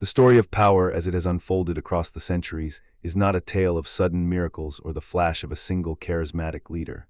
The story of power, as it has unfolded across the centuries, is not a tale of sudden miracles or the flash of a single charismatic leader.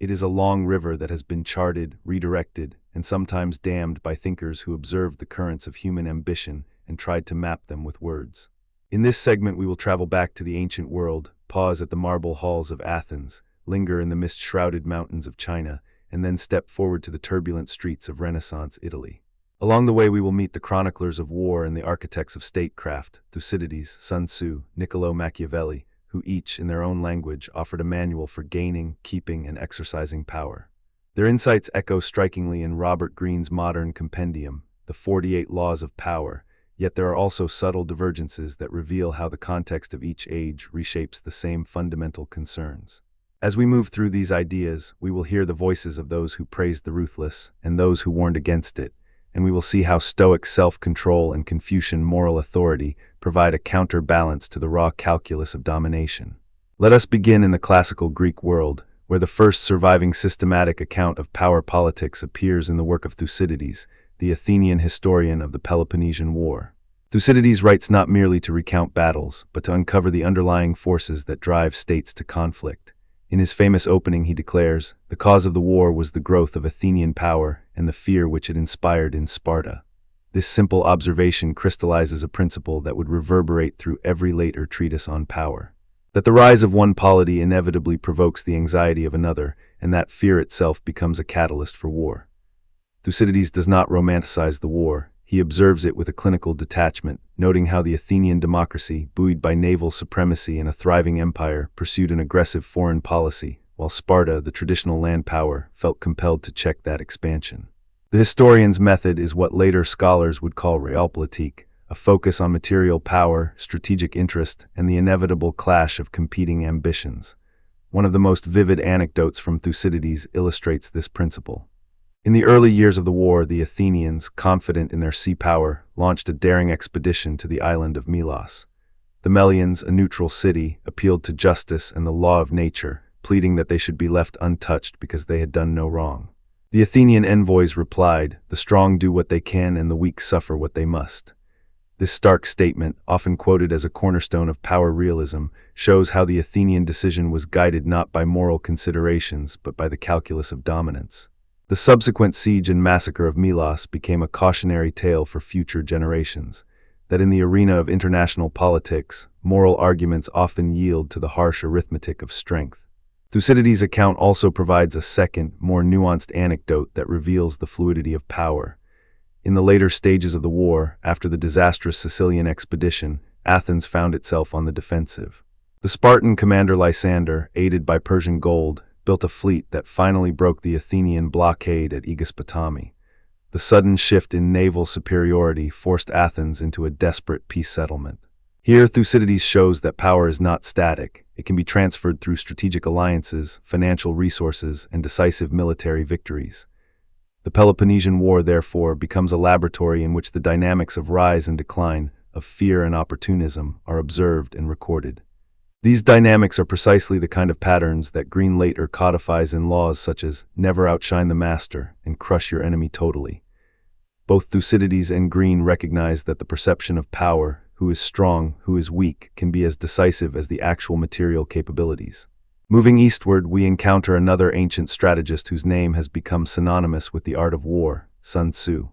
It is a long river that has been charted, redirected, and sometimes dammed by thinkers who observed the currents of human ambition and tried to map them with words. In this segment, we will travel back to the ancient world, pause at the marble halls of Athens, linger in the mist-shrouded mountains of China, and then step forward to the turbulent streets of Renaissance Italy. Along the way, we will meet the chroniclers of war and the architects of statecraft, Thucydides, Sun Tzu, Machiavelli, who each, in their own language, offered a manual for gaining, keeping, and exercising power. Their insights echo strikingly in Robert Greene's modern compendium, The 48 Laws of Power, yet there are also subtle divergences that reveal how the context of each age reshapes the same fundamental concerns. As we move through these ideas, we will hear the voices of those who praised the ruthless and those who warned against it, and we will see how Stoic self-control and Confucian moral authority provide a counterbalance to the raw calculus of domination. Let us begin in the classical Greek world, where the first surviving systematic account of power politics appears in the work of Thucydides, the Athenian historian of the Peloponnesian War. Thucydides writes not merely to recount battles, but to uncover the underlying forces that drive states to conflict. In his famous opening, he declares, "The cause of the war was the growth of Athenian power and the fear which it inspired in Sparta." This simple observation crystallizes a principle that would reverberate through every later treatise on power: that the rise of one polity inevitably provokes the anxiety of another, and that fear itself becomes a catalyst for war. Thucydides does not romanticize the war. He observes it with a clinical detachment, noting how the Athenian democracy, buoyed by naval supremacy and a thriving empire, pursued an aggressive foreign policy, while Sparta, the traditional land power, felt compelled to check that expansion. The historian's method is what later scholars would call realpolitik, a focus on material power, strategic interest, and the inevitable clash of competing ambitions. One of the most vivid anecdotes from Thucydides illustrates this principle. In the early years of the war, the Athenians, confident in their sea power, launched a daring expedition to the island of Melos. The Melians, a neutral city, appealed to justice and the law of nature, pleading that they should be left untouched because they had done no wrong. The Athenian envoys replied, "The strong do what they can and the weak suffer what they must." This stark statement, often quoted as a cornerstone of power realism, shows how the Athenian decision was guided not by moral considerations but by the calculus of dominance. The subsequent siege and massacre of Melos became a cautionary tale for future generations, that in the arena of international politics, moral arguments often yield to the harsh arithmetic of strength. Thucydides' account also provides a second, more nuanced anecdote that reveals the fluidity of power. In the later stages of the war, after the disastrous Sicilian expedition, Athens found itself on the defensive. The Spartan commander Lysander, aided by Persian gold, built a fleet that finally broke the Athenian blockade at Aegispotami. The sudden shift in naval superiority forced Athens into a desperate peace settlement. Here, Thucydides shows that power is not static. It can be transferred through strategic alliances, financial resources, and decisive military victories. The Peloponnesian War, therefore, becomes a laboratory in which the dynamics of rise and decline, of fear and opportunism, are observed and recorded. These dynamics are precisely the kind of patterns that Greene later codifies in laws such as "never outshine the master" and "crush your enemy totally." Both Thucydides and Greene recognize that the perception of power, who is strong, who is weak, can be as decisive as the actual material capabilities. Moving eastward, we encounter another ancient strategist whose name has become synonymous with the art of war, Sun Tzu.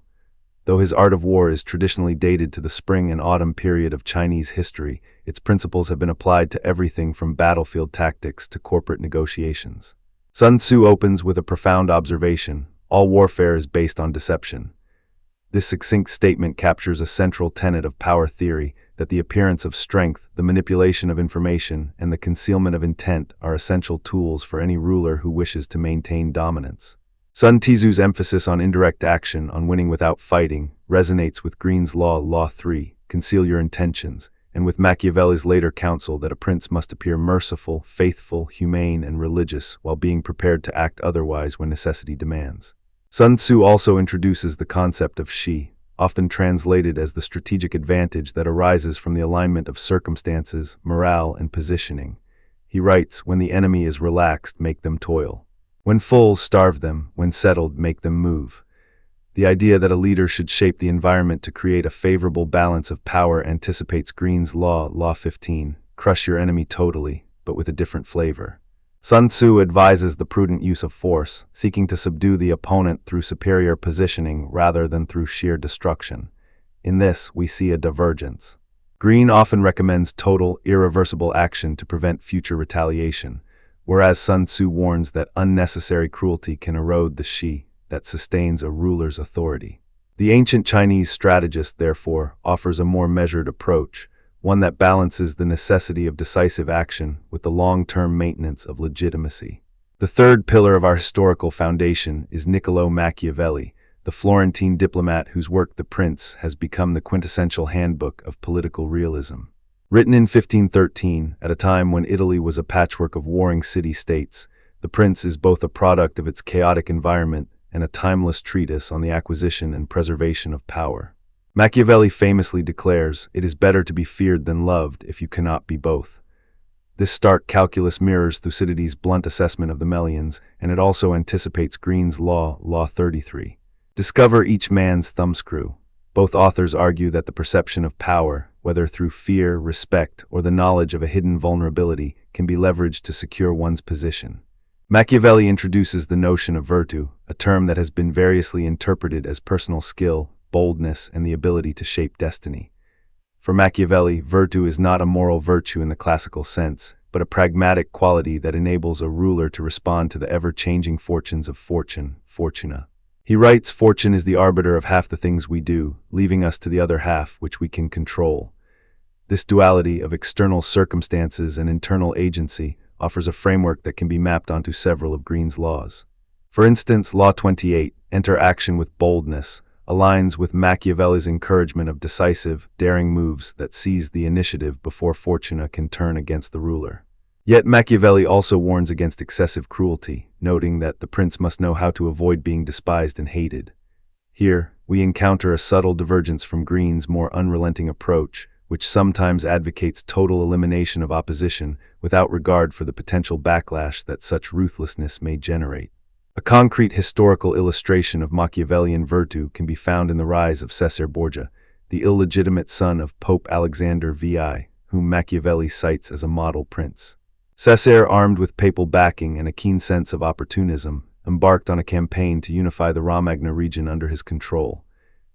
Though his art of war is traditionally dated to the spring and autumn period of Chinese history, its principles have been applied to everything from battlefield tactics to corporate negotiations. Sun Tzu opens with a profound observation: all warfare is based on deception. This succinct statement captures a central tenet of power theory, that the appearance of strength, the manipulation of information, and the concealment of intent are essential tools for any ruler who wishes to maintain dominance. Sun Tzu's emphasis on indirect action, on winning without fighting, resonates with Greene's Law 3, conceal your intentions, and with Machiavelli's later counsel that a prince must appear merciful, faithful, humane, and religious, while being prepared to act otherwise when necessity demands. Sun Tzu also introduces the concept of shi, often translated as the strategic advantage that arises from the alignment of circumstances, morale, and positioning. He writes, "When the enemy is relaxed, make them toil. When full, starve them. When settled, make them move." The idea that a leader should shape the environment to create a favorable balance of power anticipates Greene's Law 15, crush your enemy totally, but with a different flavor. Sun Tzu advises the prudent use of force, seeking to subdue the opponent through superior positioning rather than through sheer destruction. In this, we see a divergence. Greene often recommends total, irreversible action to prevent future retaliation, whereas Sun Tzu warns that unnecessary cruelty can erode the shi that sustains a ruler's authority. The ancient Chinese strategist, therefore, offers a more measured approach, one that balances the necessity of decisive action with the long-term maintenance of legitimacy. The third pillar of our historical foundation is Niccolò Machiavelli, the Florentine diplomat whose work The Prince has become the quintessential handbook of political realism. Written in 1513, at a time when Italy was a patchwork of warring city-states, The Prince is both a product of its chaotic environment and a timeless treatise on the acquisition and preservation of power. Machiavelli famously declares, "It is better to be feared than loved if you cannot be both." This stark calculus mirrors Thucydides' blunt assessment of the Melians, and it also anticipates Greene's Law 33. Discover each man's thumbscrew. Both authors argue that the perception of power, whether through fear, respect, or the knowledge of a hidden vulnerability, can be leveraged to secure one's position. Machiavelli introduces the notion of virtù, a term that has been variously interpreted as personal skill, boldness, and the ability to shape destiny. For Machiavelli, virtù is not a moral virtue in the classical sense, but a pragmatic quality that enables a ruler to respond to the ever-changing fortunes of fortuna. He writes, "Fortune is the arbiter of half the things we do, leaving us to the other half which we can control." This duality of external circumstances and internal agency offers a framework that can be mapped onto several of Greene's laws. For instance, Law 28, enter action with boldness, aligns with Machiavelli's encouragement of decisive, daring moves that seize the initiative before fortuna can turn against the ruler. Yet Machiavelli also warns against excessive cruelty, noting that the prince must know how to avoid being despised and hated. Here, we encounter a subtle divergence from Greene's more unrelenting approach, which sometimes advocates total elimination of opposition without regard for the potential backlash that such ruthlessness may generate. A concrete historical illustration of Machiavellian virtù can be found in the rise of Cesare Borgia, the illegitimate son of Pope Alexander VI, whom Machiavelli cites as a model prince. Cesare, armed with papal backing and a keen sense of opportunism, embarked on a campaign to unify the Romagna region under his control.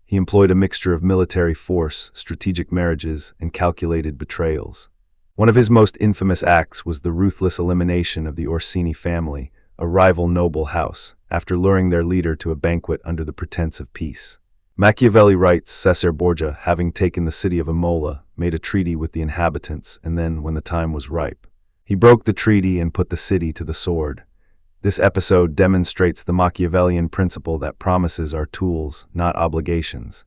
He employed a mixture of military force, strategic marriages, and calculated betrayals. One of his most infamous acts was the ruthless elimination of the Orsini family, a rival noble house, after luring their leader to a banquet under the pretense of peace. Machiavelli writes, Cesare Borgia, having taken the city of Imola, made a treaty with the inhabitants, and then, when the time was ripe, he broke the treaty and put the city to the sword. This episode demonstrates the Machiavellian principle that promises are tools, not obligations,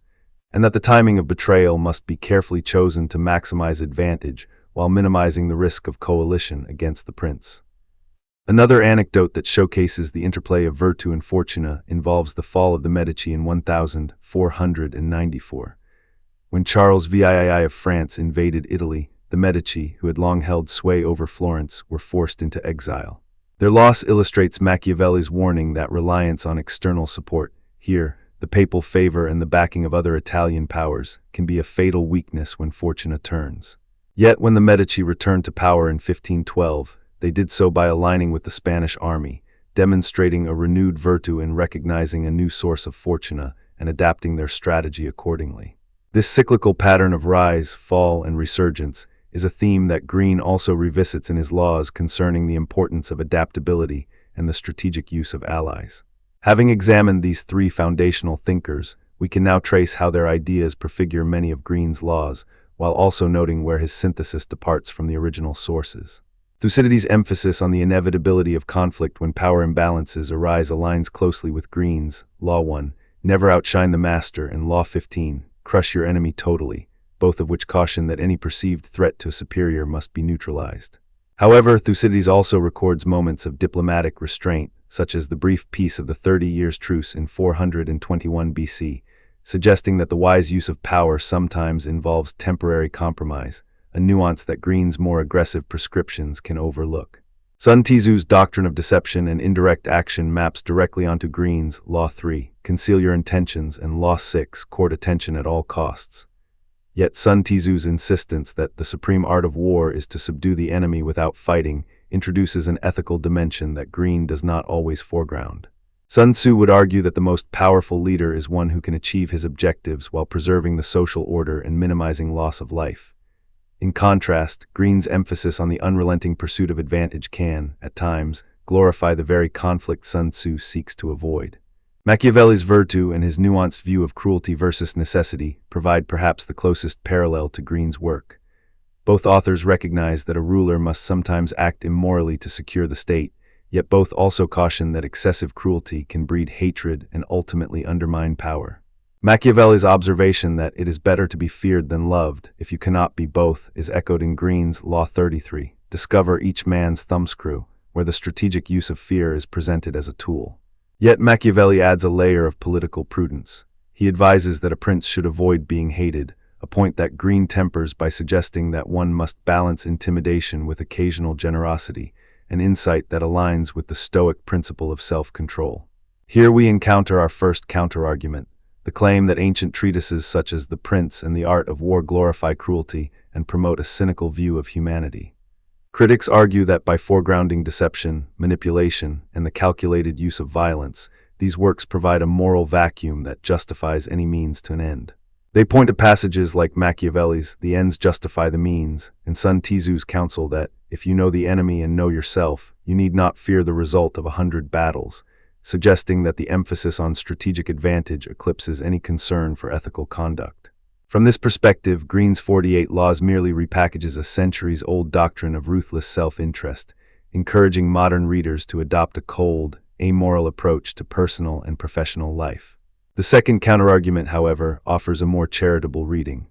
and that the timing of betrayal must be carefully chosen to maximize advantage while minimizing the risk of coalition against the prince. Another anecdote that showcases the interplay of virtù and fortuna involves the fall of the Medici in 1494. When Charles VII of France invaded Italy, the Medici, who had long held sway over Florence, were forced into exile. Their loss illustrates Machiavelli's warning that reliance on external support, here, the papal favor and the backing of other Italian powers, can be a fatal weakness when fortuna turns. Yet when the Medici returned to power in 1512, they did so by aligning with the Spanish army, demonstrating a renewed virtù in recognizing a new source of fortuna and adapting their strategy accordingly. This cyclical pattern of rise, fall, and resurgence is a theme that Greene also revisits in his laws concerning the importance of adaptability and the strategic use of allies. Having examined these three foundational thinkers, we can now trace how their ideas prefigure many of Greene's laws, while also noting where his synthesis departs from the original sources. Thucydides' emphasis on the inevitability of conflict when power imbalances arise aligns closely with Greene's Law 1, never outshine the master, and Law 15, crush your enemy totally, both of which caution that any perceived threat to a superior must be neutralized. However, Thucydides also records moments of diplomatic restraint, such as the brief peace of the 30 Years' Truce in 421 BC, suggesting that the wise use of power sometimes involves temporary compromise, a nuance that Greene's more aggressive prescriptions can overlook. Sun Tzu's doctrine of deception and indirect action maps directly onto Greene's Law 3, conceal your intentions, and Law 6, court attention at all costs. Yet Sun Tzu's insistence that the supreme art of war is to subdue the enemy without fighting introduces an ethical dimension that Greene does not always foreground. Sun Tzu would argue that the most powerful leader is one who can achieve his objectives while preserving the social order and minimizing loss of life. In contrast, Greene's emphasis on the unrelenting pursuit of advantage can, at times, glorify the very conflict Sun Tzu seeks to avoid. Machiavelli's virtue and his nuanced view of cruelty versus necessity provide perhaps the closest parallel to Greene's work. Both authors recognize that a ruler must sometimes act immorally to secure the state, yet both also caution that excessive cruelty can breed hatred and ultimately undermine power. Machiavelli's observation that it is better to be feared than loved if you cannot be both is echoed in Greene's Law 33, discover each man's thumbscrew, where the strategic use of fear is presented as a tool. Yet Machiavelli adds a layer of political prudence. He advises that a prince should avoid being hated, a point that Greene tempers by suggesting that one must balance intimidation with occasional generosity, an insight that aligns with the Stoic principle of self-control. Here we encounter our first counterargument, the claim that ancient treatises such as The Prince and the Art of War glorify cruelty and promote a cynical view of humanity. Critics argue that by foregrounding deception, manipulation, and the calculated use of violence, these works provide a moral vacuum that justifies any means to an end. They point to passages like Machiavelli's "The ends justify the means" and Sun Tzu's counsel that, if you know the enemy and know yourself, you need not fear the result of 100 battles, suggesting that the emphasis on strategic advantage eclipses any concern for ethical conduct. From this perspective, Greene's 48 Laws merely repackages a centuries-old doctrine of ruthless self-interest, encouraging modern readers to adopt a cold, amoral approach to personal and professional life. The second counterargument, however, offers a more charitable reading.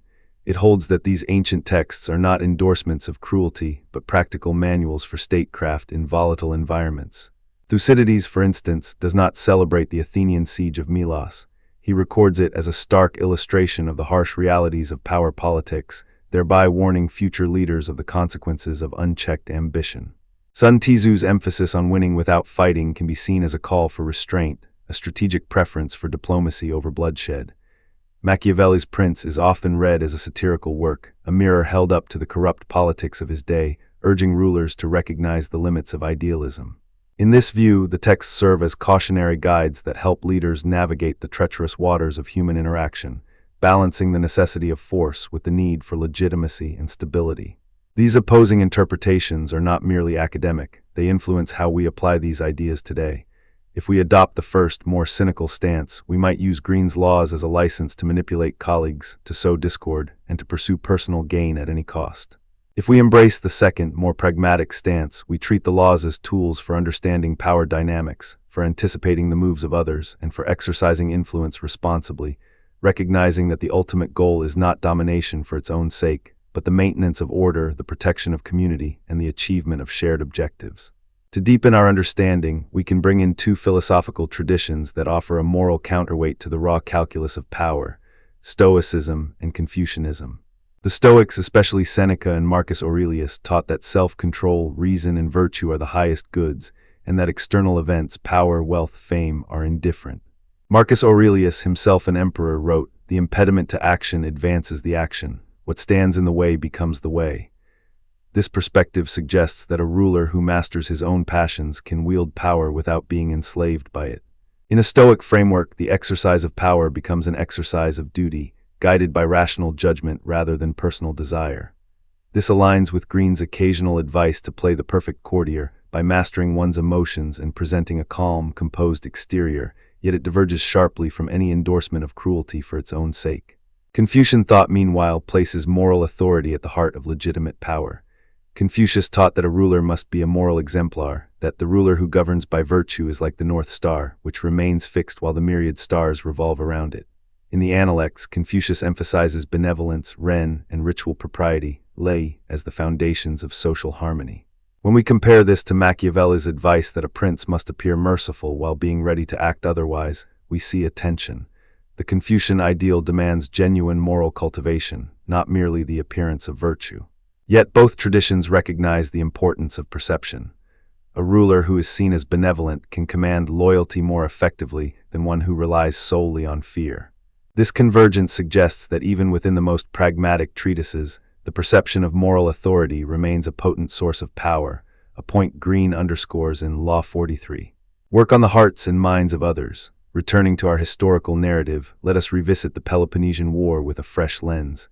It holds that these ancient texts are not endorsements of cruelty, but practical manuals for statecraft in volatile environments. Thucydides, for instance, does not celebrate the Athenian siege of Melos. He records it as a stark illustration of the harsh realities of power politics, thereby warning future leaders of the consequences of unchecked ambition. Sun Tzu's emphasis on winning without fighting can be seen as a call for restraint, a strategic preference for diplomacy over bloodshed. Machiavelli's Prince is often read as a satirical work, a mirror held up to the corrupt politics of his day, urging rulers to recognize the limits of idealism. In this view, the texts serve as cautionary guides that help leaders navigate the treacherous waters of human interaction, balancing the necessity of force with the need for legitimacy and stability. These opposing interpretations are not merely academic, they influence how we apply these ideas today. If we adopt the first, more cynical stance, we might use Greene's laws as a license to manipulate colleagues, to sow discord, and to pursue personal gain at any cost. If we embrace the second, more pragmatic stance, we treat the laws as tools for understanding power dynamics, for anticipating the moves of others, and for exercising influence responsibly, recognizing that the ultimate goal is not domination for its own sake, but the maintenance of order, the protection of community, and the achievement of shared objectives. To deepen our understanding, we can bring in two philosophical traditions that offer a moral counterweight to the raw calculus of power: Stoicism and Confucianism. The Stoics, especially Seneca and Marcus Aurelius, taught that self-control, reason, and virtue are the highest goods, and that external events, power, wealth, fame, are indifferent. Marcus Aurelius, himself an emperor, wrote, "The impediment to action advances the action. What stands in the way becomes the way." This perspective suggests that a ruler who masters his own passions can wield power without being enslaved by it. In a Stoic framework, the exercise of power becomes an exercise of duty, guided by rational judgment rather than personal desire. This aligns with Greene's occasional advice to play the perfect courtier by mastering one's emotions and presenting a calm, composed exterior, yet it diverges sharply from any endorsement of cruelty for its own sake. Confucian thought, meanwhile, places moral authority at the heart of legitimate power. Confucius taught that a ruler must be a moral exemplar, that the ruler who governs by virtue is like the North Star, which remains fixed while the myriad stars revolve around it. In the Analects, Confucius emphasizes benevolence, ren, and ritual propriety, lei, as the foundations of social harmony. When we compare this to Machiavelli's advice that a prince must appear merciful while being ready to act otherwise, we see a tension. The Confucian ideal demands genuine moral cultivation, not merely the appearance of virtue. Yet both traditions recognize the importance of perception. A ruler who is seen as benevolent can command loyalty more effectively than one who relies solely on fear. This convergence suggests that even within the most pragmatic treatises, the perception of moral authority remains a potent source of power, a point Greene underscores in Law 43. Work on the hearts and minds of others. Returning to our historical narrative, let us revisit the Peloponnesian War with a fresh lens.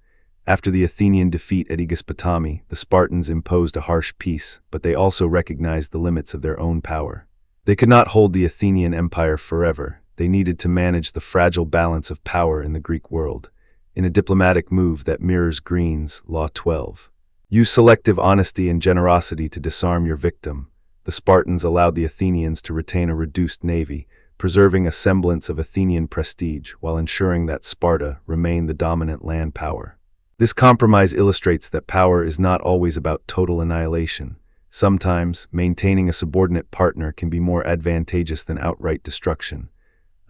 After the Athenian defeat at Aegispotami, the Spartans imposed a harsh peace, but they also recognized the limits of their own power. They could not hold the Athenian empire forever. They needed to manage the fragile balance of power in the Greek world, in a diplomatic move that mirrors Greene's Law 12. Use selective honesty and generosity to disarm your victim. The Spartans allowed the Athenians to retain a reduced navy, preserving a semblance of Athenian prestige while ensuring that Sparta remained the dominant land power. This compromise illustrates that power is not always about total annihilation. Sometimes, maintaining a subordinate partner can be more advantageous than outright destruction,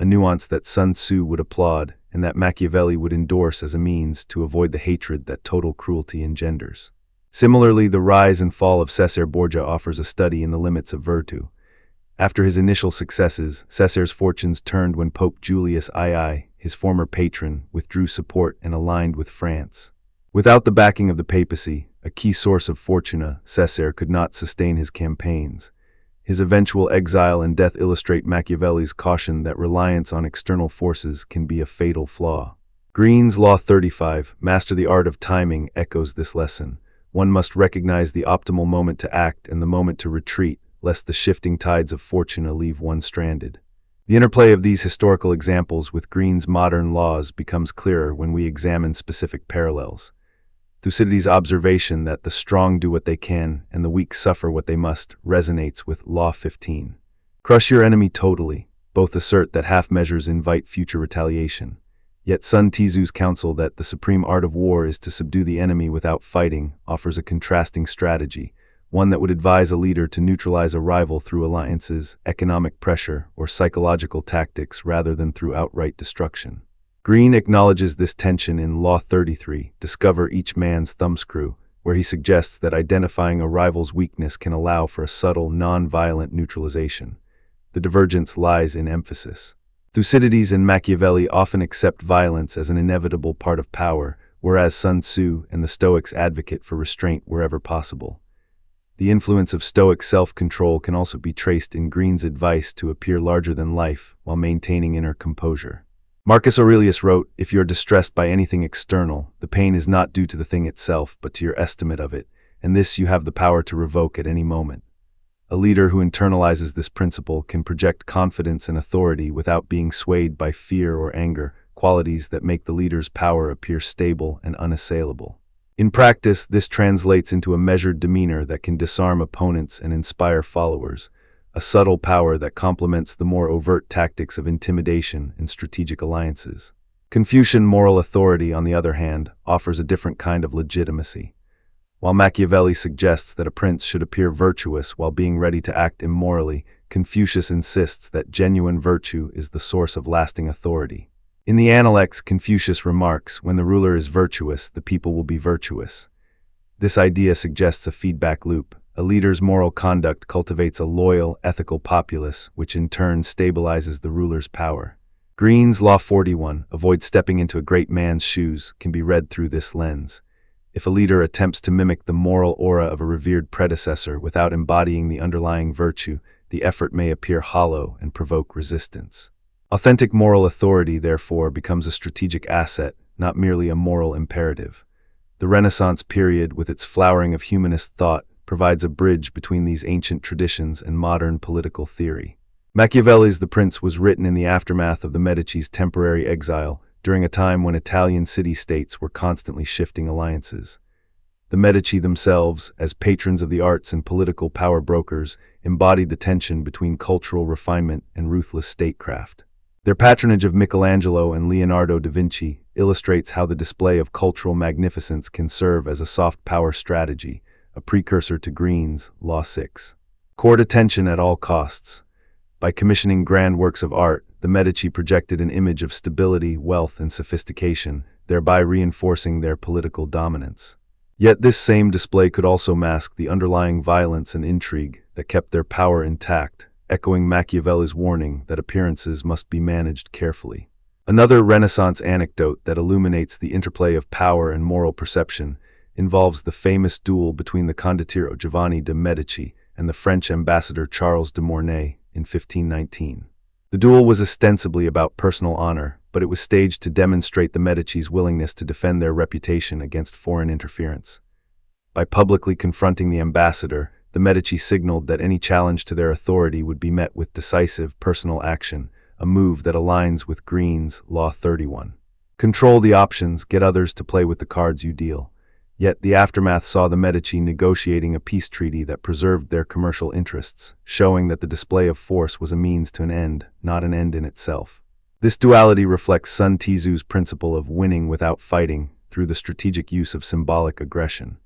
a nuance that Sun Tzu would applaud and that Machiavelli would endorse as a means to avoid the hatred that total cruelty engenders. Similarly, the rise and fall of Cesare Borgia offers a study in the limits of virtue. After his initial successes, Cesare's fortunes turned when Pope Julius II, his former patron, withdrew support and aligned with France. Without the backing of the papacy, a key source of fortuna, Cesare could not sustain his campaigns. His eventual exile and death illustrate Machiavelli's caution that reliance on external forces can be a fatal flaw. Greene's Law 35, Master the Art of Timing, echoes this lesson. One must recognize the optimal moment to act and the moment to retreat, lest the shifting tides of fortuna leave one stranded. The interplay of these historical examples with Greene's modern laws becomes clearer when we examine specific parallels. Thucydides' observation that the strong do what they can and the weak suffer what they must resonates with Law 15. Crush your enemy totally. Both assert that half measures invite future retaliation. Yet Sun Tzu's counsel that the supreme art of war is to subdue the enemy without fighting offers a contrasting strategy, one that would advise a leader to neutralize a rival through alliances, economic pressure, or psychological tactics rather than through outright destruction. Greene acknowledges this tension in Law 33, Discover Each Man's Thumbscrew, where he suggests that identifying a rival's weakness can allow for a subtle, non-violent neutralization. The divergence lies in emphasis. Thucydides and Machiavelli often accept violence as an inevitable part of power, whereas Sun Tzu and the Stoics advocate for restraint wherever possible. The influence of Stoic self-control can also be traced in Greene's advice to appear larger than life while maintaining inner composure. Marcus Aurelius wrote, "If you are distressed by anything external, the pain is not due to the thing itself, but to your estimate of it, and this you have the power to revoke at any moment." A leader who internalizes this principle can project confidence and authority without being swayed by fear or anger, qualities that make the leader's power appear stable and unassailable. In practice, this translates into a measured demeanor that can disarm opponents and inspire followers, a subtle power that complements the more overt tactics of intimidation and strategic alliances. Confucian moral authority, on the other hand, offers a different kind of legitimacy. While Machiavelli suggests that a prince should appear virtuous while being ready to act immorally, Confucius insists that genuine virtue is the source of lasting authority. In the Analects, Confucius remarks, "When the ruler is virtuous, the people will be virtuous." This idea suggests a feedback loop. A leader's moral conduct cultivates a loyal, ethical populace, which in turn stabilizes the ruler's power. Greene's Law 41, Avoid stepping into a great man's shoes, can be read through this lens. If a leader attempts to mimic the moral aura of a revered predecessor without embodying the underlying virtue, the effort may appear hollow and provoke resistance. Authentic moral authority, therefore, becomes a strategic asset, not merely a moral imperative. The Renaissance period, with its flowering of humanist thought, provides a bridge between these ancient traditions and modern political theory. Machiavelli's The Prince was written in the aftermath of the Medici's temporary exile, during a time when Italian city-states were constantly shifting alliances. The Medici themselves, as patrons of the arts and political power brokers, embodied the tension between cultural refinement and ruthless statecraft. Their patronage of Michelangelo and Leonardo da Vinci illustrates how the display of cultural magnificence can serve as a soft power strategy, a precursor to Greene's Law 6. Court attention at all costs. By commissioning grand works of art, the Medici projected an image of stability, wealth, and sophistication, thereby reinforcing their political dominance. Yet this same display could also mask the underlying violence and intrigue that kept their power intact, echoing Machiavelli's warning that appearances must be managed carefully. Another Renaissance anecdote that illuminates the interplay of power and moral perception involves the famous duel between the condottiero Giovanni de' Medici and the French ambassador Charles de Mornay in 1519. The duel was ostensibly about personal honor, but it was staged to demonstrate the Medici's willingness to defend their reputation against foreign interference. By publicly confronting the ambassador, the Medici signaled that any challenge to their authority would be met with decisive personal action, a move that aligns with Greene's Law 31. Control the options, get others to play with the cards you deal. Yet the aftermath saw the Medici negotiating a peace treaty that preserved their commercial interests, showing that the display of force was a means to an end, not an end in itself. This duality reflects Sun Tzu's principle of winning without fighting through the strategic use of symbolic aggression.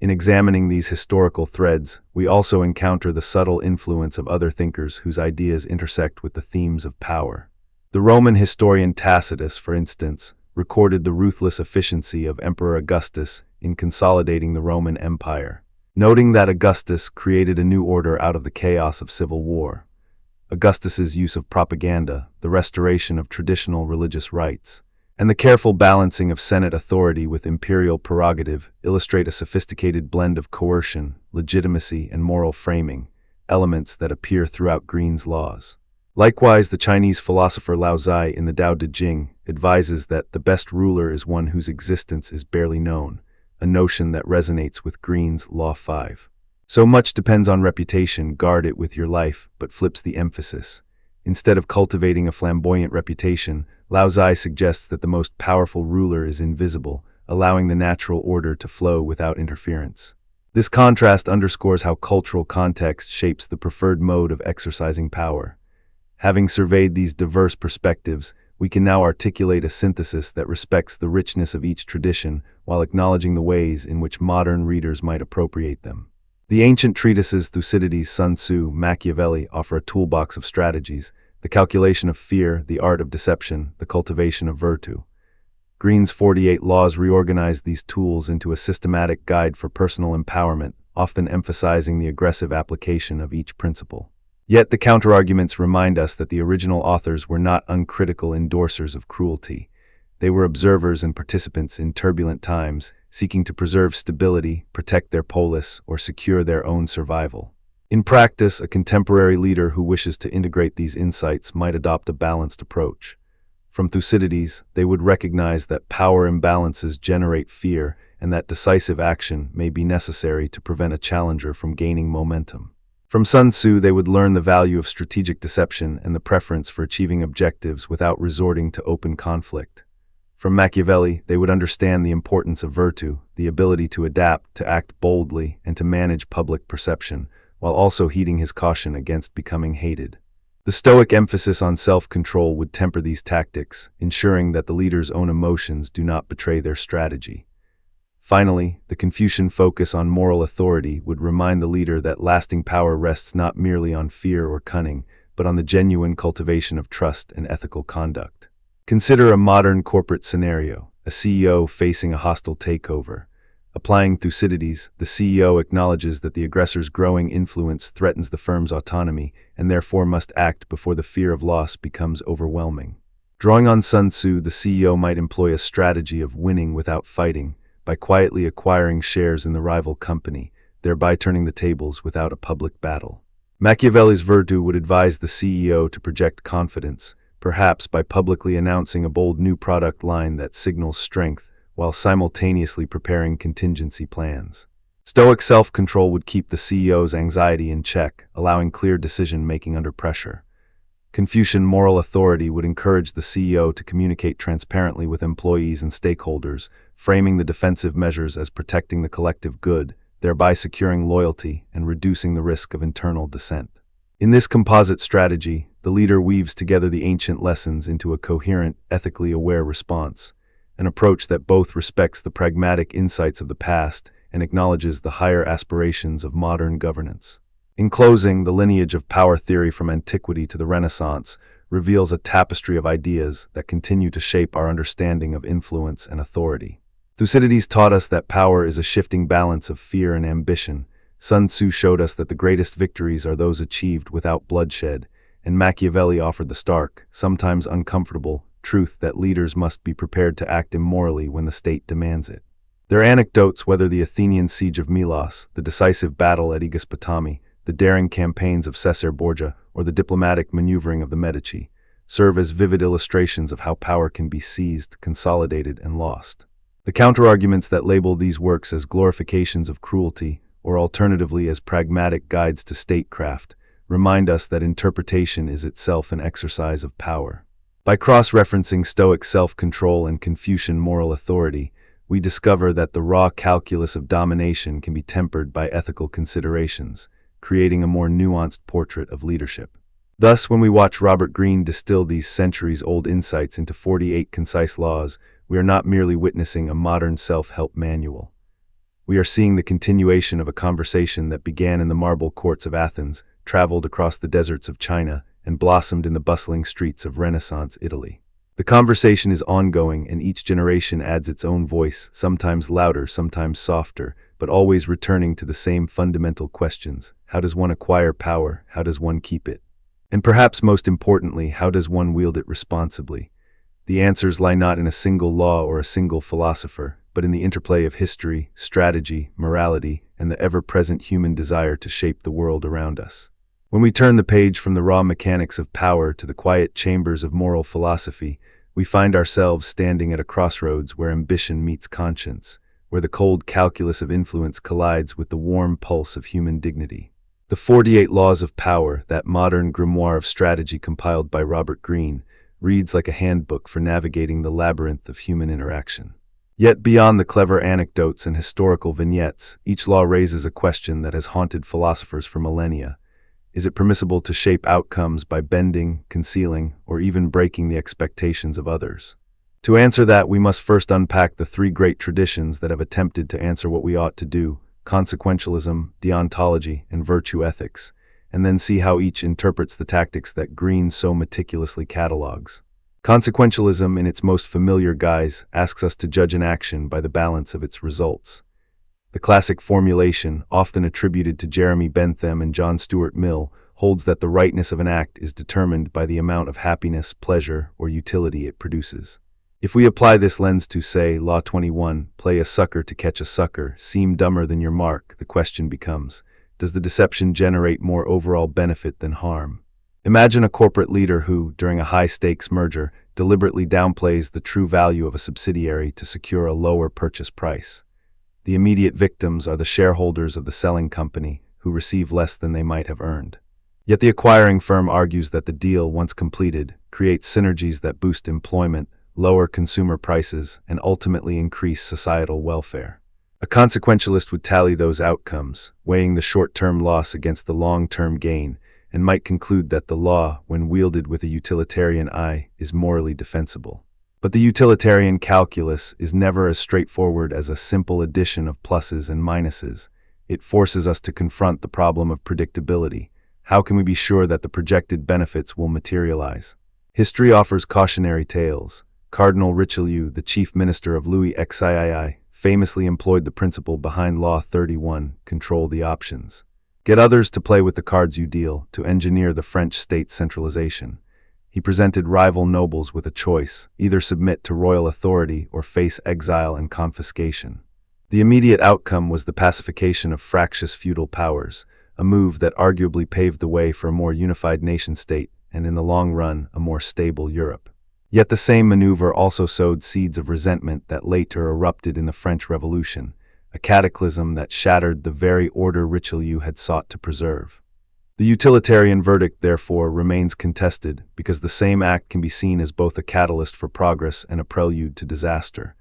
In examining these historical threads, we also encounter the subtle influence of other thinkers whose ideas intersect with the themes of power. The Roman historian Tacitus, for instance, recorded the ruthless efficiency of Emperor Augustus in consolidating the Roman Empire, noting that Augustus created a new order out of the chaos of civil war. Augustus's use of propaganda, the restoration of traditional religious rites, and the careful balancing of Senate authority with imperial prerogative illustrate a sophisticated blend of coercion, legitimacy, and moral framing, elements that appear throughout Greene's laws. Likewise, the Chinese philosopher Lao Tzu in the Tao Te Ching advises that the best ruler is one whose existence is barely known, a notion that resonates with Greene's Law 5. So much depends on reputation, guard it with your life, but flips the emphasis. Instead of cultivating a flamboyant reputation, Lao Tzu suggests that the most powerful ruler is invisible, allowing the natural order to flow without interference. This contrast underscores how cultural context shapes the preferred mode of exercising power. Having surveyed these diverse perspectives, we can now articulate a synthesis that respects the richness of each tradition while acknowledging the ways in which modern readers might appropriate them. The ancient treatises Thucydides, Sun Tzu, Machiavelli offer a toolbox of strategies: the calculation of fear, the art of deception, the cultivation of virtue. Greene's 48 laws reorganize these tools into a systematic guide for personal empowerment, often emphasizing the aggressive application of each principle. Yet the counterarguments remind us that the original authors were not uncritical endorsers of cruelty. They were observers and participants in turbulent times, seeking to preserve stability, protect their polis, or secure their own survival. In practice, a contemporary leader who wishes to integrate these insights might adopt a balanced approach. From Thucydides, they would recognize that power imbalances generate fear and that decisive action may be necessary to prevent a challenger from gaining momentum. From Sun Tzu, they would learn the value of strategic deception and the preference for achieving objectives without resorting to open conflict. From Machiavelli, they would understand the importance of virtue, the ability to adapt, to act boldly, and to manage public perception, while also heeding his caution against becoming hated. The Stoic emphasis on self-control would temper these tactics, ensuring that the leader's own emotions do not betray their strategy. Finally, the Confucian focus on moral authority would remind the leader that lasting power rests not merely on fear or cunning, but on the genuine cultivation of trust and ethical conduct. Consider a modern corporate scenario, a CEO facing a hostile takeover. Applying Thucydides, the CEO acknowledges that the aggressor's growing influence threatens the firm's autonomy and therefore must act before the fear of loss becomes overwhelming. Drawing on Sun Tzu, the CEO might employ a strategy of winning without fighting, by quietly acquiring shares in the rival company, thereby turning the tables without a public battle. Machiavelli's virtue would advise the CEO to project confidence, perhaps by publicly announcing a bold new product line that signals strength, while simultaneously preparing contingency plans. Stoic self-control would keep the CEO's anxiety in check, allowing clear decision-making under pressure. Confucian moral authority would encourage the CEO to communicate transparently with employees and stakeholders, framing the defensive measures as protecting the collective good, thereby securing loyalty and reducing the risk of internal dissent. In this composite strategy, the leader weaves together the ancient lessons into a coherent, ethically aware response, an approach that both respects the pragmatic insights of the past and acknowledges the higher aspirations of modern governance. In closing, the lineage of power theory from antiquity to the Renaissance reveals a tapestry of ideas that continue to shape our understanding of influence and authority. Thucydides taught us that power is a shifting balance of fear and ambition, Sun Tzu showed us that the greatest victories are those achieved without bloodshed, and Machiavelli offered the stark, sometimes uncomfortable, truth that leaders must be prepared to act immorally when the state demands it. Their anecdotes, whether the Athenian siege of Milos, the decisive battle at Aegispotami, the daring campaigns of Caesar Borgia, or the diplomatic maneuvering of the Medici, serve as vivid illustrations of how power can be seized, consolidated, and lost. The counterarguments that label these works as glorifications of cruelty, or alternatively as pragmatic guides to statecraft, remind us that interpretation is itself an exercise of power. By cross-referencing Stoic self-control and Confucian moral authority, we discover that the raw calculus of domination can be tempered by ethical considerations, creating a more nuanced portrait of leadership. Thus, when we watch Robert Greene distill these centuries-old insights into 48 concise laws, we are not merely witnessing a modern self-help manual. We are seeing the continuation of a conversation that began in the marble courts of Athens, traveled across the deserts of China, and blossomed in the bustling streets of Renaissance Italy. The conversation is ongoing, and each generation adds its own voice, sometimes louder, sometimes softer, but always returning to the same fundamental questions. How does one acquire power? How does one keep it? And perhaps most importantly, how does one wield it responsibly? The answers lie not in a single law or a single philosopher, but in the interplay of history, strategy, morality, and the ever-present human desire to shape the world around us. When we turn the page from the raw mechanics of power to the quiet chambers of moral philosophy, we find ourselves standing at a crossroads where ambition meets conscience, where the cold calculus of influence collides with the warm pulse of human dignity. The 48 Laws of Power, that modern grimoire of strategy compiled by Robert Greene, reads like a handbook for navigating the labyrinth of human interaction. Yet beyond the clever anecdotes and historical vignettes, each law raises a question that has haunted philosophers for millennia. Is it permissible to shape outcomes by bending, concealing, or even breaking the expectations of others? To answer that, we must first unpack the three great traditions that have attempted to answer what we ought to do: consequentialism, deontology, and virtue ethics, and then see how each interprets the tactics that Greene so meticulously catalogs. Consequentialism, in its most familiar guise, asks us to judge an action by the balance of its results. The classic formulation, often attributed to Jeremy Bentham and John Stuart Mill, holds that the rightness of an act is determined by the amount of happiness, pleasure, or utility it produces. If we apply this lens to, say, Law 21, play a sucker to catch a sucker, seem dumber than your mark, the question becomes, does the deception generate more overall benefit than harm? Imagine a corporate leader who, during a high-stakes merger, deliberately downplays the true value of a subsidiary to secure a lower purchase price. The immediate victims are the shareholders of the selling company, who receive less than they might have earned. Yet the acquiring firm argues that the deal, once completed, creates synergies that boost employment, lower consumer prices, and ultimately increase societal welfare. A consequentialist would tally those outcomes, weighing the short-term loss against the long-term gain, and might conclude that the law, when wielded with a utilitarian eye, is morally defensible. But the utilitarian calculus is never as straightforward as a simple addition of pluses and minuses. It forces us to confront the problem of predictability. How can we be sure that the projected benefits will materialize? History offers cautionary tales. Cardinal Richelieu, the chief minister of Louis XIII, famously employed the principle behind Law 31, control the options. Get others to play with the cards you deal, to engineer the French state centralization. He presented rival nobles with a choice: either submit to royal authority or face exile and confiscation. The immediate outcome was the pacification of fractious feudal powers, a move that arguably paved the way for a more unified nation-state and, in the long run, a more stable Europe. Yet the same maneuver also sowed seeds of resentment that later erupted in the French Revolution, a cataclysm that shattered the very order Richelieu had sought to preserve. The utilitarian verdict, therefore, remains contested because the same act can be seen as both a catalyst for progress and a prelude to disaster.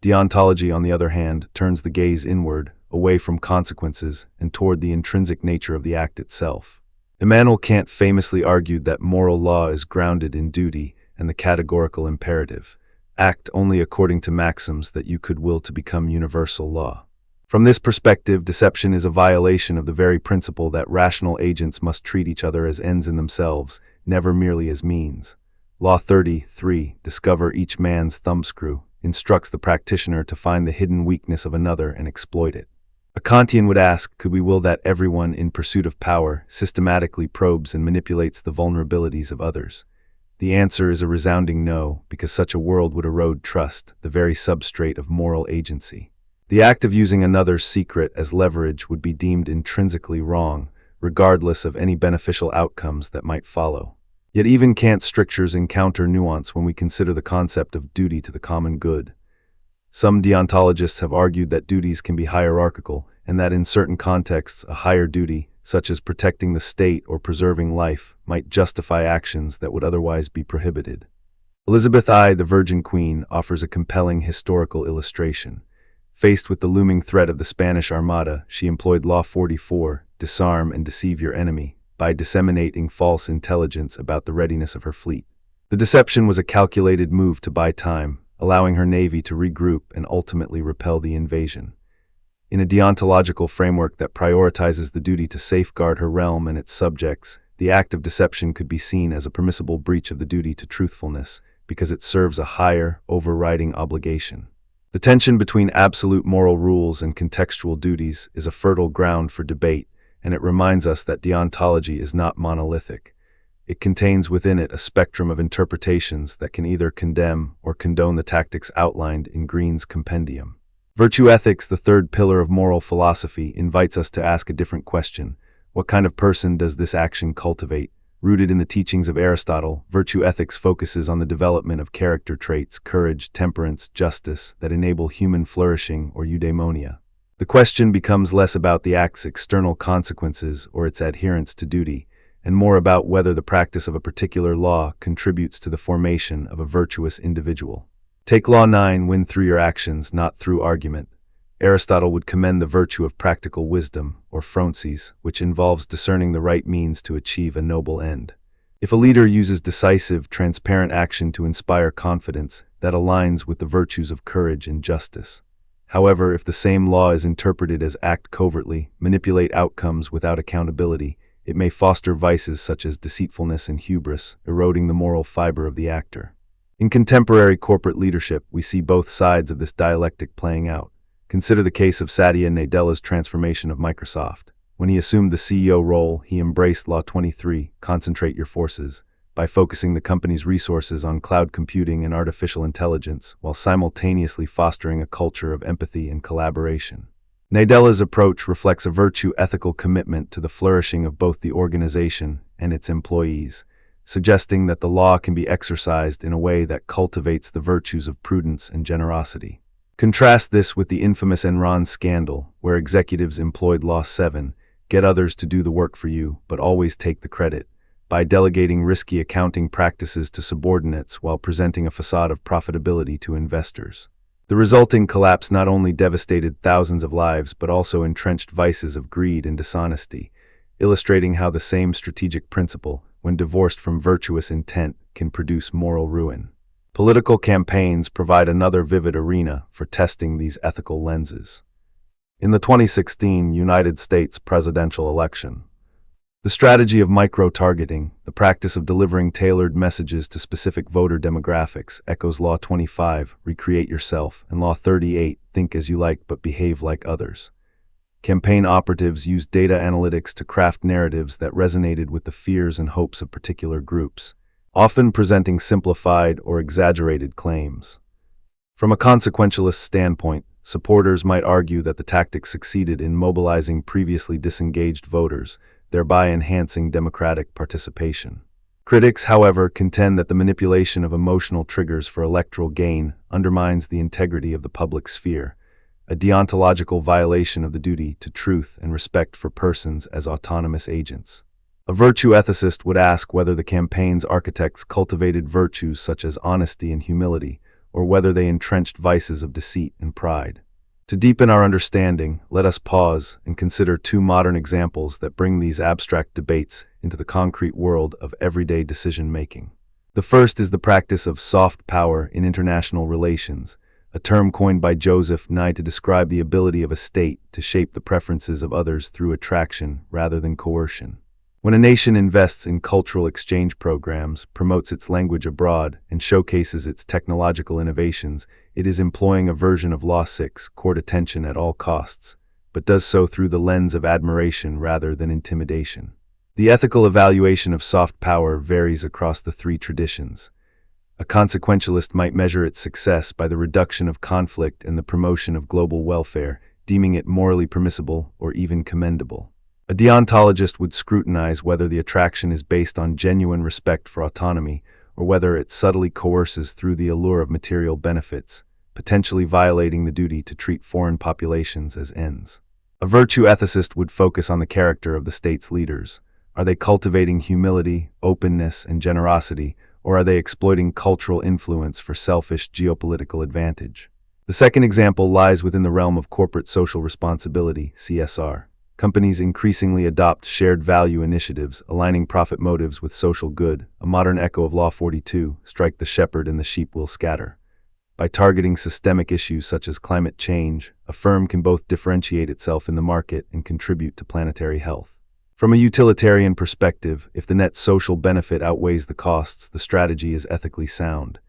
Deontology, on the other hand, turns the gaze inward, away from consequences, and toward the intrinsic nature of the act itself. Immanuel Kant famously argued that moral law is grounded in duty and the categorical imperative: act only according to maxims that you could will to become universal law. From this perspective, deception is a violation of the very principle that rational agents must treat each other as ends in themselves, never merely as means. Law 33, discover each man's thumbscrew, instructs the practitioner to find the hidden weakness of another and exploit it. A Kantian would ask, could we will that everyone in pursuit of power systematically probes and manipulates the vulnerabilities of others? The answer is a resounding no, because such a world would erode trust, the very substrate of moral agency. The act of using another's secret as leverage would be deemed intrinsically wrong, regardless of any beneficial outcomes that might follow. Yet even Kant's strictures encounter nuance when we consider the concept of duty to the common good. Some deontologists have argued that duties can be hierarchical, and that in certain contexts a higher duty, such as protecting the state or preserving life, might justify actions that would otherwise be prohibited. Elizabeth I, the Virgin Queen, offers a compelling historical illustration. Faced with the looming threat of the Spanish Armada, she employed Law 44, disarm and deceive your enemy, by disseminating false intelligence about the readiness of her fleet. The deception was a calculated move to buy time, allowing her navy to regroup and ultimately repel the invasion. In a deontological framework that prioritizes the duty to safeguard her realm and its subjects, the act of deception could be seen as a permissible breach of the duty to truthfulness, because it serves a higher, overriding obligation. The tension between absolute moral rules and contextual duties is a fertile ground for debate, and it reminds us that deontology is not monolithic. It contains within it a spectrum of interpretations that can either condemn or condone the tactics outlined in Greene's compendium. Virtue ethics, the third pillar of moral philosophy, invites us to ask a different question. What kind of person does this action cultivate? Rooted in the teachings of Aristotle, virtue ethics focuses on the development of character traits, courage, temperance, justice, that enable human flourishing or eudaimonia. The question becomes less about the act's external consequences or its adherence to duty, and more about whether the practice of a particular law contributes to the formation of a virtuous individual. Take Law 9, win through your actions, not through argument. Aristotle would commend the virtue of practical wisdom, or phronsis, which involves discerning the right means to achieve a noble end. If a leader uses decisive, transparent action to inspire confidence, that aligns with the virtues of courage and justice. However, if the same law is interpreted as act covertly, manipulate outcomes without accountability, it may foster vices such as deceitfulness and hubris, eroding the moral fiber of the actor. In contemporary corporate leadership, we see both sides of this dialectic playing out. Consider the case of Satya Nadella's transformation of Microsoft. When he assumed the CEO role, he embraced Law 23, concentrate your forces, by focusing the company's resources on cloud computing and artificial intelligence, while simultaneously fostering a culture of empathy and collaboration. Nadella's approach reflects a virtue-ethical commitment to the flourishing of both the organization and its employees, suggesting that the law can be exercised in a way that cultivates the virtues of prudence and generosity. Contrast this with the infamous Enron scandal, where executives employed Law 7, get others to do the work for you, but always take the credit, by delegating risky accounting practices to subordinates while presenting a facade of profitability to investors. The resulting collapse not only devastated thousands of lives but also entrenched vices of greed and dishonesty, illustrating how the same strategic principle, when divorced from virtuous intent, can produce moral ruin. Political campaigns provide another vivid arena for testing these ethical lenses. In the 2016 United States presidential election, the strategy of micro-targeting, the practice of delivering tailored messages to specific voter demographics, echoes Law 25, recreate yourself, and Law 38, think as you like but behave like others. Campaign operatives used data analytics to craft narratives that resonated with the fears and hopes of particular groups, often presenting simplified or exaggerated claims. From a consequentialist standpoint, supporters might argue that the tactic succeeded in mobilizing previously disengaged voters, thereby enhancing democratic participation. Critics, however, contend that the manipulation of emotional triggers for electoral gain undermines the integrity of the public sphere, a deontological violation of the duty to truth and respect for persons as autonomous agents. A virtue ethicist would ask whether the campaign's architects cultivated virtues such as honesty and humility, or whether they entrenched vices of deceit and pride. To deepen our understanding, let us pause and consider two modern examples that bring these abstract debates into the concrete world of everyday decision-making. The first is the practice of soft power in international relations, a term coined by Joseph Nye to describe the ability of a state to shape the preferences of others through attraction rather than coercion. When a nation invests in cultural exchange programs, promotes its language abroad, and showcases its technological innovations, it is employing a version of Law 6, court attention at all costs. but does so through the lens of admiration rather than intimidation. The ethical evaluation of soft power varies across the three traditions. A consequentialist might measure its success by the reduction of conflict and the promotion of global welfare, deeming it morally permissible or even commendable. A deontologist would scrutinize whether the attraction is based on genuine respect for autonomy or whether it subtly coerces through the allure of material benefits, potentially violating the duty to treat foreign populations as ends. A virtue ethicist would focus on the character of the state's leaders. Are they cultivating humility, openness, and generosity, or are they exploiting cultural influence for selfish geopolitical advantage? The second example lies within the realm of corporate social responsibility, CSR. Companies increasingly adopt shared value initiatives, aligning profit motives with social good, a modern echo of Law 42, strike the shepherd and the sheep will scatter. By targeting systemic issues such as climate change, a firm can both differentiate itself in the market and contribute to planetary health. From a utilitarian perspective, if the net social benefit outweighs the costs, the strategy is ethically sound.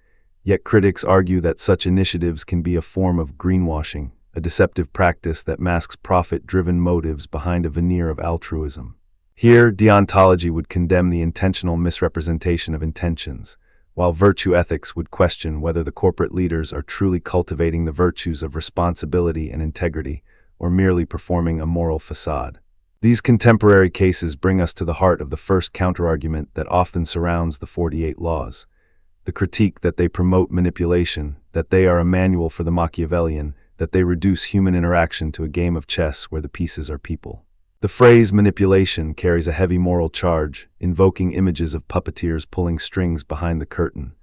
Yet critics argue that such initiatives can be a form of greenwashing, a deceptive practice that masks profit-driven motives behind a veneer of altruism. Here, deontology would condemn the intentional misrepresentation of intentions, while virtue ethics would question whether the corporate leaders are truly cultivating the virtues of responsibility and integrity, or merely performing a moral facade. These contemporary cases bring us to the heart of the first counterargument that often surrounds the 48 Laws. The critique that they promote manipulation, that they are a manual for the Machiavellian, that they reduce human interaction to a game of chess where the pieces are people. The phrase manipulation carries a heavy moral charge, invoking images of puppeteers pulling strings behind the curtain.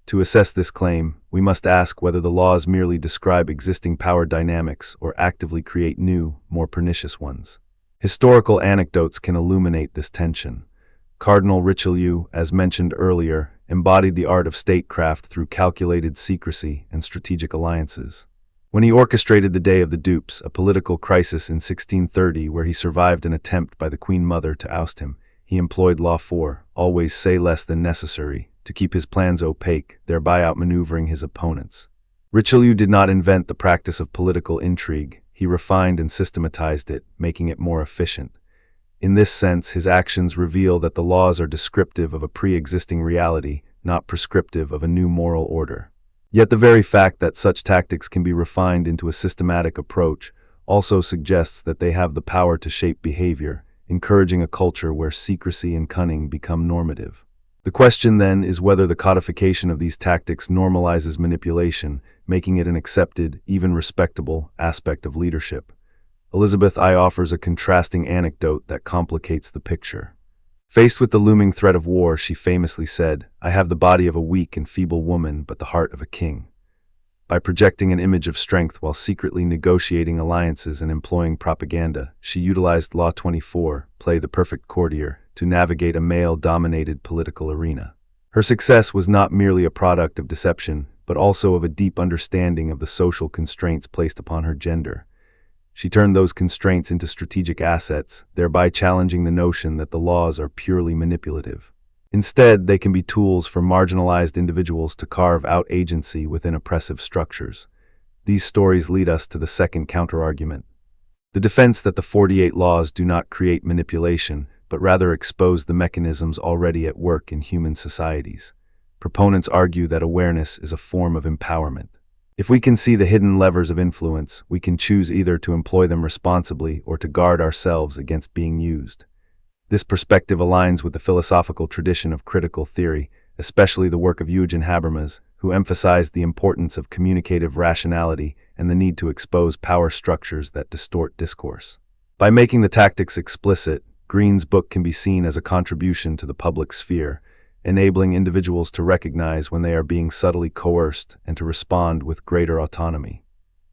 To assess this claim, we must ask whether the laws merely describe existing power dynamics or actively create new, more pernicious ones. Historical anecdotes can illuminate this tension. Cardinal Richelieu, as mentioned earlier, embodied the art of statecraft through calculated secrecy and strategic alliances. When he orchestrated the Day of the Dupes, a political crisis in 1630 where he survived an attempt by the Queen Mother to oust him, he employed Law 4, always say less than necessary, to keep his plans opaque, thereby outmaneuvering his opponents. Richelieu did not invent the practice of political intrigue. He refined and systematized it, making it more efficient. In this sense, his actions reveal that the laws are descriptive of a pre-existing reality, not prescriptive of a new moral order. Yet the very fact that such tactics can be refined into a systematic approach also suggests that they have the power to shape behavior, encouraging a culture where secrecy and cunning become normative. The question then is whether the codification of these tactics normalizes manipulation, making it an accepted, even respectable, aspect of leadership. Elizabeth I offers a contrasting anecdote that complicates the picture. Faced with the looming threat of war, she famously said, "I have the body of a weak and feeble woman, but the heart of a king." By projecting an image of strength while secretly negotiating alliances and employing propaganda, she utilized Law 24, play the perfect courtier, to navigate a male-dominated political arena. Her success was not merely a product of deception, but also of a deep understanding of the social constraints placed upon her gender. She turned those constraints into strategic assets, thereby challenging the notion that the laws are purely manipulative. Instead, they can be tools for marginalized individuals to carve out agency within oppressive structures. These stories lead us to the second counterargument. The defense that the 48 Laws do not create manipulation, but rather expose the mechanisms already at work in human societies. Proponents argue that awareness is a form of empowerment. If we can see the hidden levers of influence, we can choose either to employ them responsibly or to guard ourselves against being used. This perspective aligns with the philosophical tradition of critical theory, especially the work of Eugen Habermas, who emphasized the importance of communicative rationality and the need to expose power structures that distort discourse. By making the tactics explicit, Greene's book can be seen as a contribution to the public sphere, enabling individuals to recognize when they are being subtly coerced and to respond with greater autonomy.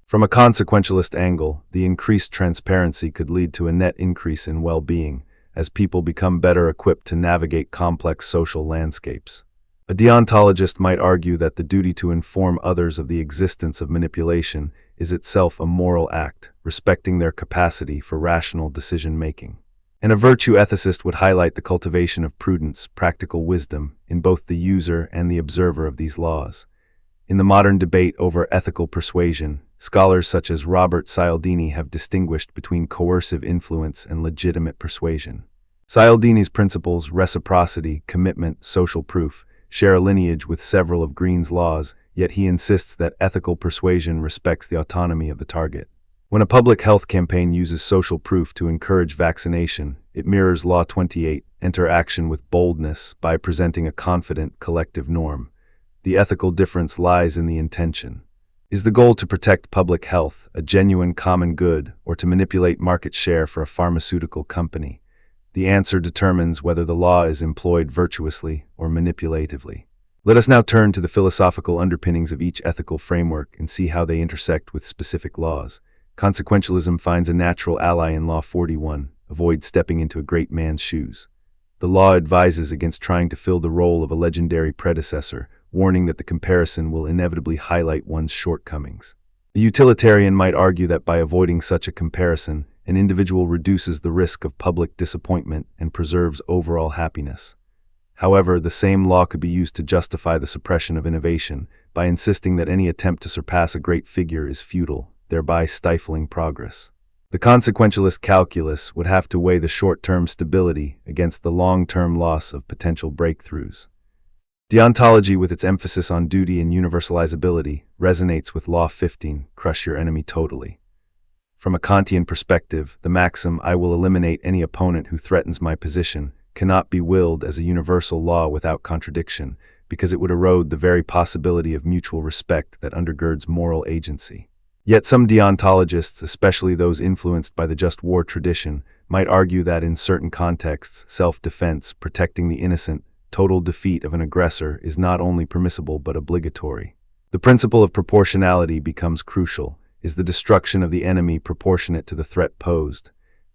From a consequentialist angle, the increased transparency could lead to a net increase in well-being, as people become better equipped to navigate complex social landscapes. A deontologist might argue that the duty to inform others of the existence of manipulation is itself a moral act, respecting their capacity for rational decision-making. And a virtue ethicist would highlight the cultivation of prudence, practical wisdom, in both the user and the observer of these laws. In the modern debate over ethical persuasion, Scholars such as Robert Cialdini have distinguished between coercive influence and legitimate persuasion. Cialdini's principles, reciprocity, commitment, social proof, share a lineage with several of Greene's laws, yet he insists that ethical persuasion respects the autonomy of the target. When a public health campaign uses social proof to encourage vaccination, it mirrors Law 28, enter action with boldness by presenting a confident collective norm. The ethical difference lies in the intention. Is the goal to protect public health, a genuine common good, or to manipulate market share for a pharmaceutical company? The answer determines whether the law is employed virtuously or manipulatively. Let us now turn to the philosophical underpinnings of each ethical framework and see how they intersect with specific laws. Consequentialism finds a natural ally in Law 41, avoid stepping into a great man's shoes. The law advises against trying to fill the role of a legendary predecessor, warning that the comparison will inevitably highlight one's shortcomings. A utilitarian might argue that by avoiding such a comparison, an individual reduces the risk of public disappointment and preserves overall happiness. However, the same law could be used to justify the suppression of innovation by insisting that any attempt to surpass a great figure is futile, thereby stifling progress. The consequentialist calculus would have to weigh the short-term stability against the long-term loss of potential breakthroughs. Deontology, with its emphasis on duty and universalizability, resonates with Law 15, crush your enemy totally. From a Kantian perspective, the maxim, I will eliminate any opponent who threatens my position, cannot be willed as a universal law without contradiction, because it would erode the very possibility of mutual respect that undergirds moral agency. Yet some deontologists, especially those influenced by the just war tradition, might argue that in certain contexts, self-defense, protecting the innocent, total defeat of an aggressor is not only permissible but obligatory. The principle of proportionality becomes crucial. Is the destruction of the enemy proportionate to the threat posed?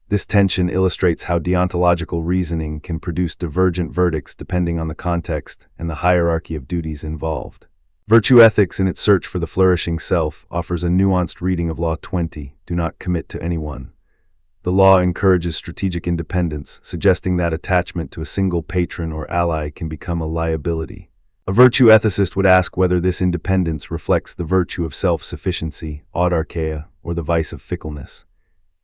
This tension illustrates how deontological reasoning can produce divergent verdicts depending on the context and the hierarchy of duties involved. Virtue ethics, in its search for the flourishing self, offers a nuanced reading of Law 20, do not commit to anyone. The law encourages strategic independence, suggesting that attachment to a single patron or ally can become a liability. A virtue ethicist would ask whether this independence reflects the virtue of self-sufficiency, autarkeia, or the vice of fickleness.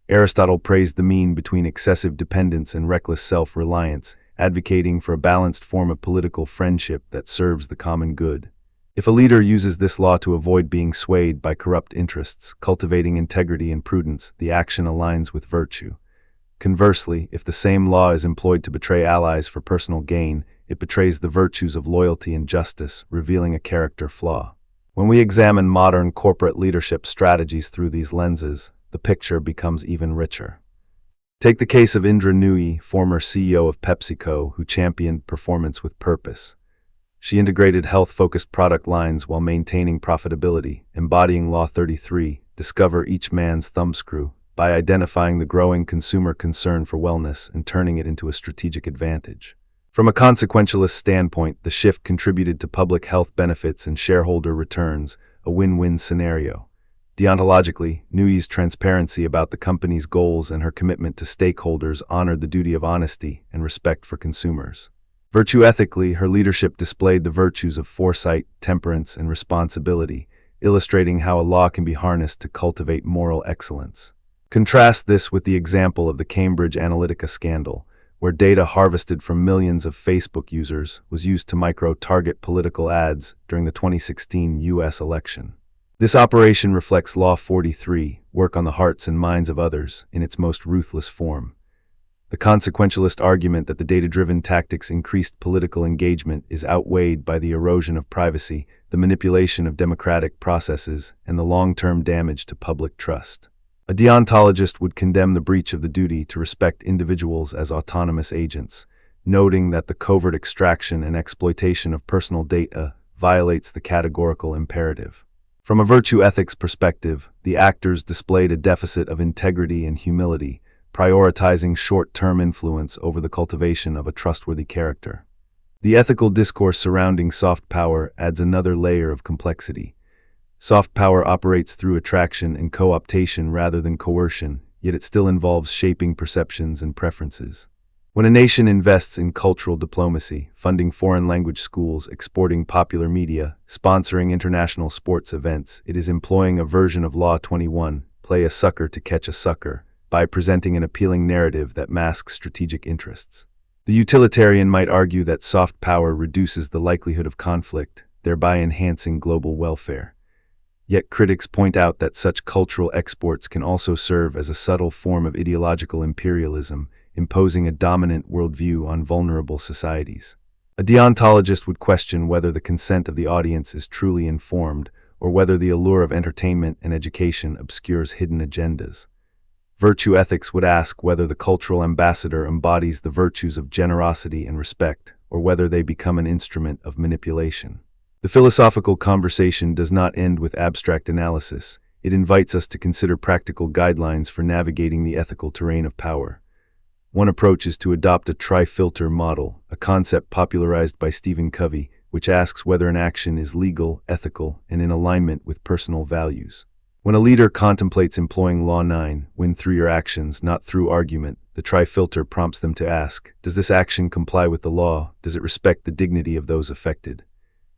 Aristotle praised the mean between excessive dependence and reckless self-reliance, advocating for a balanced form of political friendship that serves the common good. If a leader uses this law to avoid being swayed by corrupt interests, cultivating integrity and prudence, the action aligns with virtue. Conversely, if the same law is employed to betray allies for personal gain, it betrays the virtues of loyalty and justice, revealing a character flaw. When we examine modern corporate leadership strategies through these lenses, the picture becomes even richer. Take the case of Indra Nooyi, former CEO of PepsiCo, who championed performance with purpose. She integrated health-focused product lines while maintaining profitability, embodying Law 33, discover each man's thumbscrew, by identifying the growing consumer concern for wellness and turning it into a strategic advantage. From a consequentialist standpoint, the shift contributed to public health benefits and shareholder returns, a win-win scenario. Deontologically, Nooyi's transparency about the company's goals and her commitment to stakeholders honored the duty of honesty and respect for consumers. Virtue ethically, her leadership displayed the virtues of foresight, temperance, and responsibility, illustrating how a law can be harnessed to cultivate moral excellence. Contrast this with the example of the Cambridge Analytica scandal, where data harvested from millions of Facebook users was used to micro-target political ads during the 2016 U.S. election. This operation reflects Law 43, work on the hearts and minds of others, in its most ruthless form. The consequentialist argument that the data-driven tactics increased political engagement is outweighed by the erosion of privacy, the manipulation of democratic processes, and the long-term damage to public trust. A deontologist would condemn the breach of the duty to respect individuals as autonomous agents, noting that the covert extraction and exploitation of personal data violates the categorical imperative. From a virtue ethics perspective, the actors displayed a deficit of integrity and humility, prioritizing short-term influence over the cultivation of a trustworthy character. The ethical discourse surrounding soft power adds another layer of complexity. Soft power operates through attraction and co-optation rather than coercion, yet it still involves shaping perceptions and preferences. When a nation invests in cultural diplomacy, funding foreign language schools, exporting popular media, sponsoring international sports events, it is employing a version of Law 21, play a sucker to catch a sucker, by presenting an appealing narrative that masks strategic interests. The utilitarian might argue that soft power reduces the likelihood of conflict, thereby enhancing global welfare. Yet critics point out that such cultural exports can also serve as a subtle form of ideological imperialism, imposing a dominant worldview on vulnerable societies. A deontologist would question whether the consent of the audience is truly informed, or whether the allure of entertainment and education obscures hidden agendas. Virtue ethics would ask whether the cultural ambassador embodies the virtues of generosity and respect, or whether they become an instrument of manipulation. The philosophical conversation does not end with abstract analysis. It invites us to consider practical guidelines for navigating the ethical terrain of power. One approach is to adopt a tri-filter model, a concept popularized by Stephen Covey, which asks whether an action is legal, ethical, and in alignment with personal values. When a leader contemplates employing Law 9, win through your actions, not through argument, the tri-filter prompts them to ask, does this action comply with the law? Does it respect the dignity of those affected?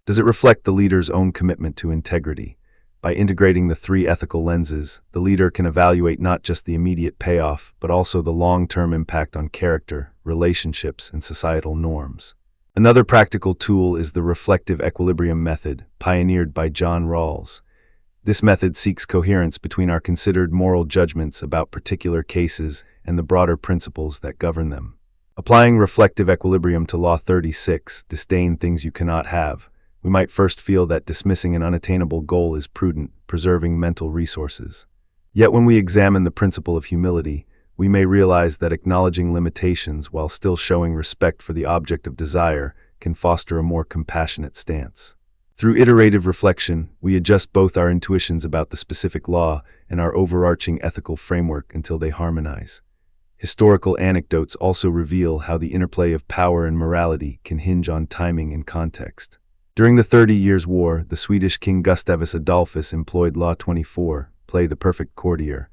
Does it reflect the leader's own commitment to integrity? By integrating the three ethical lenses, the leader can evaluate not just the immediate payoff, but also the long-term impact on character, relationships, and societal norms. Another practical tool is the reflective equilibrium method, pioneered by John Rawls. This method seeks coherence between our considered moral judgments about particular cases and the broader principles that govern them. Applying reflective equilibrium to Law 36, disdain things you cannot have, we might first feel that dismissing an unattainable goal is prudent, preserving mental resources. Yet when we examine the principle of humility, we may realize that acknowledging limitations while still showing respect for the object of desire can foster a more compassionate stance. Through iterative reflection, we adjust both our intuitions about the specific law and our overarching ethical framework until they harmonize. Historical anecdotes also reveal how the interplay of power and morality can hinge on timing and context. During the 30 Years' War, the Swedish King Gustavus Adolphus employed Law 24, play the perfect courtier,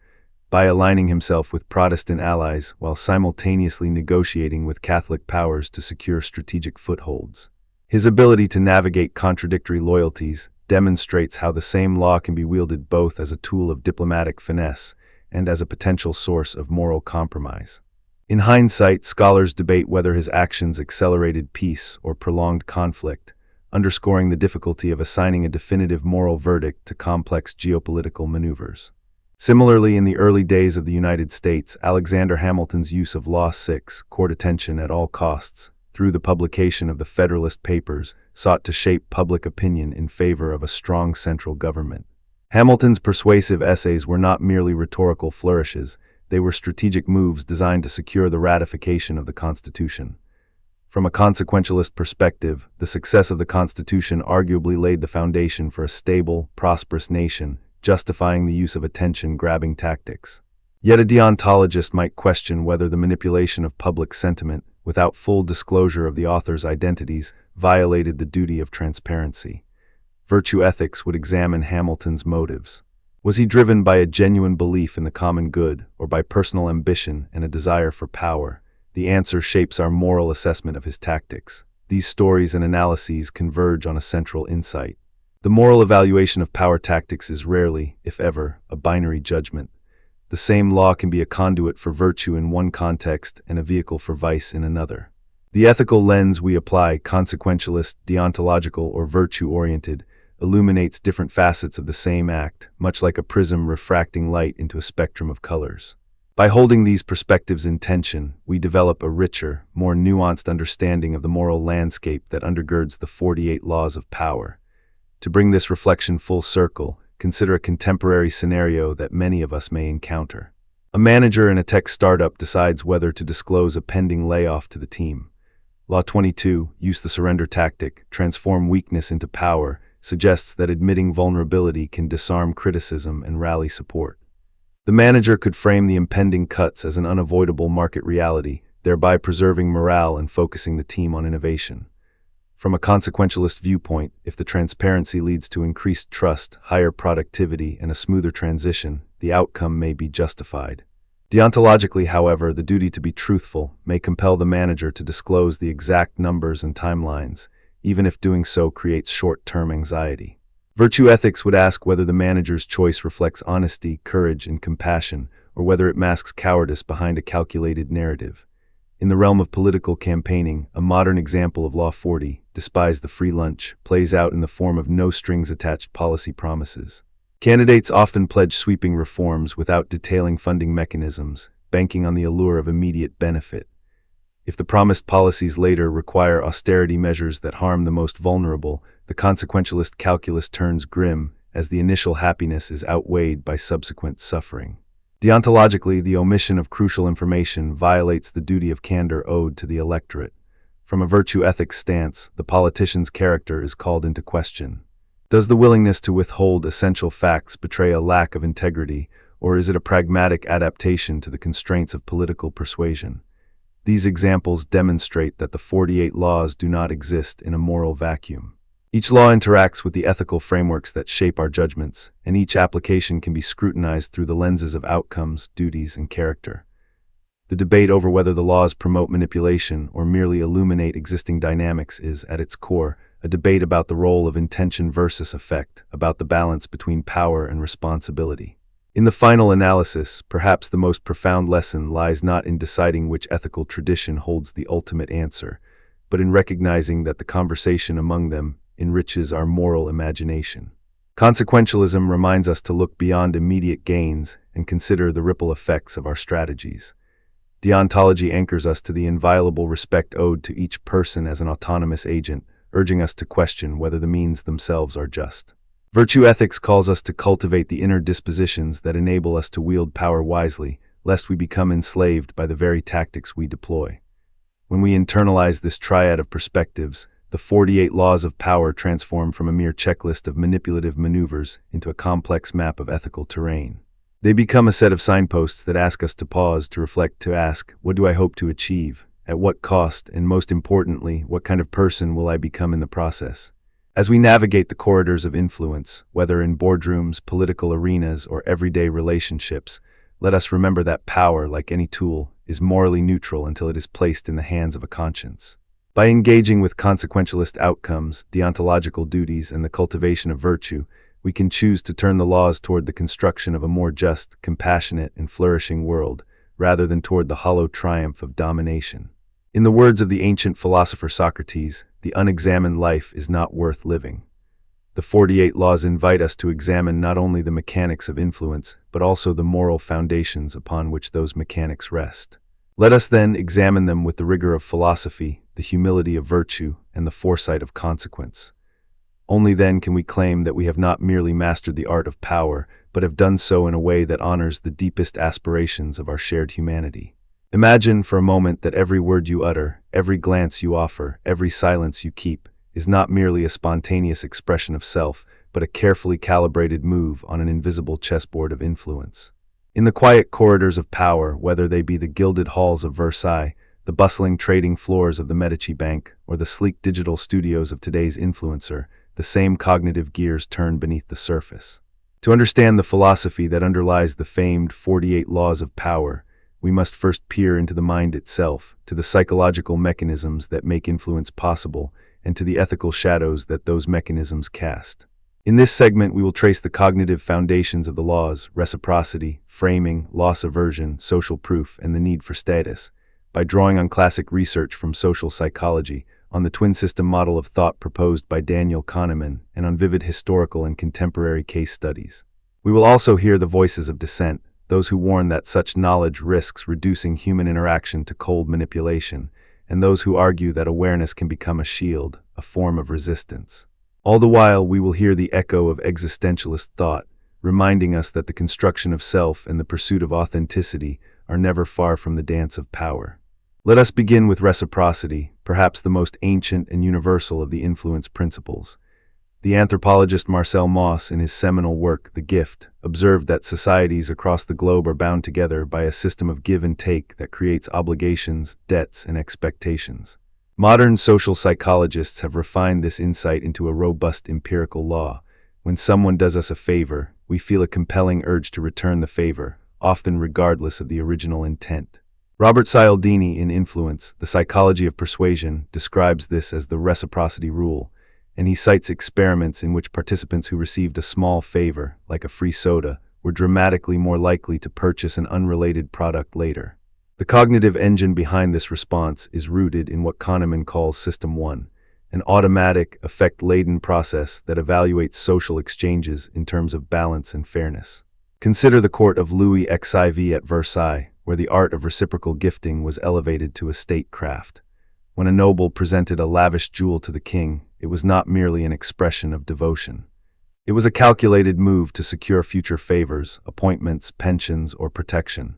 by aligning himself with Protestant allies while simultaneously negotiating with Catholic powers to secure strategic footholds. His ability to navigate contradictory loyalties demonstrates how the same law can be wielded both as a tool of diplomatic finesse and as a potential source of moral compromise. In hindsight, scholars debate whether his actions accelerated peace or prolonged conflict, underscoring the difficulty of assigning a definitive moral verdict to complex geopolitical maneuvers. Similarly, in the early days of the United States, Alexander Hamilton's use of Law 6, court attention at all costs, through the publication of the Federalist Papers, sought to shape public opinion in favor of a strong central government. Hamilton's persuasive essays were not merely rhetorical flourishes, they were strategic moves designed to secure the ratification of the Constitution. From a consequentialist perspective, the success of the Constitution arguably laid the foundation for a stable, prosperous nation, justifying the use of attention-grabbing tactics. Yet a deontologist might question whether the manipulation of public sentiment, without full disclosure of the author's identities, violated the duty of transparency. Virtue ethics would examine Hamilton's motives. Was he driven by a genuine belief in the common good, or by personal ambition and a desire for power? The answer shapes our moral assessment of his tactics. These stories and analyses converge on a central insight. The moral evaluation of power tactics is rarely, if ever, a binary judgment. The same law can be a conduit for virtue in one context and a vehicle for vice in another. The ethical lens we apply, consequentialist, deontological, or virtue-oriented, illuminates different facets of the same act, much like a prism refracting light into a spectrum of colors. By holding these perspectives in tension, we develop a richer, more nuanced understanding of the moral landscape that undergirds the 48 laws of power. To bring this reflection full circle, consider a contemporary scenario that many of us may encounter. A manager in a tech startup decides whether to disclose a pending layoff to the team. Law 22, use the surrender tactic, transform weakness into power, suggests that admitting vulnerability can disarm criticism and rally support. The manager could frame the impending cuts as an unavoidable market reality, thereby preserving morale and focusing the team on innovation. From a consequentialist viewpoint, if the transparency leads to increased trust, higher productivity, and a smoother transition, the outcome may be justified. Deontologically, however, the duty to be truthful may compel the manager to disclose the exact numbers and timelines, even if doing so creates short-term anxiety. Virtue ethics would ask whether the manager's choice reflects honesty, courage, and compassion, or whether it masks cowardice behind a calculated narrative. In the realm of political campaigning, a modern example of Law 40, despise the free lunch, plays out in the form of no-strings-attached policy promises. Candidates often pledge sweeping reforms without detailing funding mechanisms, banking on the allure of immediate benefit. If the promised policies later require austerity measures that harm the most vulnerable, the consequentialist calculus turns grim, as the initial happiness is outweighed by subsequent suffering. Deontologically, the omission of crucial information violates the duty of candor owed to the electorate. From a virtue ethics stance, the politician's character is called into question. Does the willingness to withhold essential facts betray a lack of integrity, or is it a pragmatic adaptation to the constraints of political persuasion? These examples demonstrate that the 48 laws do not exist in a moral vacuum. Each law interacts with the ethical frameworks that shape our judgments, and each application can be scrutinized through the lenses of outcomes, duties, and character. The debate over whether the laws promote manipulation or merely illuminate existing dynamics is, at its core, a debate about the role of intention versus effect, about the balance between power and responsibility. In the final analysis, perhaps the most profound lesson lies not in deciding which ethical tradition holds the ultimate answer, but in recognizing that the conversation among them enriches our moral imagination. Consequentialism reminds us to look beyond immediate gains and consider the ripple effects of our strategies. Deontology anchors us to the inviolable respect owed to each person as an autonomous agent, urging us to question whether the means themselves are just. Virtue ethics calls us to cultivate the inner dispositions that enable us to wield power wisely, lest we become enslaved by the very tactics we deploy. When we internalize this triad of perspectives, the 48 laws of power transform from a mere checklist of manipulative maneuvers into a complex map of ethical terrain. They become a set of signposts that ask us to pause, to reflect, to ask, what do I hope to achieve? At what cost? And most importantly, what kind of person will I become in the process? As we navigate the corridors of influence, whether in boardrooms, political arenas, or everyday relationships, let us remember that power, like any tool, is morally neutral until it is placed in the hands of a conscience. By engaging with consequentialist outcomes, deontological duties, and the cultivation of virtue, we can choose to turn the laws toward the construction of a more just, compassionate, and flourishing world, rather than toward the hollow triumph of domination. In the words of the ancient philosopher Socrates, the unexamined life is not worth living. The 48 laws invite us to examine not only the mechanics of influence, but also the moral foundations upon which those mechanics rest. Let us then examine them with the rigor of philosophy, the humility of virtue, and the foresight of consequence. Only then can we claim that we have not merely mastered the art of power, but have done so in a way that honors the deepest aspirations of our shared humanity. Imagine for a moment that every word you utter, every glance you offer, every silence you keep, is not merely a spontaneous expression of self, but a carefully calibrated move on an invisible chessboard of influence. In the quiet corridors of power, whether they be the gilded halls of Versailles, the bustling trading floors of the Medici Bank, or the sleek digital studios of today's influencer, the same cognitive gears turn beneath the surface. To understand the philosophy that underlies the famed 48 laws of power, we must first peer into the mind itself, to the psychological mechanisms that make influence possible, and to the ethical shadows that those mechanisms cast. In this segment, we will trace the cognitive foundations of the laws: reciprocity, framing, loss aversion, social proof, and the need for status, by drawing on classic research from social psychology, on the twin system model of thought proposed by Daniel Kahneman, and on vivid historical and contemporary case studies. We will also hear the voices of dissent, those who warn that such knowledge risks reducing human interaction to cold manipulation, and those who argue that awareness can become a shield, a form of resistance. All the while, we will hear the echo of existentialist thought, reminding us that the construction of self and the pursuit of authenticity are never far from the dance of power. Let us begin with reciprocity, perhaps the most ancient and universal of the influence principles. The anthropologist Marcel Mauss, in his seminal work, The Gift, observed that societies across the globe are bound together by a system of give and take that creates obligations, debts, and expectations. Modern social psychologists have refined this insight into a robust empirical law. When someone does us a favor, we feel a compelling urge to return the favor, often regardless of the original intent. Robert Cialdini in Influence, The Psychology of Persuasion, describes this as the reciprocity rule, and he cites experiments in which participants who received a small favor, like a free soda, were dramatically more likely to purchase an unrelated product later. The cognitive engine behind this response is rooted in what Kahneman calls System 1, an automatic, effect-laden process that evaluates social exchanges in terms of balance and fairness. Consider the court of Louis XIV at Versailles, where the art of reciprocal gifting was elevated to a statecraft. When a noble presented a lavish jewel to the king, it was not merely an expression of devotion. It was a calculated move to secure future favors, appointments, pensions, or protection.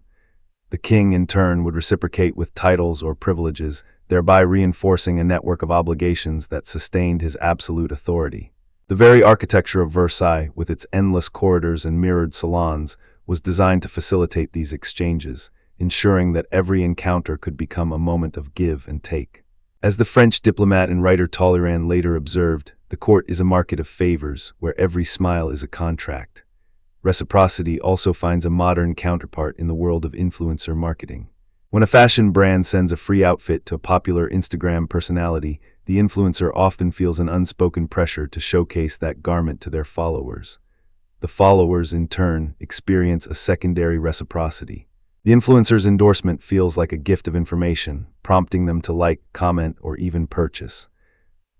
The king, in turn, would reciprocate with titles or privileges, thereby reinforcing a network of obligations that sustained his absolute authority. The very architecture of Versailles, with its endless corridors and mirrored salons, was designed to facilitate these exchanges, ensuring that every encounter could become a moment of give and take. As the French diplomat and writer Talleyrand later observed, the court is a market of favors, where every smile is a contract. Reciprocity also finds a modern counterpart in the world of influencer marketing. When a fashion brand sends a free outfit to a popular Instagram personality, the influencer often feels an unspoken pressure to showcase that garment to their followers. The followers, in turn, experience a secondary reciprocity. The influencer's endorsement feels like a gift of information, prompting them to like, comment, or even purchase.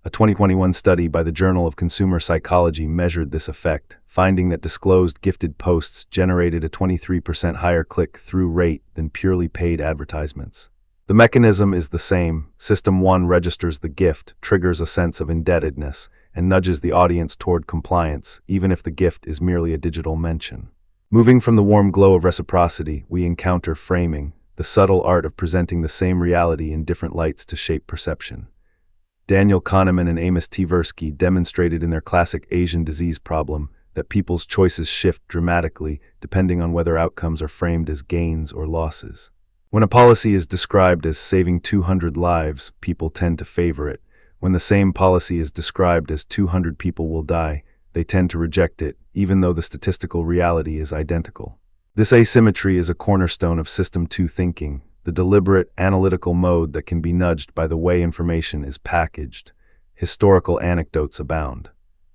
A 2021 study by the Journal of Consumer Psychology measured this effect, finding that disclosed gifted posts generated a 23% higher click-through rate than purely paid advertisements. The mechanism is the same. System 1 registers the gift, triggers a sense of indebtedness, and nudges the audience toward compliance, even if the gift is merely a digital mention. Moving from the warm glow of reciprocity, we encounter framing, the subtle art of presenting the same reality in different lights to shape perception. Daniel Kahneman and Amos Tversky demonstrated in their classic Asian disease problem that people's choices shift dramatically depending on whether outcomes are framed as gains or losses. When a policy is described as saving 200 lives, people tend to favor it. When the same policy is described as 200 people will die, they tend to reject it, even though the statistical reality is identical. This asymmetry is a cornerstone of System 2 thinking, the deliberate, analytical mode that can be nudged by the way information is packaged. Historical anecdotes abound.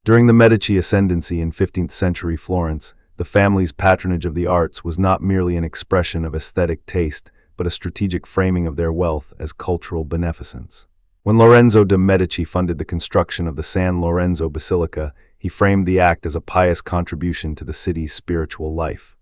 During the Medici ascendancy in 15th century Florence, the family's patronage of the arts was not merely an expression of aesthetic taste, but a strategic framing of their wealth as cultural beneficence. When Lorenzo de' Medici funded the construction of the San Lorenzo Basilica, he framed the act as a pious contribution to the city's spiritual life.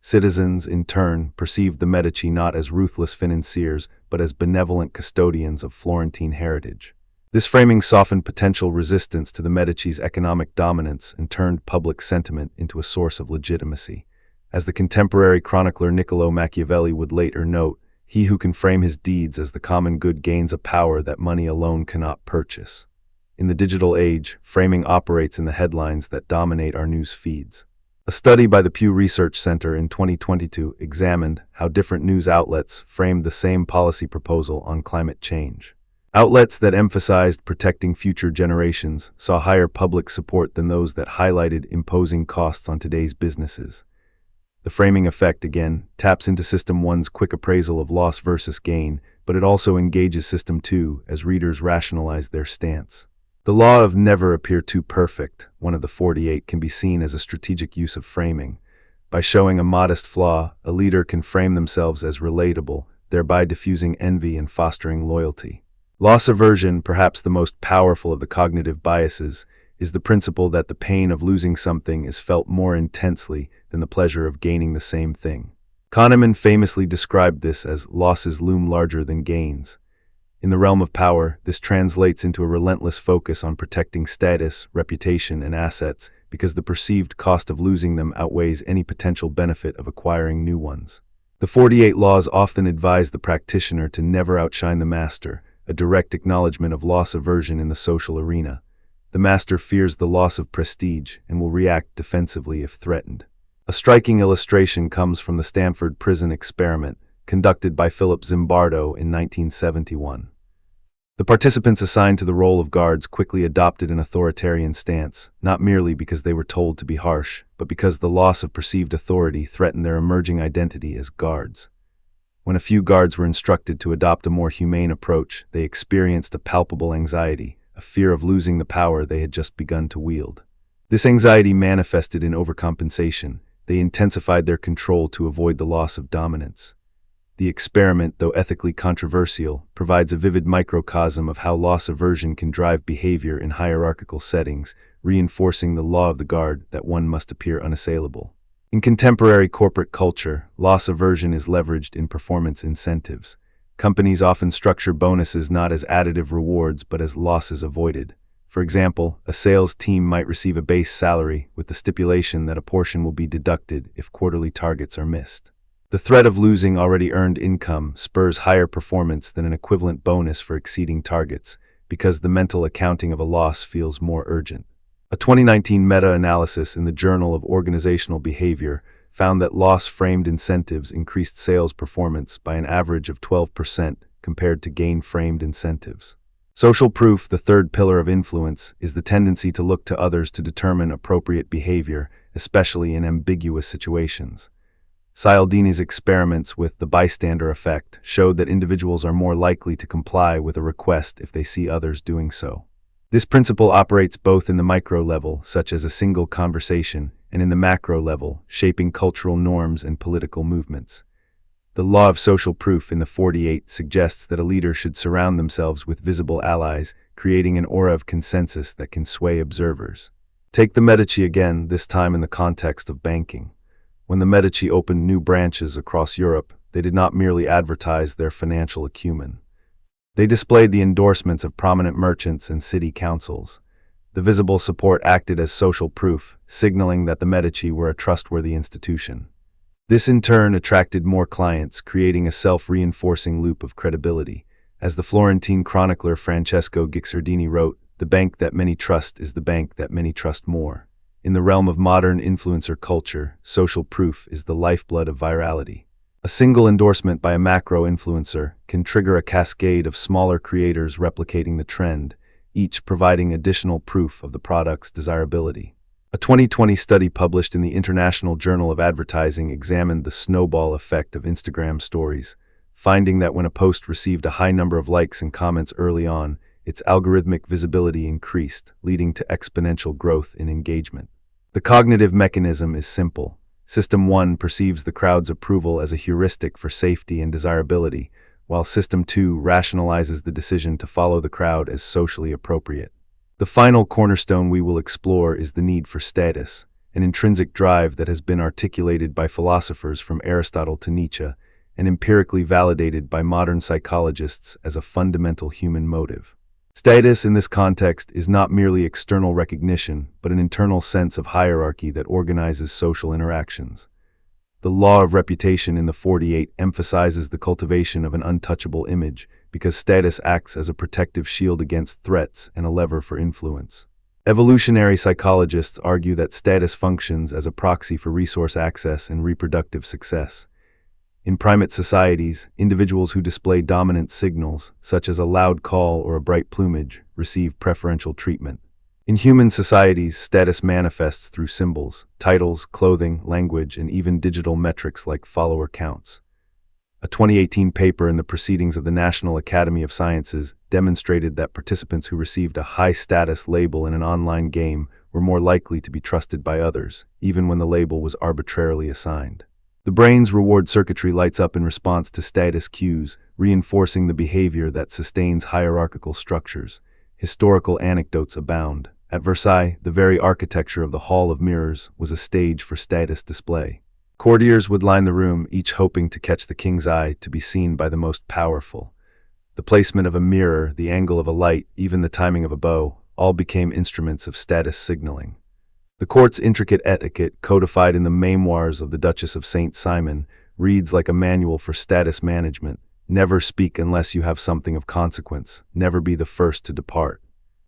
Citizens, in turn, perceived the Medici not as ruthless financiers, but as benevolent custodians of Florentine heritage. This framing softened potential resistance to the Medici's economic dominance and turned public sentiment into a source of legitimacy. As the contemporary chronicler Niccolò Machiavelli would later note, he who can frame his deeds as the common good gains a power that money alone cannot purchase. In the digital age, framing operates in the headlines that dominate our news feeds. A study by the Pew Research Center in 2022 examined how different news outlets framed the same policy proposal on climate change. Outlets that emphasized protecting future generations saw higher public support than those that highlighted imposing costs on today's businesses. The framing effect, again, taps into System 1's quick appraisal of loss versus gain, but it also engages System 2 as readers rationalize their stance. The law of never appear too perfect, one of the 48, can be seen as a strategic use of framing. By showing a modest flaw, a leader can frame themselves as relatable, thereby diffusing envy and fostering loyalty. Loss aversion, perhaps the most powerful of the cognitive biases, is the principle that the pain of losing something is felt more intensely than the pleasure of gaining the same thing. Kahneman famously described this as losses loom larger than gains. In the realm of power, this translates into a relentless focus on protecting status, reputation, and assets because the perceived cost of losing them outweighs any potential benefit of acquiring new ones. The 48 laws often advise the practitioner to never outshine the master, a direct acknowledgement of loss aversion in the social arena. The master fears the loss of prestige and will react defensively if threatened. A striking illustration comes from the Stanford prison experiment, conducted by Philip Zimbardo in 1971. The participants assigned to the role of guards quickly adopted an authoritarian stance, not merely because they were told to be harsh, but because the loss of perceived authority threatened their emerging identity as guards. When a few guards were instructed to adopt a more humane approach, they experienced a palpable anxiety, a fear of losing the power they had just begun to wield. This anxiety manifested in overcompensation. They intensified their control to avoid the loss of dominance. The experiment, though ethically controversial, provides a vivid microcosm of how loss aversion can drive behavior in hierarchical settings, reinforcing the law of the guard that one must appear unassailable. In contemporary corporate culture, loss aversion is leveraged in performance incentives. Companies often structure bonuses not as additive rewards but as losses avoided. For example, a sales team might receive a base salary with the stipulation that a portion will be deducted if quarterly targets are missed. The threat of losing already earned income spurs higher performance than an equivalent bonus for exceeding targets, because the mental accounting of a loss feels more urgent. A 2019 meta-analysis in the Journal of Organizational Behavior found that loss-framed incentives increased sales performance by an average of 12% compared to gain-framed incentives. Social proof, the third pillar of influence, is the tendency to look to others to determine appropriate behavior, especially in ambiguous situations. Cialdini's experiments with the bystander effect showed that individuals are more likely to comply with a request if they see others doing so. This principle operates both in the micro level, such as a single conversation, and in the macro level, shaping cultural norms and political movements. The law of social proof in the 48 suggests that a leader should surround themselves with visible allies, creating an aura of consensus that can sway observers. Take the Medici again, this time in the context of banking. When the Medici opened new branches across Europe, they did not merely advertise their financial acumen. They displayed the endorsements of prominent merchants and city councils. The visible support acted as social proof, signaling that the Medici were a trustworthy institution. This in turn attracted more clients, creating a self-reinforcing loop of credibility. As the Florentine chronicler Francesco Guicciardini wrote, "The bank that many trust is the bank that many trust more." In the realm of modern influencer culture, social proof is the lifeblood of virality. A single endorsement by a macro influencer can trigger a cascade of smaller creators replicating the trend, each providing additional proof of the product's desirability. A 2020 study published in the International Journal of Advertising examined the snowball effect of Instagram stories, finding that when a post received a high number of likes and comments early on, its algorithmic visibility increased, leading to exponential growth in engagement. The cognitive mechanism is simple. System 1 perceives the crowd's approval as a heuristic for safety and desirability, while System 2 rationalizes the decision to follow the crowd as socially appropriate. The final cornerstone we will explore is the need for status, an intrinsic drive that has been articulated by philosophers from Aristotle to Nietzsche, and empirically validated by modern psychologists as a fundamental human motive. Status in this context is not merely external recognition, but an internal sense of hierarchy that organizes social interactions. The law of reputation in the 48 emphasizes the cultivation of an untouchable image, because status acts as a protective shield against threats and a lever for influence. Evolutionary psychologists argue that status functions as a proxy for resource access and reproductive success. In primate societies, individuals who display dominant signals, such as a loud call or a bright plumage, receive preferential treatment. In human societies, status manifests through symbols, titles, clothing, language, and even digital metrics like follower counts. A 2018 paper in the Proceedings of the National Academy of Sciences demonstrated that participants who received a high-status label in an online game were more likely to be trusted by others, even when the label was arbitrarily assigned. The brain's reward circuitry lights up in response to status cues, reinforcing the behavior that sustains hierarchical structures. Historical anecdotes abound. At Versailles, the very architecture of the Hall of Mirrors was a stage for status display. Courtiers would line the room, each hoping to catch the king's eye, to be seen by the most powerful. The placement of a mirror, the angle of a light, even the timing of a bow, all became instruments of status signaling. The court's intricate etiquette, codified in the Memoirs of the Duchess of St. Simon, reads like a manual for status management. Never speak unless you have something of consequence. Never be the first to depart.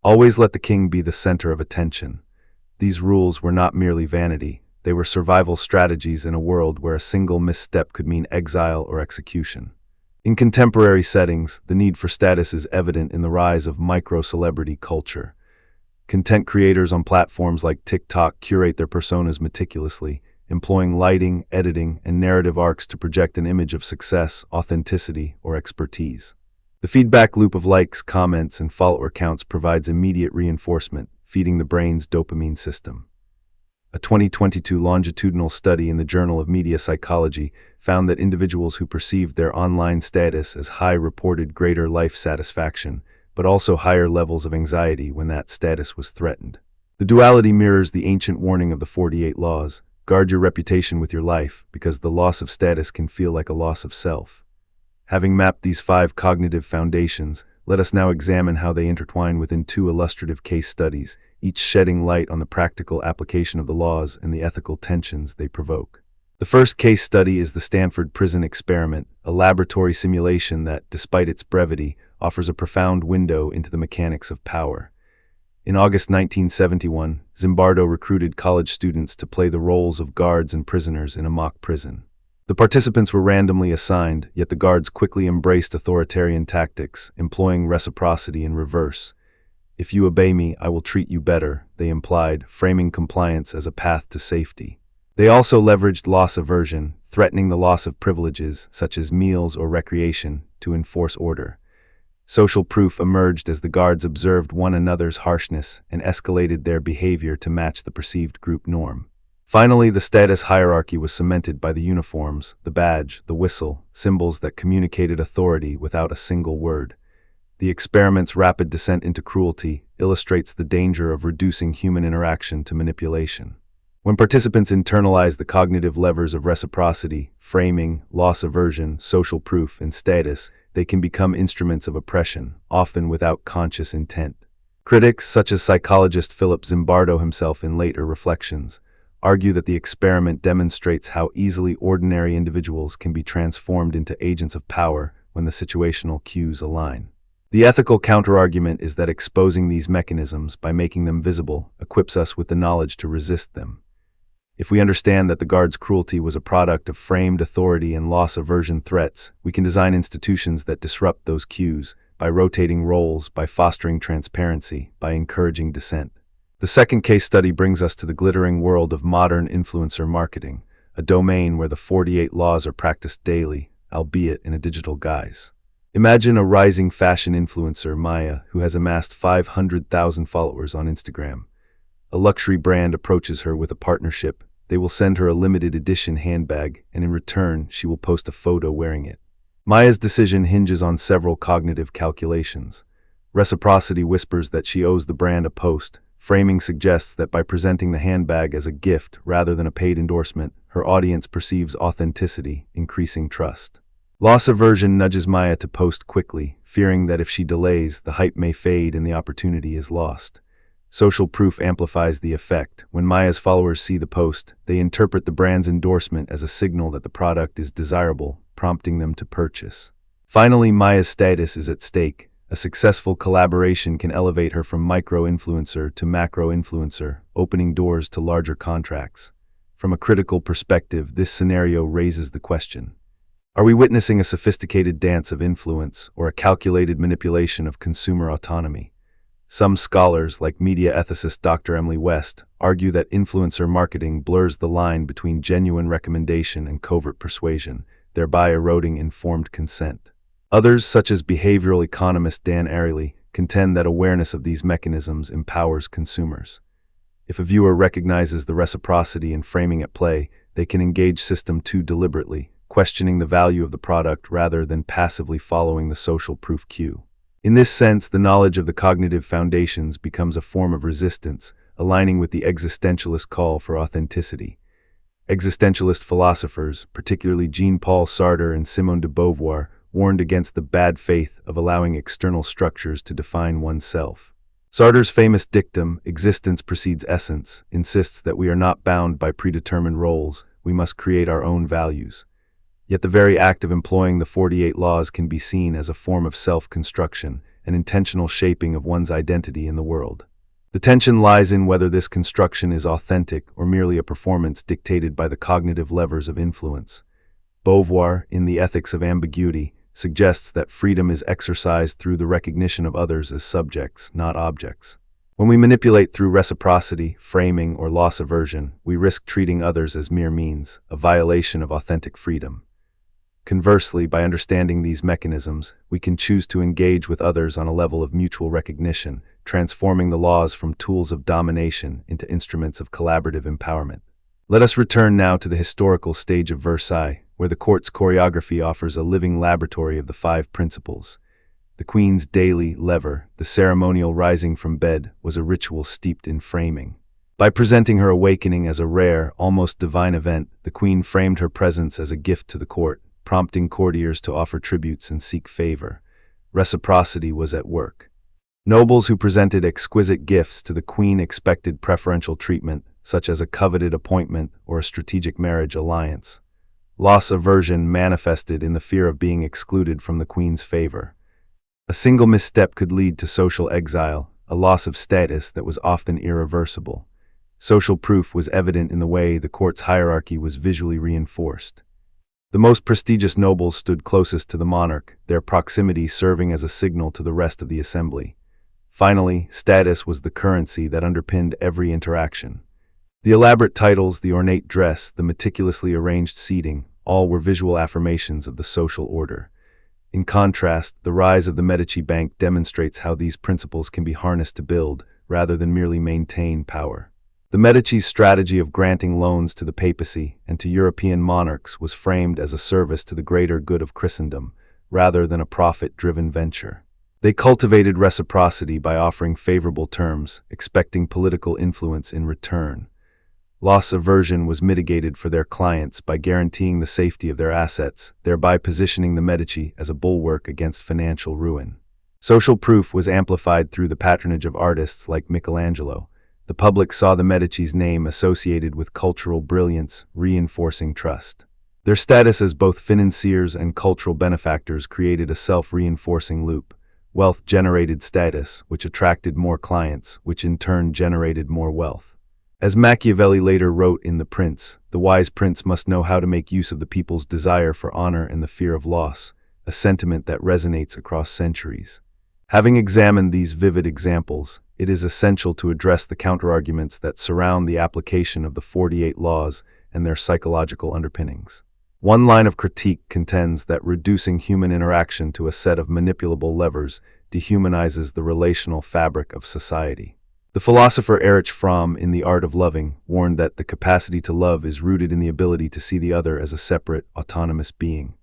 Always let the king be the center of attention. These rules were not merely vanity. They were survival strategies in a world where a single misstep could mean exile or execution. In contemporary settings, the need for status is evident in the rise of micro-celebrity culture. Content creators on platforms like TikTok curate their personas meticulously, employing lighting, editing, and narrative arcs to project an image of success, authenticity, or expertise. The feedback loop of likes, comments, and follower counts provides immediate reinforcement, feeding the brain's dopamine system. A 2022 longitudinal study in the Journal of Media Psychology found that individuals who perceived their online status as high reported greater life satisfaction, but also higher levels of anxiety when that status was threatened. The duality mirrors the ancient warning of the 48 laws: guard your reputation with your life, because the loss of status can feel like a loss of self. Having mapped these 5 cognitive foundations, let us now examine how they intertwine within 2 illustrative case studies, each shedding light on the practical application of the laws and the ethical tensions they provoke. The first case study is the Stanford Prison Experiment, a laboratory simulation that, despite its brevity, offers a profound window into the mechanics of power. In August 1971, Zimbardo recruited college students to play the roles of guards and prisoners in a mock prison. The participants were randomly assigned, yet the guards quickly embraced authoritarian tactics, employing reciprocity in reverse. "If you obey me, I will treat you better," they implied, framing compliance as a path to safety. They also leveraged loss aversion, threatening the loss of privileges, such as meals or recreation, to enforce order. Social proof emerged as the guards observed one another's harshness and escalated their behavior to match the perceived group norm. Finally, the status hierarchy was cemented by the uniforms, the badge, the whistle, symbols that communicated authority without a single word. The experiment's rapid descent into cruelty illustrates the danger of reducing human interaction to manipulation. When participants internalize the cognitive levers of reciprocity, framing, loss aversion, social proof, and status, they can become instruments of oppression, often without conscious intent. Critics, such as psychologist Philip Zimbardo himself in later reflections, argue that the experiment demonstrates how easily ordinary individuals can be transformed into agents of power when the situational cues align. The ethical counterargument is that exposing these mechanisms by making them visible equips us with the knowledge to resist them. If we understand that the guards' cruelty was a product of framed authority and loss aversion threats, we can design institutions that disrupt those cues by rotating roles, by fostering transparency, by encouraging dissent. The second case study brings us to the glittering world of modern influencer marketing, a domain where the 48 laws are practiced daily, albeit in a digital guise. Imagine a rising fashion influencer, Maya, who has amassed 500,000 followers on Instagram. A luxury brand approaches her with a partnership. They will send her a limited edition handbag, and in return, she will post a photo wearing it. Maya's decision hinges on several cognitive calculations. Reciprocity whispers that she owes the brand a post. Framing suggests that by presenting the handbag as a gift rather than a paid endorsement, her audience perceives authenticity, increasing trust. Loss aversion nudges Maya to post quickly, fearing that if she delays, the hype may fade and the opportunity is lost. Social proof amplifies the effect. When Maya's followers see the post, they interpret the brand's endorsement as a signal that the product is desirable, prompting them to purchase. Finally, Maya's status is at stake. A successful collaboration can elevate her from micro-influencer to macro-influencer, opening doors to larger contracts. From a critical perspective, this scenario raises the question: are we witnessing a sophisticated dance of influence or a calculated manipulation of consumer autonomy? Some scholars, like media ethicist Dr. Emily West, argue that influencer marketing blurs the line between genuine recommendation and covert persuasion, thereby eroding informed consent. Others, such as behavioral economist Dan Ariely, contend that awareness of these mechanisms empowers consumers. If a viewer recognizes the reciprocity and framing at play, they can engage System 2 deliberately, questioning the value of the product rather than passively following the social proof cue. In this sense, the knowledge of the cognitive foundations becomes a form of resistance, aligning with the existentialist call for authenticity. Existentialist philosophers, particularly Jean-Paul Sartre and Simone de Beauvoir, warned against the bad faith of allowing external structures to define oneself. Sartre's famous dictum, "existence precedes essence," insists that we are not bound by predetermined roles, we must create our own values. Yet the very act of employing the 48 laws can be seen as a form of self-construction, an intentional shaping of one's identity in the world. The tension lies in whether this construction is authentic or merely a performance dictated by the cognitive levers of influence. Beauvoir, in The Ethics of Ambiguity, suggests that freedom is exercised through the recognition of others as subjects, not objects. When we manipulate through reciprocity, framing, or loss aversion, we risk treating others as mere means, a violation of authentic freedom. Conversely, by understanding these mechanisms, we can choose to engage with others on a level of mutual recognition, transforming the laws from tools of domination into instruments of collaborative empowerment. Let us return now to the historical stage of Versailles, where the court's choreography offers a living laboratory of the 5 principles. The Queen's daily lever, the ceremonial rising from bed, was a ritual steeped in framing. By presenting her awakening as a rare, almost divine event, the Queen framed her presence as a gift to the court, prompting courtiers to offer tributes and seek favor. Reciprocity was at work. Nobles who presented exquisite gifts to the Queen expected preferential treatment, such as a coveted appointment or a strategic marriage alliance. Loss aversion manifested in the fear of being excluded from the Queen's favor. A single misstep could lead to social exile, a loss of status that was often irreversible. Social proof was evident in the way the court's hierarchy was visually reinforced. The most prestigious nobles stood closest to the monarch, their proximity serving as a signal to the rest of the assembly. Finally, status was the currency that underpinned every interaction. The elaborate titles, the ornate dress, the meticulously arranged seating, all were visual affirmations of the social order. In contrast, the rise of the Medici Bank demonstrates how these principles can be harnessed to build, rather than merely maintain, power. The Medici's strategy of granting loans to the papacy and to European monarchs was framed as a service to the greater good of Christendom, rather than a profit-driven venture. They cultivated reciprocity by offering favorable terms, expecting political influence in return. Loss aversion was mitigated for their clients by guaranteeing the safety of their assets, thereby positioning the Medici as a bulwark against financial ruin. Social proof was amplified through the patronage of artists like Michelangelo. The public saw the Medici's name associated with cultural brilliance, reinforcing trust. Their status as both financiers and cultural benefactors created a self-reinforcing loop. Wealth generated status, which attracted more clients, which in turn generated more wealth. As Machiavelli later wrote in The Prince, the wise prince must know how to make use of the people's desire for honor and the fear of loss, a sentiment that resonates across centuries. Having examined these vivid examples, it is essential to address the counterarguments that surround the application of the 48 laws and their psychological underpinnings. One line of critique contends that reducing human interaction to a set of manipulable levers dehumanizes the relational fabric of society. The philosopher Erich Fromm, in The Art of Loving, warned that the capacity to love is rooted in the ability to see the other as a separate, autonomous being.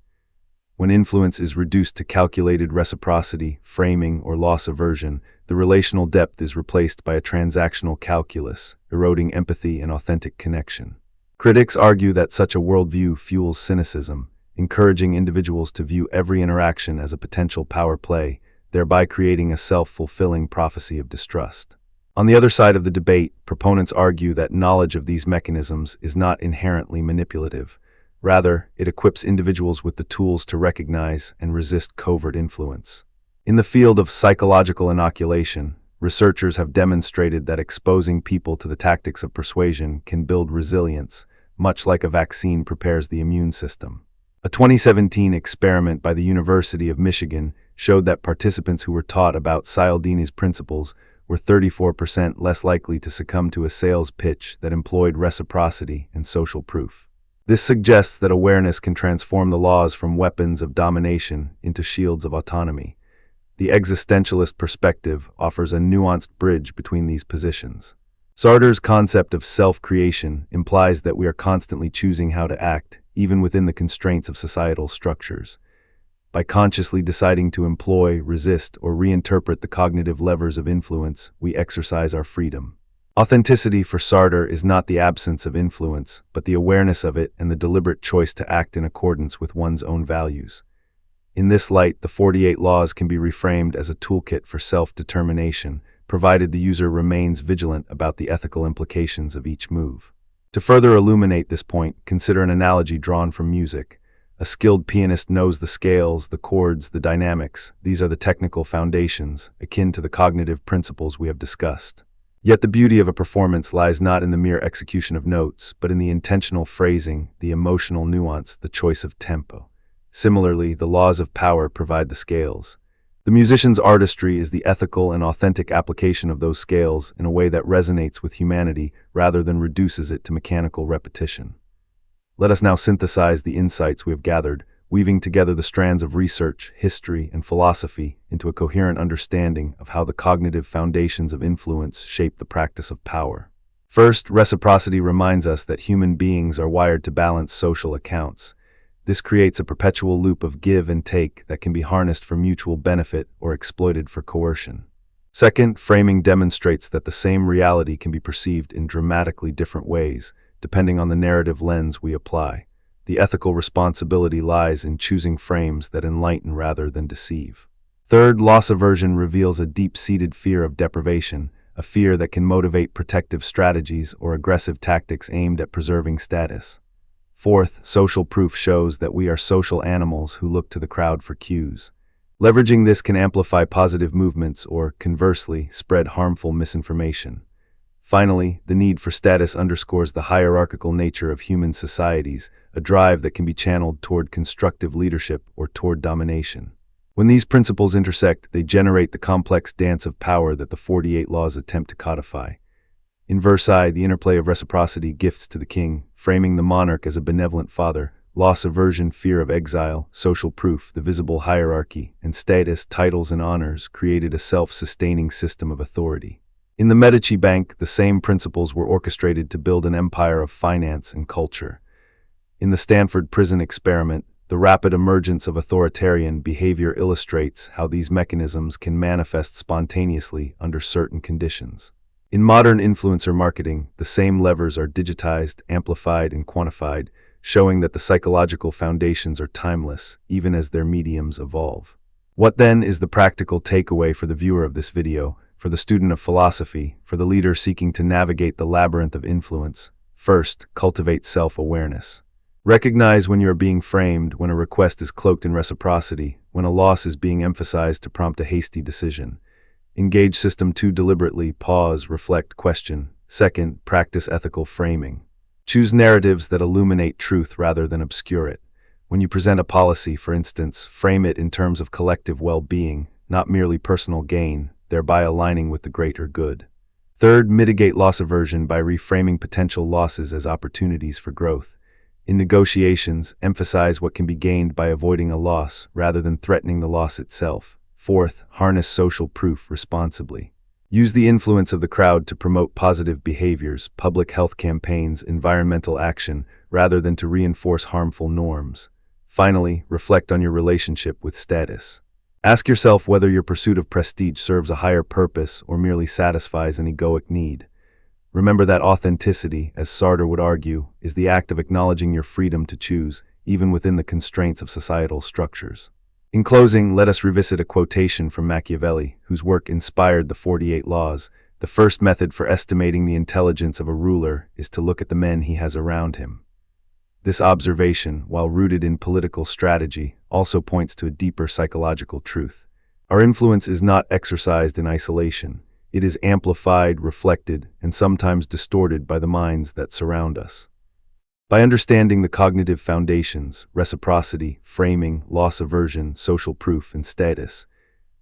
When influence is reduced to calculated reciprocity, framing, or loss aversion, the relational depth is replaced by a transactional calculus, eroding empathy and authentic connection. Critics argue that such a worldview fuels cynicism, encouraging individuals to view every interaction as a potential power play, thereby creating a self-fulfilling prophecy of distrust. On the other side of the debate, proponents argue that knowledge of these mechanisms is not inherently manipulative. Rather, it equips individuals with the tools to recognize and resist covert influence. In the field of psychological inoculation, researchers have demonstrated that exposing people to the tactics of persuasion can build resilience, much like a vaccine prepares the immune system. A 2017 experiment by the University of Michigan showed that participants who were taught about Cialdini's principles were 34% less likely to succumb to a sales pitch that employed reciprocity and social proof. This suggests that awareness can transform the laws from weapons of domination into shields of autonomy. The existentialist perspective offers a nuanced bridge between these positions. Sartre's concept of self-creation implies that we are constantly choosing how to act, even within the constraints of societal structures. By consciously deciding to employ, resist, or reinterpret the cognitive levers of influence, we exercise our freedom. Authenticity for Sartre is not the absence of influence, but the awareness of it and the deliberate choice to act in accordance with one's own values. In this light, the 48 laws can be reframed as a toolkit for self-determination, provided the user remains vigilant about the ethical implications of each move. To further illuminate this point, consider an analogy drawn from music. A skilled pianist knows the scales, the chords, the dynamics. These are the technical foundations, akin to the cognitive principles we have discussed. Yet the beauty of a performance lies not in the mere execution of notes, but in the intentional phrasing, the emotional nuance, the choice of tempo. Similarly, the laws of power provide the scales. The musician's artistry is the ethical and authentic application of those scales in a way that resonates with humanity rather than reduces it to mechanical repetition. Let us now synthesize the insights we have gathered, weaving together the strands of research, history, and philosophy into a coherent understanding of how the cognitive foundations of influence shape the practice of power. First, reciprocity reminds us that human beings are wired to balance social accounts. This creates a perpetual loop of give and take that can be harnessed for mutual benefit or exploited for coercion. Second, framing demonstrates that the same reality can be perceived in dramatically different ways, depending on the narrative lens we apply. The ethical responsibility lies in choosing frames that enlighten rather than deceive. Third, loss aversion reveals a deep-seated fear of deprivation, a fear that can motivate protective strategies or aggressive tactics aimed at preserving status. Fourth, social proof shows that we are social animals who look to the crowd for cues. Leveraging this can amplify positive movements or, conversely, spread harmful misinformation. Finally, the need for status underscores the hierarchical nature of human societies, a drive that can be channeled toward constructive leadership or toward domination. When these principles intersect, they generate the complex dance of power that the 48 Laws attempt to codify. In Versailles, the interplay of reciprocity, gifts to the king, framing the monarch as a benevolent father, loss aversion, fear of exile, social proof, the visible hierarchy, and status, titles and honors created a self-sustaining system of authority. In the Medici Bank, the same principles were orchestrated to build an empire of finance and culture. In the Stanford prison experiment, the rapid emergence of authoritarian behavior illustrates how these mechanisms can manifest spontaneously under certain conditions. In modern influencer marketing, the same levers are digitized, amplified, and quantified, showing that the psychological foundations are timeless, even as their mediums evolve. What then is the practical takeaway for the viewer of this video, for the student of philosophy, for the leader seeking to navigate the labyrinth of influence? First, cultivate self-awareness. Recognize when you are being framed, when a request is cloaked in reciprocity, when a loss is being emphasized to prompt a hasty decision. Engage system 2 deliberately, pause, reflect, question. Second, practice ethical framing. Choose narratives that illuminate truth rather than obscure it. When you present a policy, for instance, frame it in terms of collective well-being, not merely personal gain, thereby aligning with the greater good. Third, mitigate loss aversion by reframing potential losses as opportunities for growth. In negotiations, emphasize what can be gained by avoiding a loss rather than threatening the loss itself. Fourth, harness social proof responsibly. Use the influence of the crowd to promote positive behaviors, public health campaigns, environmental action, rather than to reinforce harmful norms. Finally, reflect on your relationship with status. Ask yourself whether your pursuit of prestige serves a higher purpose or merely satisfies an egoic need. Remember that authenticity, as Sartre would argue, is the act of acknowledging your freedom to choose, even within the constraints of societal structures. In closing, let us revisit a quotation from Machiavelli, whose work inspired the 48 Laws. The first method for estimating the intelligence of a ruler is to look at the men he has around him. This observation, while rooted in political strategy, also points to a deeper psychological truth. Our influence is not exercised in isolation. It is amplified, reflected, and sometimes distorted by the minds that surround us. By understanding the cognitive foundations, reciprocity, framing, loss aversion, social proof, and status,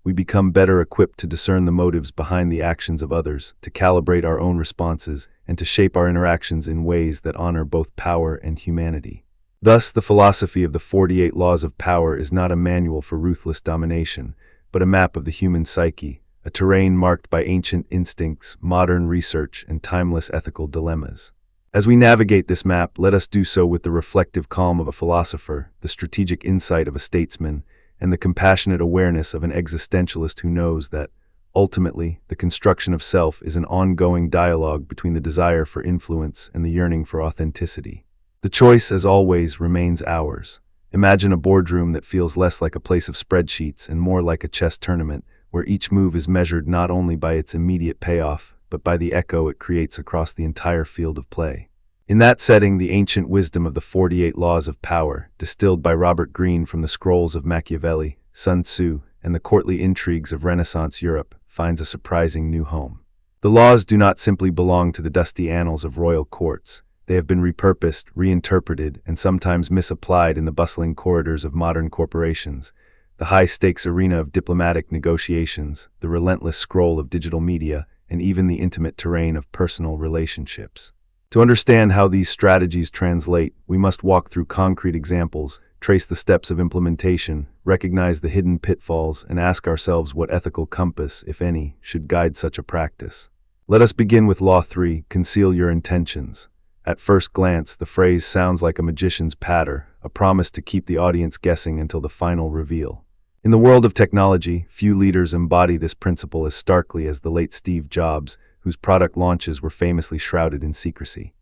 we become better equipped to discern the motives behind the actions of others, to calibrate our own responses, and to shape our interactions in ways that honor both power and humanity. Thus, the philosophy of the 48 Laws of Power is not a manual for ruthless domination, but a map of the human psyche, a terrain marked by ancient instincts, modern research, and timeless ethical dilemmas. As we navigate this map, let us do so with the reflective calm of a philosopher, the strategic insight of a statesman, and the compassionate awareness of an existentialist who knows that, ultimately, the construction of self is an ongoing dialogue between the desire for influence and the yearning for authenticity. The choice, as always, remains ours. Imagine a boardroom that feels less like a place of spreadsheets and more like a chess tournament, where each move is measured not only by its immediate payoff, but by the echo it creates across the entire field of play. In that setting, the ancient wisdom of the 48 Laws of Power, distilled by Robert Greene from the scrolls of Machiavelli, Sun Tzu, and the courtly intrigues of Renaissance Europe, finds a surprising new home. The laws do not simply belong to the dusty annals of royal courts. they have been repurposed, reinterpreted, and sometimes misapplied in the bustling corridors of modern corporations, the high-stakes arena of diplomatic negotiations, the relentless scroll of digital media, and even the intimate terrain of personal relationships. To understand how these strategies translate, we must walk through concrete examples, trace the steps of implementation, recognize the hidden pitfalls, and ask ourselves what ethical compass, if any, should guide such a practice. Let us begin with Law 3, conceal your intentions. At first glance, the phrase sounds like a magician's patter, a promise to keep the audience guessing until the final reveal. In the world of technology, few leaders embody this principle as starkly as the late Steve Jobs, whose product launches were famously shrouded in secrecy.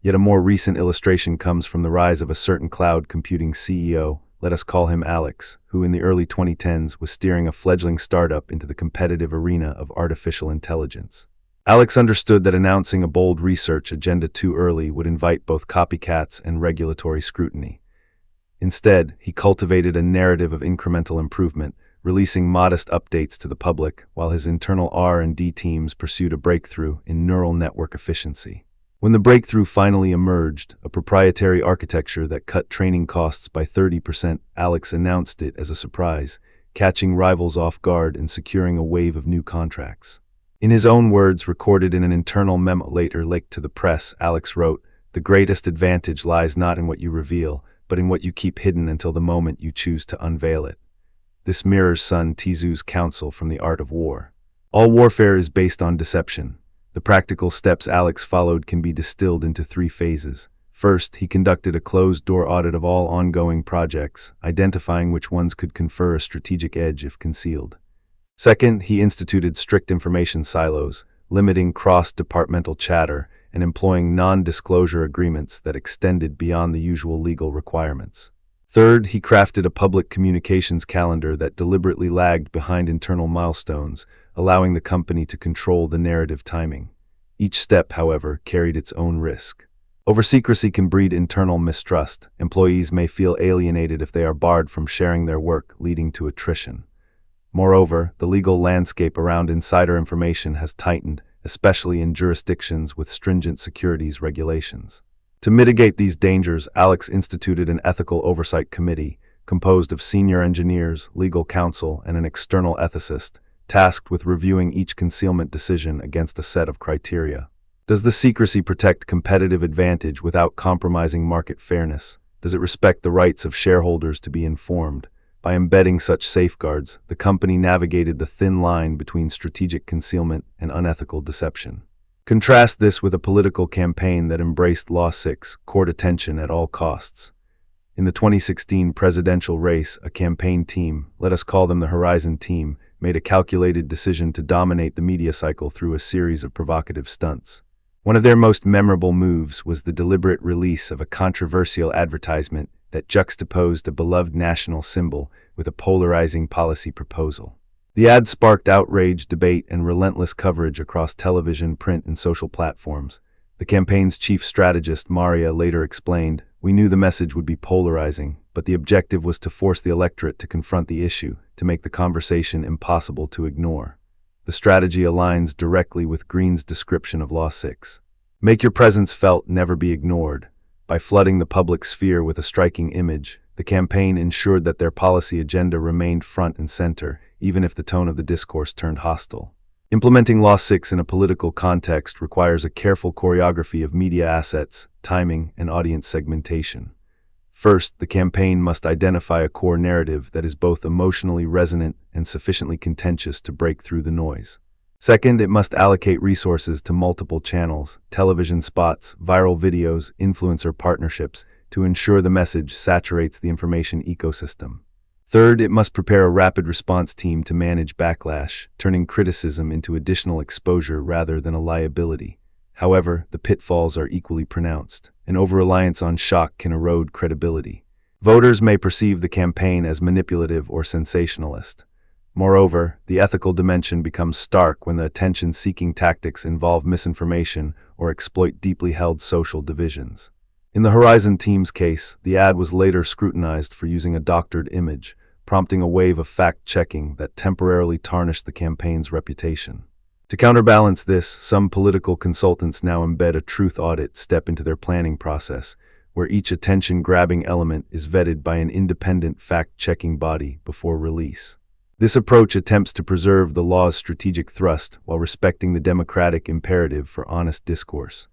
Yet a more recent illustration comes from the rise of a certain cloud computing CEO, let us call him Alex, who in the early 2010s was steering a fledgling startup into the competitive arena of artificial intelligence. Alex understood that announcing a bold research agenda too early would invite both copycats and regulatory scrutiny. Instead, he cultivated a narrative of incremental improvement, releasing modest updates to the public, while his internal R&D teams pursued a breakthrough in neural network efficiency. When the breakthrough finally emerged, a proprietary architecture that cut training costs by 30%, Alex announced it as a surprise, catching rivals off guard and securing a wave of new contracts. In his own words, recorded in an internal memo later leaked to the press, Alex wrote, "The greatest advantage lies not in what you reveal, but in what you keep hidden until the moment you choose to unveil it." This mirrors Sun Tzu's counsel from The Art of War. All warfare is based on deception. The practical steps Alex followed can be distilled into 3 phases. First, he conducted a closed-door audit of all ongoing projects, identifying which ones could confer a strategic edge if concealed. Second, he instituted strict information silos, limiting cross-departmental chatter and employing non-disclosure agreements that extended beyond the usual legal requirements. Third, he crafted a public communications calendar that deliberately lagged behind internal milestones, allowing the company to control the narrative timing. Each step, however, carried its own risk. Over-secrecy can breed internal mistrust. Employees may feel alienated if they are barred from sharing their work, leading to attrition. Moreover, the legal landscape around insider information has tightened, especially in jurisdictions with stringent securities regulations. To mitigate these dangers, Alex instituted an ethical oversight committee, composed of senior engineers, legal counsel, and an external ethicist, tasked with reviewing each concealment decision against a set of criteria. Does the secrecy protect competitive advantage without compromising market fairness? Does it respect the rights of shareholders to be informed? By embedding such safeguards, the company navigated the thin line between strategic concealment and unethical deception. Contrast this with a political campaign that embraced Law 6, court attention at all costs. In the 2016 presidential race, a campaign team, let us call them the Horizon Team, made a calculated decision to dominate the media cycle through a series of provocative stunts. One of their most memorable moves was the deliberate release of a controversial advertisement that juxtaposed a beloved national symbol with a polarizing policy proposal. The ad sparked outrage, debate, and relentless coverage across television, print, and social platforms. The campaign's chief strategist, Maria, later explained, "We knew the message would be polarizing, but the objective was to force the electorate to confront the issue, to make the conversation impossible to ignore." The strategy aligns directly with Greene's description of Law 6. Make your presence felt, never be ignored. By flooding the public sphere with a striking image, the campaign ensured that their policy agenda remained front and center, even if the tone of the discourse turned hostile. Implementing Law 6 in a political context requires a careful choreography of media assets, timing, and audience segmentation. First, the campaign must identify a core narrative that is both emotionally resonant and sufficiently contentious to break through the noise. Second, it must allocate resources to multiple channels, television spots, viral videos, influencer partnerships, to ensure the message saturates the information ecosystem. Third, it must prepare a rapid response team to manage backlash, turning criticism into additional exposure rather than a liability. However, the pitfalls are equally pronounced. An over-reliance on shock can erode credibility. Voters may perceive the campaign as manipulative or sensationalist. Moreover, the ethical dimension becomes stark when the attention-seeking tactics involve misinformation or exploit deeply held social divisions. In the Horizon Team's case, the ad was later scrutinized for using a doctored image, prompting a wave of fact-checking that temporarily tarnished the campaign's reputation. To counterbalance this, some political consultants now embed a truth audit step into their planning process, where each attention-grabbing element is vetted by an independent fact-checking body before release. This approach attempts to preserve the law's strategic thrust while respecting the democratic imperative for honest discourse.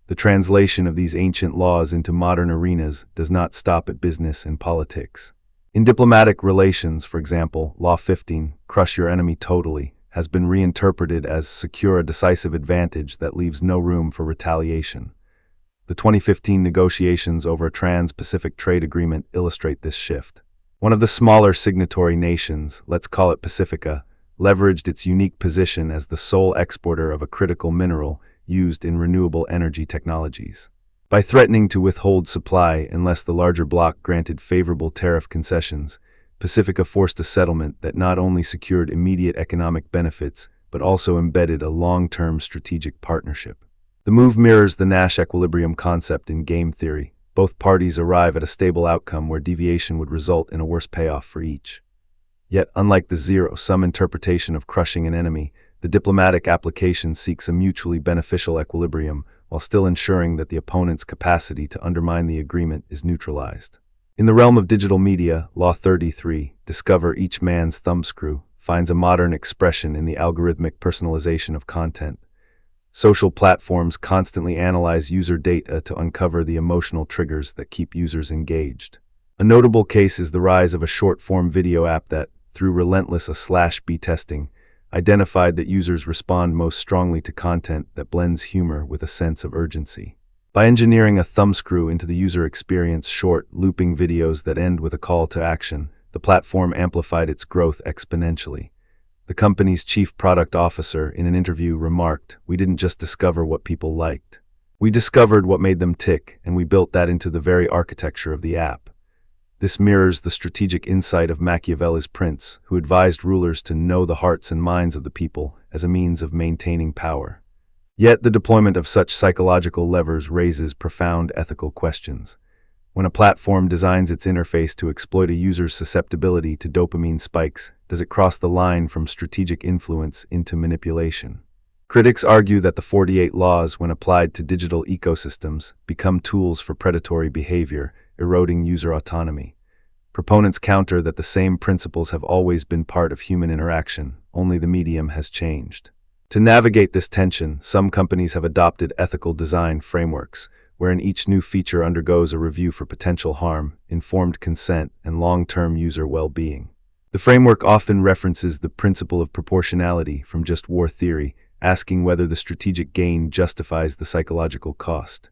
The translation of these ancient laws into modern arenas does not stop at business and politics. In diplomatic relations, for example, Law 15, crush your enemy totally, has been reinterpreted as secure a decisive advantage that leaves no room for retaliation. The 2015 negotiations over a trans-Pacific trade agreement illustrate this shift. One of the smaller signatory nations, let's call it Pacifica, leveraged its unique position as the sole exporter of a critical mineral used in renewable energy technologies. By threatening to withhold supply unless the larger bloc granted favorable tariff concessions, Pacifica forced a settlement that not only secured immediate economic benefits but also embedded a long-term strategic partnership. The move mirrors the Nash equilibrium concept in game theory. Both parties arrive at a stable outcome where deviation would result in a worse payoff for each. Yet, unlike the zero-sum interpretation of crushing an enemy, the diplomatic application seeks a mutually beneficial equilibrium while still ensuring that the opponent's capacity to undermine the agreement is neutralized. In the realm of digital media, Law 33, discover each man's thumbscrew, finds a modern expression in the algorithmic personalization of content. Social platforms constantly analyze user data to uncover the emotional triggers that keep users engaged. A notable case is the rise of a short-form video app that, through relentless A/B testing, identified that users respond most strongly to content that blends humor with a sense of urgency. By engineering a thumbscrew into the user experience, short, looping videos that end with a call to action, the platform amplified its growth exponentially. The company's chief product officer, in an interview, remarked, "We didn't just discover what people liked. We discovered what made them tick, and we built that into the very architecture of the app." This mirrors the strategic insight of Machiavelli's prince, who advised rulers to know the hearts and minds of the people as a means of maintaining power. Yet the deployment of such psychological levers raises profound ethical questions. When a platform designs its interface to exploit a user's susceptibility to dopamine spikes, does it cross the line from strategic influence into manipulation? Critics argue that the 48 laws, when applied to digital ecosystems, become tools for predatory behavior, eroding user autonomy. Proponents counter that the same principles have always been part of human interaction, only the medium has changed. To navigate this tension, some companies have adopted ethical design frameworks, wherein each new feature undergoes a review for potential harm, informed consent, and long-term user well-being. The framework often references the principle of proportionality from just war theory, asking whether the strategic gain justifies the psychological cost.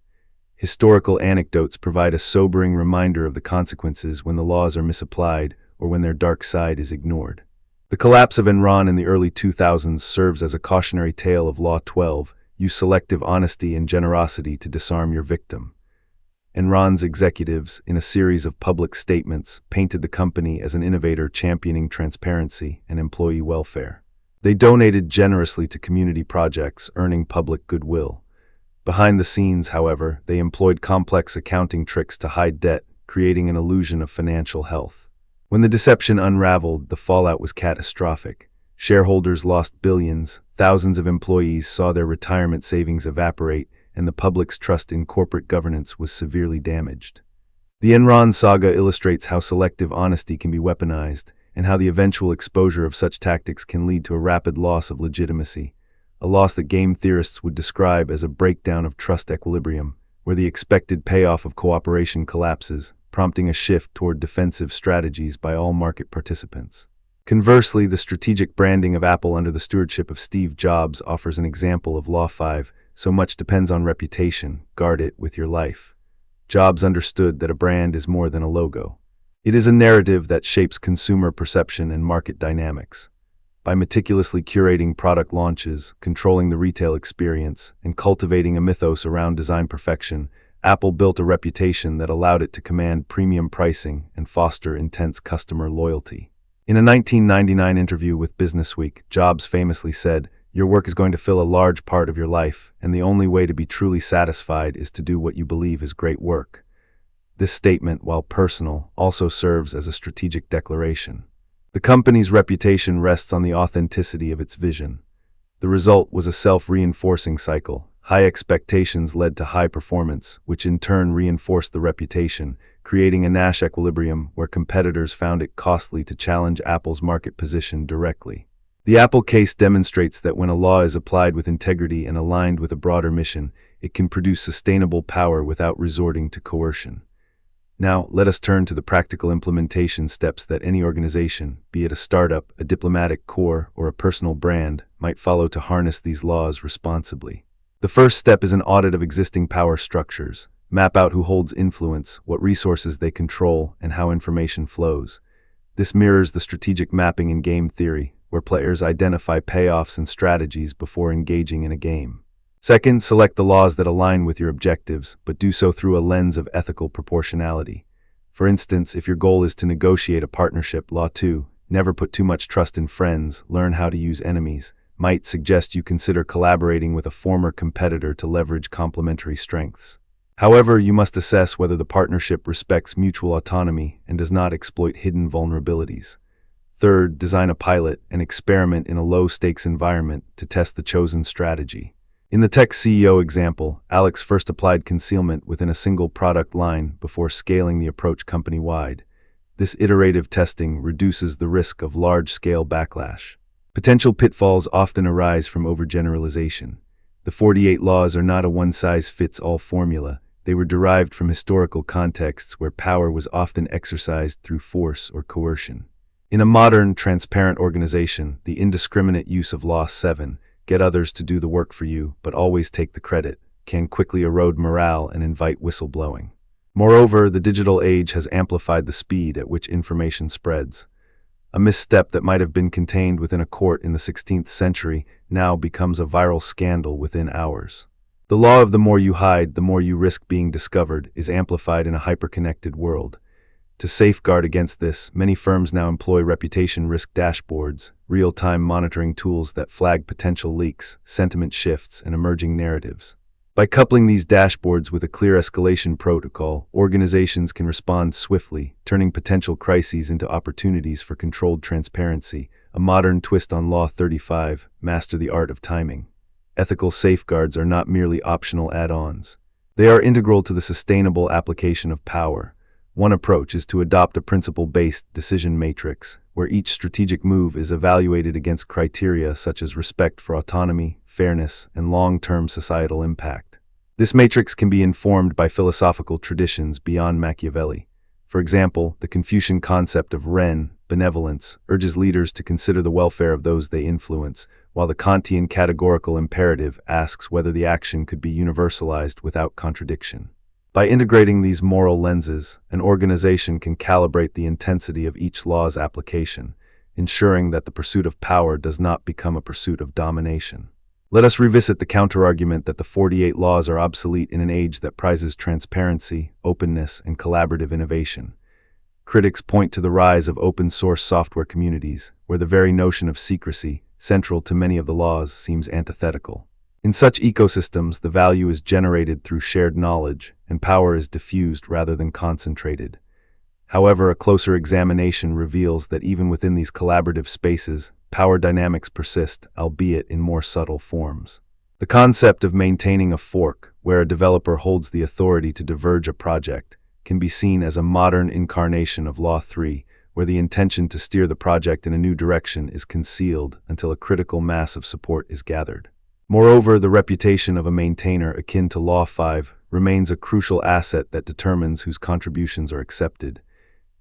Historical anecdotes provide a sobering reminder of the consequences when the laws are misapplied or when their dark side is ignored. The collapse of Enron in the early 2000s serves as a cautionary tale of Law 12, use selective honesty and generosity to disarm your victim. Enron's executives, in a series of public statements, painted the company as an innovator championing transparency and employee welfare. They donated generously to community projects, earning public goodwill. Behind the scenes, however, they employed complex accounting tricks to hide debt, creating an illusion of financial health. When the deception unraveled, the fallout was catastrophic. Shareholders lost billions, thousands of employees saw their retirement savings evaporate, and the public's trust in corporate governance was severely damaged. The Enron saga illustrates how selective honesty can be weaponized, and how the eventual exposure of such tactics can lead to a rapid loss of legitimacy, a loss that game theorists would describe as a breakdown of trust equilibrium, where the expected payoff of cooperation collapses, prompting a shift toward defensive strategies by all market participants. Conversely, the strategic branding of Apple under the stewardship of Steve Jobs offers an example of Law 5, so much depends on reputation, guard it with your life. Jobs understood that a brand is more than a logo. It is a narrative that shapes consumer perception and market dynamics. By meticulously curating product launches, controlling the retail experience, and cultivating a mythos around design perfection, Apple built a reputation that allowed it to command premium pricing and foster intense customer loyalty. In a 1999 interview with Businessweek, Jobs famously said, "Your work is going to fill a large part of your life, and the only way to be truly satisfied is to do what you believe is great work." This statement, while personal, also serves as a strategic declaration. The company's reputation rests on the authenticity of its vision. The result was a self-reinforcing cycle. High expectations led to high performance, which in turn reinforced the reputation, creating a Nash equilibrium where competitors found it costly to challenge Apple's market position directly. The Apple case demonstrates that when a law is applied with integrity and aligned with a broader mission, it can produce sustainable power without resorting to coercion. Now, let us turn to the practical implementation steps that any organization, be it a startup, a diplomatic corps, or a personal brand, might follow to harness these laws responsibly. The first step is an audit of existing power structures. Map out who holds influence, what resources they control, and how information flows. This mirrors the strategic mapping in game theory, where players identify payoffs and strategies before engaging in a game. Second, select the laws that align with your objectives, but do so through a lens of ethical proportionality. For instance, if your goal is to negotiate a partnership, Law 2, never put too much trust in friends, learn how to use enemies, might suggest you consider collaborating with a former competitor to leverage complementary strengths. However, you must assess whether the partnership respects mutual autonomy and does not exploit hidden vulnerabilities. Third, design a pilot and experiment in a low-stakes environment to test the chosen strategy. In the tech CEO example, Alex first applied concealment within a single product line before scaling the approach company-wide. This iterative testing reduces the risk of large-scale backlash. Potential pitfalls often arise from overgeneralization. The 48 laws are not a one-size-fits-all formula. They were derived from historical contexts where power was often exercised through force or coercion. In a modern, transparent organization, the indiscriminate use of Law 7, get others to do the work for you, but always take the credit, can quickly erode morale and invite whistleblowing. Moreover, the digital age has amplified the speed at which information spreads. A misstep that might have been contained within a court in the 16th century now becomes a viral scandal within hours. The law of the more you hide, the more you risk being discovered is amplified in a hyper-connected world. To safeguard against this, many firms now employ reputation risk dashboards, real-time monitoring tools that flag potential leaks, sentiment shifts, and emerging narratives. By coupling these dashboards with a clear escalation protocol, organizations can respond swiftly, turning potential crises into opportunities for controlled transparency. A modern twist on Law 35, master the art of timing. Ethical safeguards are not merely optional add-ons. They are integral to the sustainable application of power. One approach is to adopt a principle-based decision matrix, where each strategic move is evaluated against criteria such as respect for autonomy, fairness, and long-term societal impact. This matrix can be informed by philosophical traditions beyond Machiavelli. For example, the Confucian concept of ren, benevolence, urges leaders to consider the welfare of those they influence, while the Kantian categorical imperative asks whether the action could be universalized without contradiction. By integrating these moral lenses, an organization can calibrate the intensity of each law's application, ensuring that the pursuit of power does not become a pursuit of domination. Let us revisit the counterargument that the 48 laws are obsolete in an age that prizes transparency, openness, and collaborative innovation. Critics point to the rise of open-source software communities, where the very notion of secrecy, central to many of the laws, seems antithetical. In such ecosystems, the value is generated through shared knowledge, and power is diffused rather than concentrated. However, a closer examination reveals that even within these collaborative spaces, power dynamics persist, albeit in more subtle forms. The concept of maintaining a fork, where a developer holds the authority to diverge a project, can be seen as a modern incarnation of Law 3, where the intention to steer the project in a new direction is concealed until a critical mass of support is gathered. Moreover, the reputation of a maintainer akin to Law 5 remains a crucial asset that determines whose contributions are accepted.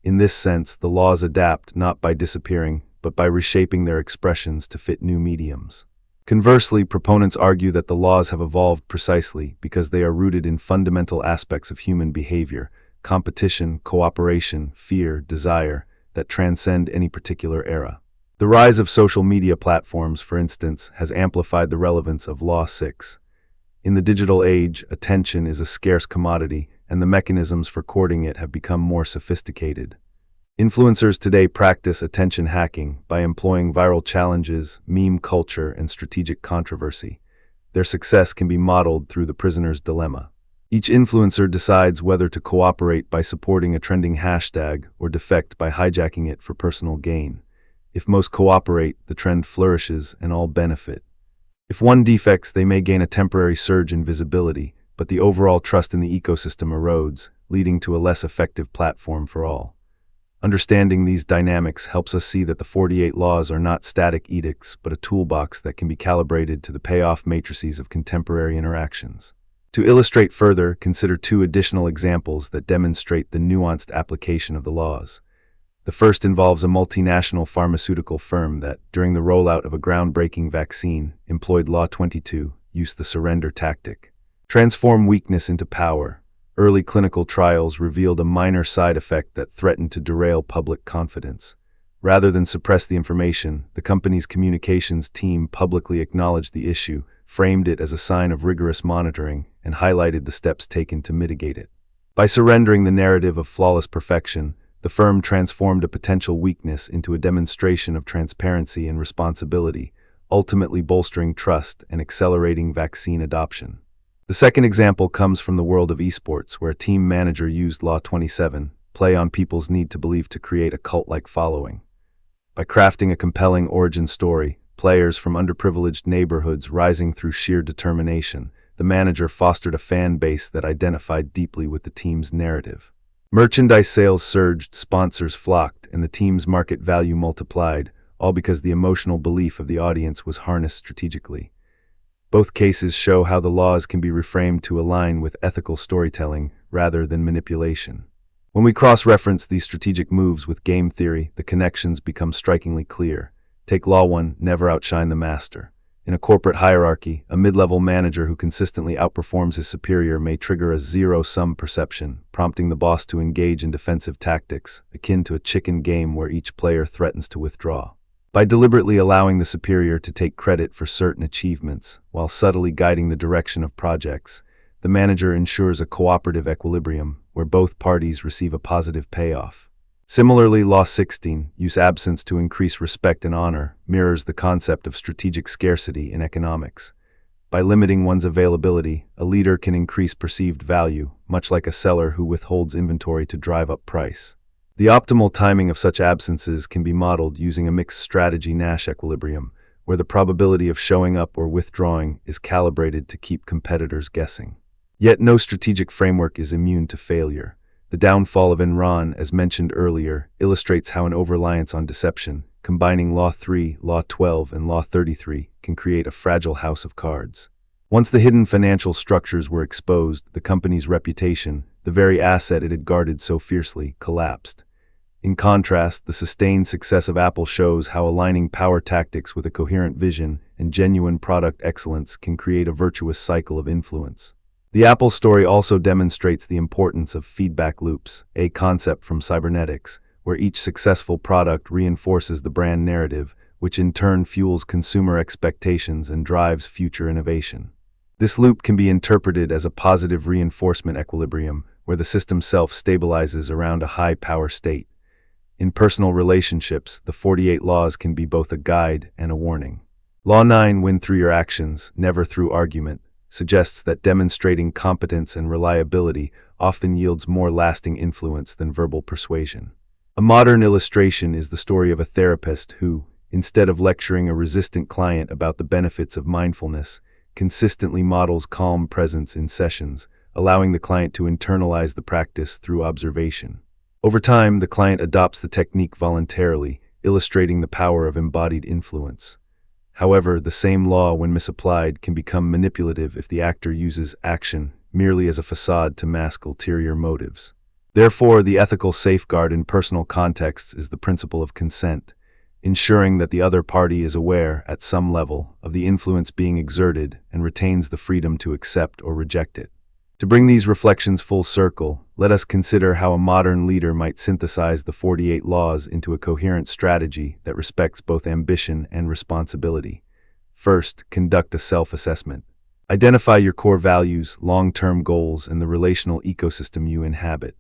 In this sense, the laws adapt not by disappearing, but by reshaping their expressions to fit new mediums. Conversely, proponents argue that the laws have evolved precisely because they are rooted in fundamental aspects of human behavior, competition, cooperation, fear, desire, that transcend any particular era. The rise of social media platforms, for instance, has amplified the relevance of Law 6. In the digital age, attention is a scarce commodity, and the mechanisms for courting it have become more sophisticated. Influencers today practice attention hacking by employing viral challenges, meme culture, and strategic controversy. Their success can be modeled through the prisoner's dilemma. Each influencer decides whether to cooperate by supporting a trending hashtag or defect by hijacking it for personal gain. If most cooperate, the trend flourishes and all benefit. If one defects, they may gain a temporary surge in visibility, but the overall trust in the ecosystem erodes, leading to a less effective platform for all. Understanding these dynamics helps us see that the 48 laws are not static edicts, but a toolbox that can be calibrated to the payoff matrices of contemporary interactions. To illustrate further, consider two additional examples that demonstrate the nuanced application of the laws. The first involves a multinational pharmaceutical firm that, during the rollout of a groundbreaking vaccine, employed Law 22, use the surrender tactic. Transform weakness into power. Early clinical trials revealed a minor side effect that threatened to derail public confidence. Rather than suppress the information, the company's communications team publicly acknowledged the issue, framed it as a sign of rigorous monitoring, and highlighted the steps taken to mitigate it. By surrendering the narrative of flawless perfection, the firm transformed a potential weakness into a demonstration of transparency and responsibility, ultimately bolstering trust and accelerating vaccine adoption. The second example comes from the world of esports, where a team manager used Law 27, play on people's need to believe, to create a cult-like following. By crafting a compelling origin story, players from underprivileged neighborhoods rising through sheer determination, the manager fostered a fan base that identified deeply with the team's narrative. Merchandise sales surged, sponsors flocked, and the team's market value multiplied, all because the emotional belief of the audience was harnessed strategically. Both cases show how the laws can be reframed to align with ethical storytelling rather than manipulation. When we cross-reference these strategic moves with game theory, the connections become strikingly clear. Take Law 1, never outshine the master. In a corporate hierarchy, a mid-level manager who consistently outperforms his superior may trigger a zero-sum perception, prompting the boss to engage in defensive tactics, akin to a chicken game where each player threatens to withdraw. By deliberately allowing the superior to take credit for certain achievements, while subtly guiding the direction of projects, the manager ensures a cooperative equilibrium where both parties receive a positive payoff. Similarly, Law 16, use absence to increase respect and honor, mirrors the concept of strategic scarcity in economics. By limiting one's availability, a leader can increase perceived value, much like a seller who withholds inventory to drive up price. The optimal timing of such absences can be modeled using a mixed strategy Nash equilibrium, where the probability of showing up or withdrawing is calibrated to keep competitors guessing. Yet no strategic framework is immune to failure. The downfall of Enron, as mentioned earlier, illustrates how an over-reliance on deception, combining Law 3, Law 12, and Law 33, can create a fragile house of cards. Once the hidden financial structures were exposed, the company's reputation, the very asset it had guarded so fiercely, collapsed. In contrast, the sustained success of Apple shows how aligning power tactics with a coherent vision and genuine product excellence can create a virtuous cycle of influence. The Apple story also demonstrates the importance of feedback loops, a concept from cybernetics, where each successful product reinforces the brand narrative, which in turn fuels consumer expectations and drives future innovation. This loop can be interpreted as a positive reinforcement equilibrium, where the system self-stabilizes around a high power state. In personal relationships, the 48 laws can be both a guide and a warning. Law 9, win through your actions, never through argument, suggests that demonstrating competence and reliability often yields more lasting influence than verbal persuasion. A modern illustration is the story of a therapist who, instead of lecturing a resistant client about the benefits of mindfulness, consistently models calm presence in sessions, allowing the client to internalize the practice through observation. Over time, the client adopts the technique voluntarily, illustrating the power of embodied influence. However, the same law, when misapplied, can become manipulative if the actor uses action merely as a facade to mask ulterior motives. Therefore, the ethical safeguard in personal contexts is the principle of consent, ensuring that the other party is aware, at some level, of the influence being exerted and retains the freedom to accept or reject it. To bring these reflections full circle, let us consider how a modern leader might synthesize the 48 laws into a coherent strategy that respects both ambition and responsibility. First, conduct a self-assessment. Identify your core values, long-term goals, and the relational ecosystem you inhabit.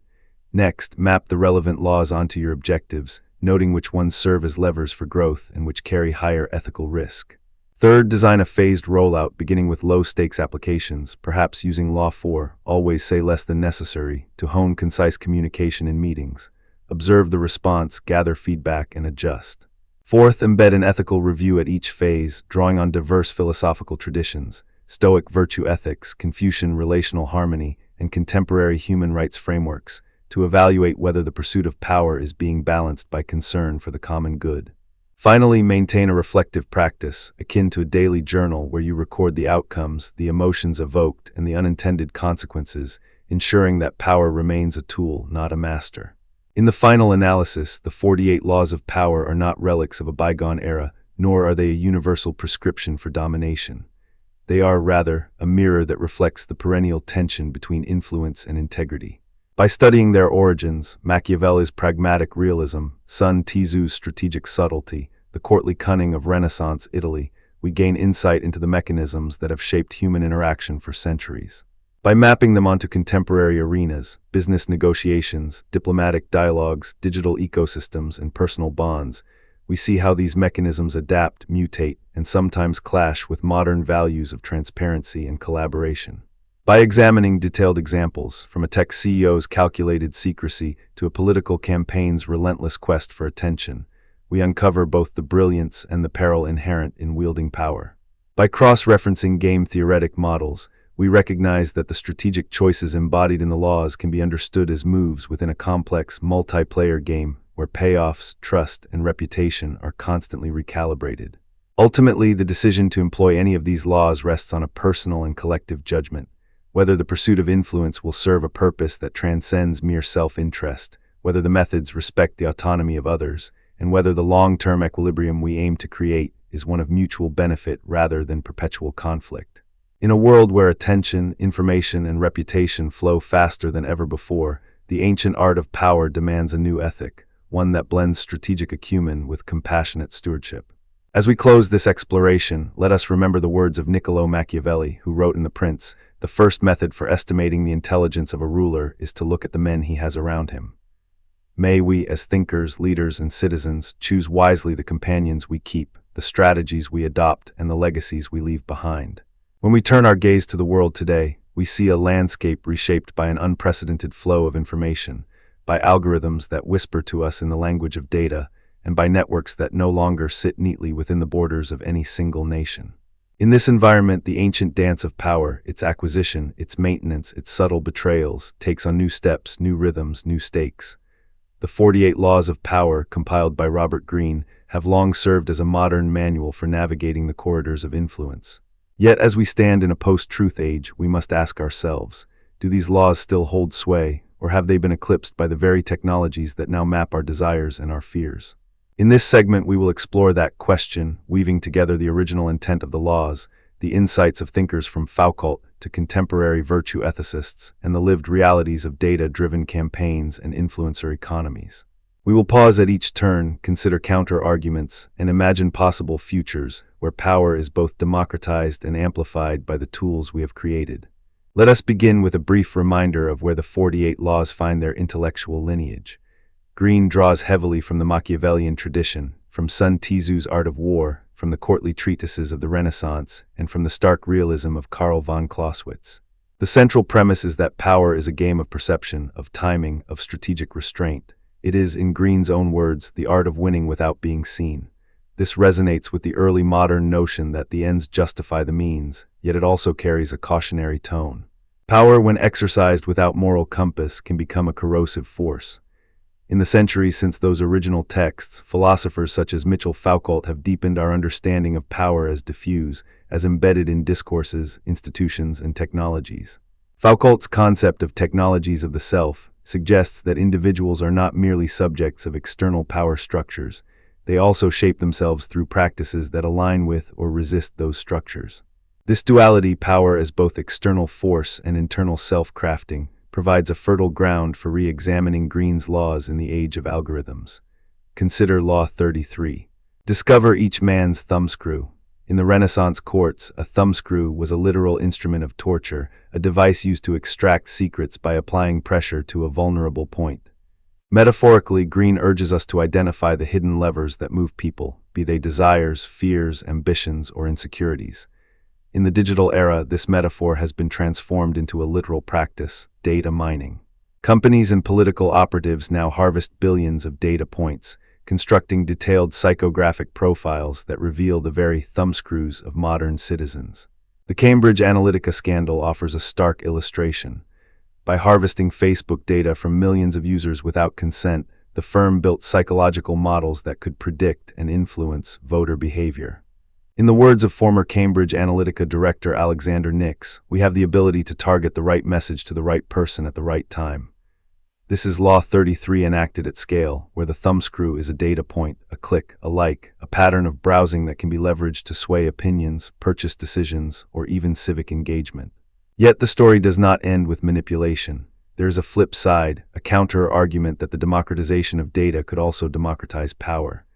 Next, map the relevant laws onto your objectives, noting which ones serve as levers for growth and which carry higher ethical risk. Third, design a phased rollout beginning with low-stakes applications, perhaps using Law 4, always say less than necessary, to hone concise communication in meetings. Observe the response, gather feedback, and adjust. Fourth, embed an ethical review at each phase, drawing on diverse philosophical traditions, Stoic virtue ethics, Confucian relational harmony, and contemporary human rights frameworks, to evaluate whether the pursuit of power is being balanced by concern for the common good. Finally, maintain a reflective practice, akin to a daily journal where you record the outcomes, the emotions evoked, and the unintended consequences, ensuring that power remains a tool, not a master. In the final analysis, the 48 laws of power are not relics of a bygone era, nor are they a universal prescription for domination. They are, rather, a mirror that reflects the perennial tension between influence and integrity. By studying their origins, Machiavelli's pragmatic realism, Sun Tzu's strategic subtlety, the courtly cunning of Renaissance Italy, we gain insight into the mechanisms that have shaped human interaction for centuries. By mapping them onto contemporary arenas, business negotiations, diplomatic dialogues, digital ecosystems, and personal bonds, we see how these mechanisms adapt, mutate, and sometimes clash with modern values of transparency and collaboration. By examining detailed examples, from a tech CEO's calculated secrecy to a political campaign's relentless quest for attention, we uncover both the brilliance and the peril inherent in wielding power. By cross-referencing game-theoretic models, we recognize that the strategic choices embodied in the laws can be understood as moves within a complex, multiplayer game where payoffs, trust, and reputation are constantly recalibrated. Ultimately, the decision to employ any of these laws rests on a personal and collective judgment, whether the pursuit of influence will serve a purpose that transcends mere self-interest, whether the methods respect the autonomy of others, and whether the long-term equilibrium we aim to create is one of mutual benefit rather than perpetual conflict. In a world where attention, information, and reputation flow faster than ever before, the ancient art of power demands a new ethic, one that blends strategic acumen with compassionate stewardship. As we close this exploration, let us remember the words of Niccolo Machiavelli, who wrote in The Prince, "The first method for estimating the intelligence of a ruler is to look at the men he has around him." May we, as thinkers, leaders, and citizens, choose wisely the companions we keep, the strategies we adopt, and the legacies we leave behind. When we turn our gaze to the world today, we see a landscape reshaped by an unprecedented flow of information, by algorithms that whisper to us in the language of data, and by networks that no longer sit neatly within the borders of any single nation. In this environment, the ancient dance of power, its acquisition, its maintenance, its subtle betrayals, takes on new steps, new rhythms, new stakes. The 48 Laws of Power, compiled by Robert Greene, have long served as a modern manual for navigating the corridors of influence. Yet, as we stand in a post-truth age, we must ask ourselves, do these laws still hold sway, or have they been eclipsed by the very technologies that now map our desires and our fears? In this segment, we will explore that question, weaving together the original intent of the laws, the insights of thinkers from Foucault to contemporary virtue ethicists, and the lived realities of data-driven campaigns and influencer economies. We will pause at each turn, consider counter-arguments, and imagine possible futures where power is both democratized and amplified by the tools we have created. Let us begin with a brief reminder of where the 48 Laws find their intellectual lineage. Greene draws heavily from the Machiavellian tradition, from Sun Tzu's Art of War, from the courtly treatises of the Renaissance, and from the stark realism of Karl von Clausewitz. The central premise is that power is a game of perception, of timing, of strategic restraint. It is, in Greene's own words, the art of winning without being seen. This resonates with the early modern notion that the ends justify the means, yet it also carries a cautionary tone. Power, when exercised without moral compass, can become a corrosive force. In the centuries since those original texts, philosophers such as Michel Foucault have deepened our understanding of power as diffuse, as embedded in discourses, institutions, and technologies. Foucault's concept of technologies of the self suggests that individuals are not merely subjects of external power structures. They also shape themselves through practices that align with or resist those structures. This duality, power as both external force and internal self-crafting, provides a fertile ground for re-examining Greene's laws in the age of algorithms. Consider Law 33. Discover each man's thumbscrew. In the Renaissance courts, a thumbscrew was a literal instrument of torture, a device used to extract secrets by applying pressure to a vulnerable point. Metaphorically, Greene urges us to identify the hidden levers that move people, be they desires, fears, ambitions, or insecurities. In the digital era, this metaphor has been transformed into a literal practice, data mining. Companies and political operatives now harvest billions of data points, constructing detailed psychographic profiles that reveal the very thumbscrews of modern citizens. The Cambridge Analytica scandal offers a stark illustration. By harvesting Facebook data from millions of users without consent, the firm built psychological models that could predict and influence voter behavior. In the words of former Cambridge Analytica director Alexander Nix, we have the ability to target the right message to the right person at the right time. This is Law 33 enacted at scale, where the thumbscrew is a data point, a click, a like, a pattern of browsing that can be leveraged to sway opinions, purchase decisions, or even civic engagement. Yet the story does not end with manipulation. There is a flip side, a counter-argument that the democratization of data could also democratize power.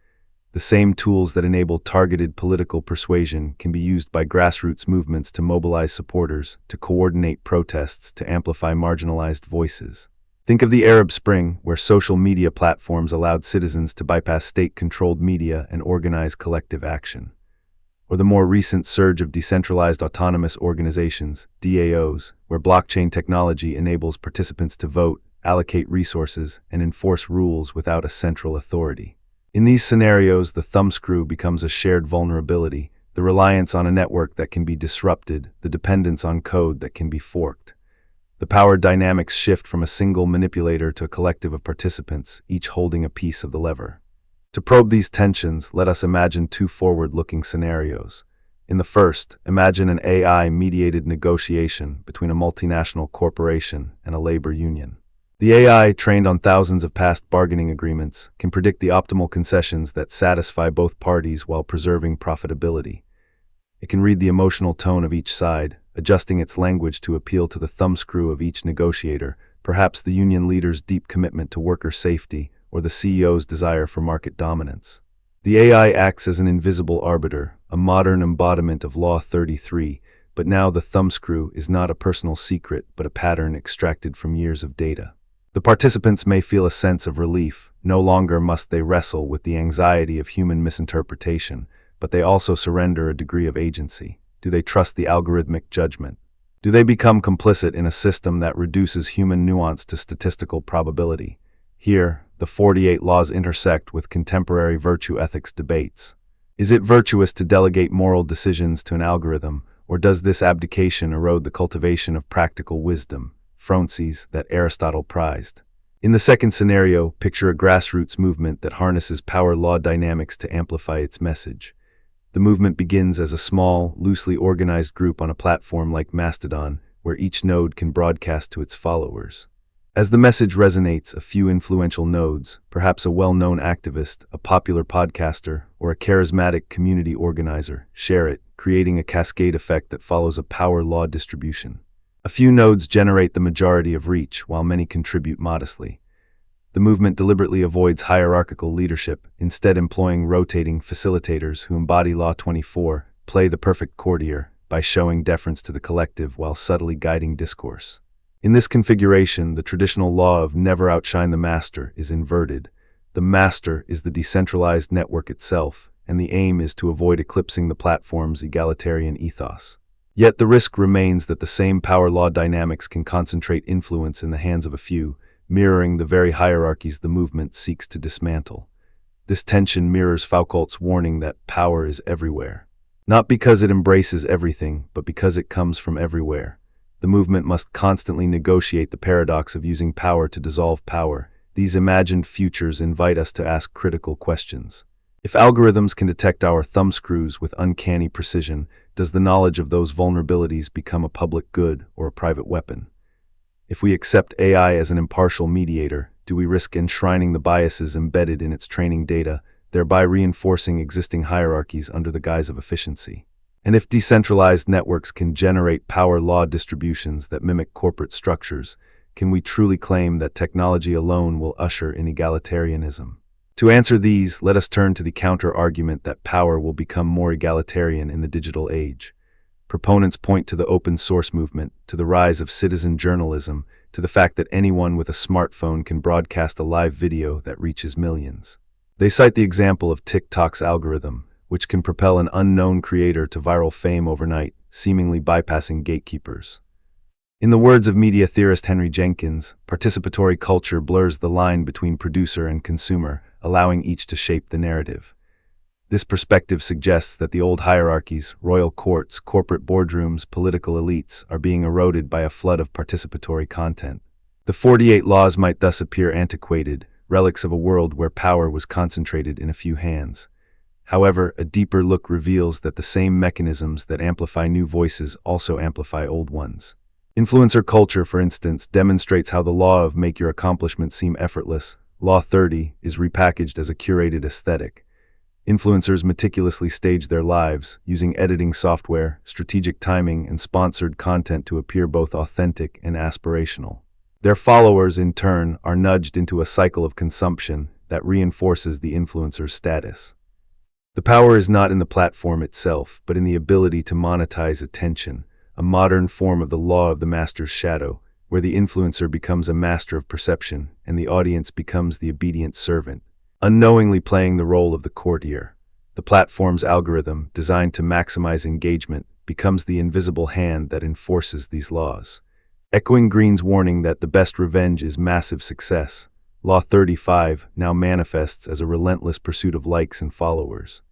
The same tools that enable targeted political persuasion can be used by grassroots movements to mobilize supporters, to coordinate protests, to amplify marginalized voices. Think of the Arab Spring, where social media platforms allowed citizens to bypass state-controlled media and organize collective action. Or the more recent surge of decentralized autonomous organizations, DAOs, where blockchain technology enables participants to vote, allocate resources, and enforce rules without a central authority. In these scenarios, the thumbscrew becomes a shared vulnerability, the reliance on a network that can be disrupted, the dependence on code that can be forked. The power dynamics shift from a single manipulator to a collective of participants, each holding a piece of the lever. To probe these tensions, let us imagine two forward-looking scenarios. In the first, imagine an AI-mediated negotiation between a multinational corporation and a labor union. The AI, trained on thousands of past bargaining agreements, can predict the optimal concessions that satisfy both parties while preserving profitability. It can read the emotional tone of each side, adjusting its language to appeal to the thumbscrew of each negotiator, perhaps the union leader's deep commitment to worker safety or the CEO's desire for market dominance. The AI acts as an invisible arbiter, a modern embodiment of Law 33, but now the thumbscrew is not a personal secret but a pattern extracted from years of data. The participants may feel a sense of relief. No longer must they wrestle with the anxiety of human misinterpretation, but they also surrender a degree of agency. Do they trust the algorithmic judgment? Do they become complicit in a system that reduces human nuance to statistical probability? Here, the 48 laws intersect with contemporary virtue ethics debates. Is it virtuous to delegate moral decisions to an algorithm, or does this abdication erode the cultivation of practical wisdom, phronses, that Aristotle prized? In the second scenario, picture a grassroots movement that harnesses power law dynamics to amplify its message. The movement begins as a small, loosely organized group on a platform like Mastodon, where each node can broadcast to its followers. As the message resonates, a few influential nodes, perhaps a well-known activist, a popular podcaster, or a charismatic community organizer, share it, creating a cascade effect that follows a power law distribution. A few nodes generate the majority of reach, while many contribute modestly. The movement deliberately avoids hierarchical leadership, instead employing rotating facilitators who embody Law 24, play the perfect courtier, by showing deference to the collective while subtly guiding discourse. In this configuration, the traditional law of never outshine the master is inverted. The master is the decentralized network itself, and the aim is to avoid eclipsing the platform's egalitarian ethos. Yet the risk remains that the same power law dynamics can concentrate influence in the hands of a few, mirroring the very hierarchies the movement seeks to dismantle. This tension mirrors Foucault's warning that power is everywhere. Not because it embraces everything, but because it comes from everywhere. The movement must constantly negotiate the paradox of using power to dissolve power. These imagined futures invite us to ask critical questions. If algorithms can detect our thumbscrews with uncanny precision, does the knowledge of those vulnerabilities become a public good or a private weapon? If we accept AI as an impartial mediator, do we risk enshrining the biases embedded in its training data, thereby reinforcing existing hierarchies under the guise of efficiency? And if decentralized networks can generate power law distributions that mimic corporate structures, can we truly claim that technology alone will usher in egalitarianism? To answer these, let us turn to the counter-argument that power will become more egalitarian in the digital age. Proponents point to the open source movement, to the rise of citizen journalism, to the fact that anyone with a smartphone can broadcast a live video that reaches millions. They cite the example of TikTok's algorithm, which can propel an unknown creator to viral fame overnight, seemingly bypassing gatekeepers. In the words of media theorist Henry Jenkins, participatory culture blurs the line between producer and consumer, allowing each to shape the narrative. This perspective suggests that the old hierarchies, royal courts, corporate boardrooms, political elites, are being eroded by a flood of participatory content. The 48 laws might thus appear antiquated, relics of a world where power was concentrated in a few hands. However, a deeper look reveals that the same mechanisms that amplify new voices also amplify old ones. Influencer culture, for instance, demonstrates how the law of make your accomplishments seem effortless, Law 30, is repackaged as a curated aesthetic. Influencers meticulously stage their lives, using editing software, strategic timing, and sponsored content to appear both authentic and aspirational. Their followers, in turn, are nudged into a cycle of consumption that reinforces the influencer's status. The power is not in the platform itself, but in the ability to monetize attention, a modern form of the law of the master's shadow, where the influencer becomes a master of perception and the audience becomes the obedient servant, unknowingly playing the role of the courtier. The platform's algorithm, designed to maximize engagement, becomes the invisible hand that enforces these laws. Echoing Greene's warning that the best revenge is massive success, Law 35 now manifests as a relentless pursuit of likes and followers.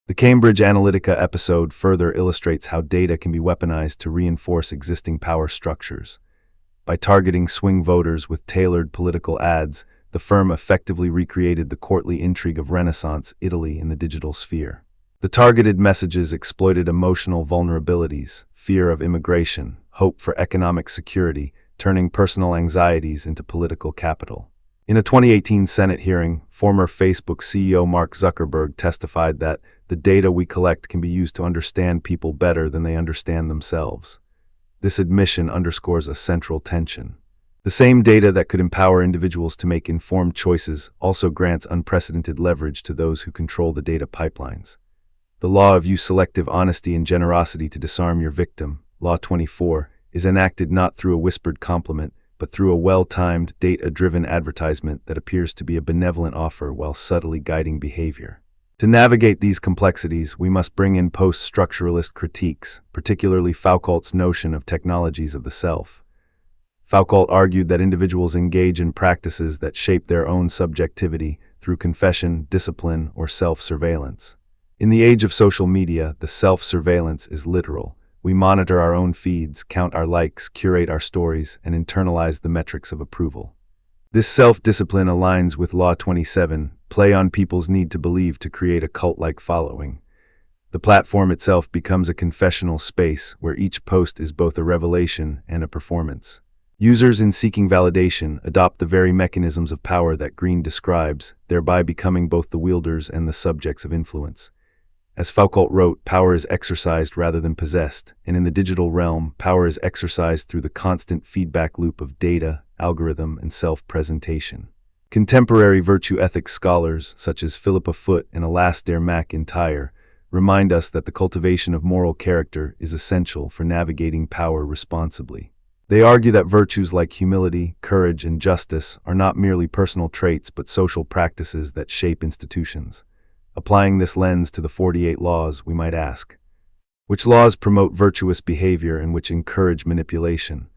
The Cambridge Analytica episode further illustrates how data can be weaponized to reinforce existing power structures. By targeting swing voters with tailored political ads, the firm effectively recreated the courtly intrigue of Renaissance Italy in the digital sphere. The targeted messages exploited emotional vulnerabilities, fear of immigration, hope for economic security, turning personal anxieties into political capital. In a 2018 Senate hearing, former Facebook CEO Mark Zuckerberg testified that the data we collect can be used to understand people better than they understand themselves. This admission underscores a central tension. The same data that could empower individuals to make informed choices also grants unprecedented leverage to those who control the data pipelines. The law of use selective honesty and generosity to disarm your victim, Law 24, is enacted not through a whispered compliment, but through a well-timed, data-driven advertisement that appears to be a benevolent offer while subtly guiding behavior. To navigate these complexities, we must bring in post-structuralist critiques, particularly Foucault's notion of technologies of the self. Foucault argued that individuals engage in practices that shape their own subjectivity through confession, discipline, or self-surveillance. In the age of social media, the self-surveillance is literal. We monitor our own feeds, count our likes, curate our stories, and internalize the metrics of approval. This self-discipline aligns with Law 27, play on people's need to believe to create a cult-like following. The platform itself becomes a confessional space where each post is both a revelation and a performance. Users, in seeking validation, adopt the very mechanisms of power that Greene describes, thereby becoming both the wielders and the subjects of influence. As Foucault wrote, power is exercised rather than possessed, and in the digital realm, power is exercised through the constant feedback loop of data, algorithm, and self-presentation. Contemporary virtue ethics scholars, such as Philippa Foot and Alasdair MacIntyre, remind us that the cultivation of moral character is essential for navigating power responsibly. They argue that virtues like humility, courage, and justice are not merely personal traits but social practices that shape institutions. Applying this lens to the 48 laws, we might ask, which laws promote virtuous behavior and which encourage manipulation?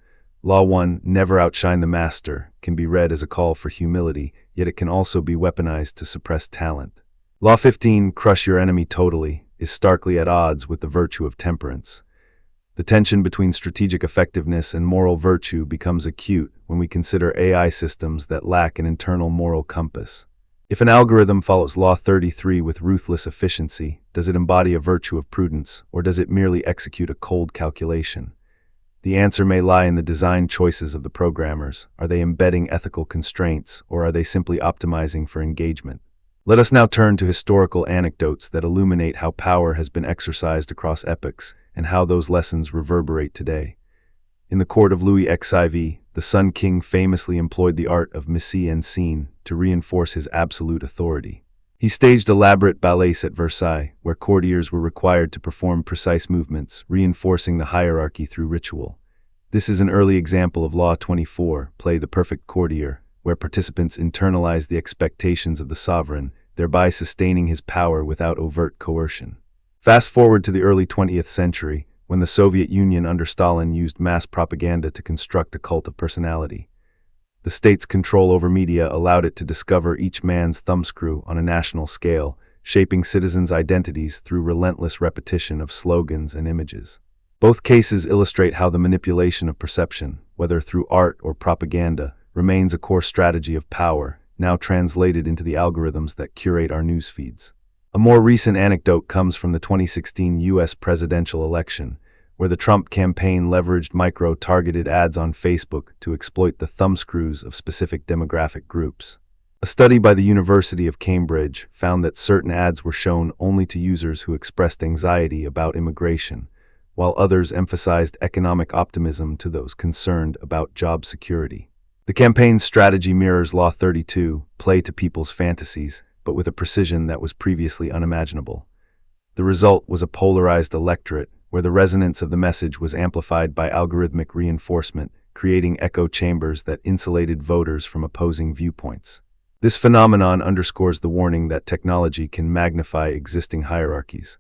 Law 1, never outshine the master, can be read as a call for humility, yet it can also be weaponized to suppress talent. Law 15, crush your enemy totally, is starkly at odds with the virtue of temperance. The tension between strategic effectiveness and moral virtue becomes acute when we consider AI systems that lack an internal moral compass. If an algorithm follows Law 33 with ruthless efficiency, does it embody a virtue of prudence, or does it merely execute a cold calculation? The answer may lie in the design choices of the programmers. Are they embedding ethical constraints, or are they simply optimizing for engagement? Let us now turn to historical anecdotes that illuminate how power has been exercised across epochs and how those lessons reverberate today. In the court of Louis XIV, the Sun King famously employed the art of mise en scene to reinforce his absolute authority. He staged elaborate ballets at Versailles, where courtiers were required to perform precise movements, reinforcing the hierarchy through ritual. This is an early example of Law 24, play the perfect courtier, where participants internalize the expectations of the sovereign, thereby sustaining his power without overt coercion. Fast forward to the early 20th century, when the Soviet Union under Stalin used mass propaganda to construct a cult of personality. The state's control over media allowed it to discover each man's thumbscrew on a national scale, shaping citizens' identities through relentless repetition of slogans and images. Both cases illustrate how the manipulation of perception, whether through art or propaganda, remains a core strategy of power, now translated into the algorithms that curate our news feeds. A more recent anecdote comes from the 2016 U.S. presidential election, where the Trump campaign leveraged micro-targeted ads on Facebook to exploit the thumbscrews of specific demographic groups. A study by the University of Cambridge found that certain ads were shown only to users who expressed anxiety about immigration, while others emphasized economic optimism to those concerned about job security. The campaign's strategy mirrors Law 32, play to people's fantasies, but with a precision that was previously unimaginable. The result was a polarized electorate, where the resonance of the message was amplified by algorithmic reinforcement, creating echo chambers that insulated voters from opposing viewpoints. This phenomenon underscores the warning that technology can magnify existing hierarchies.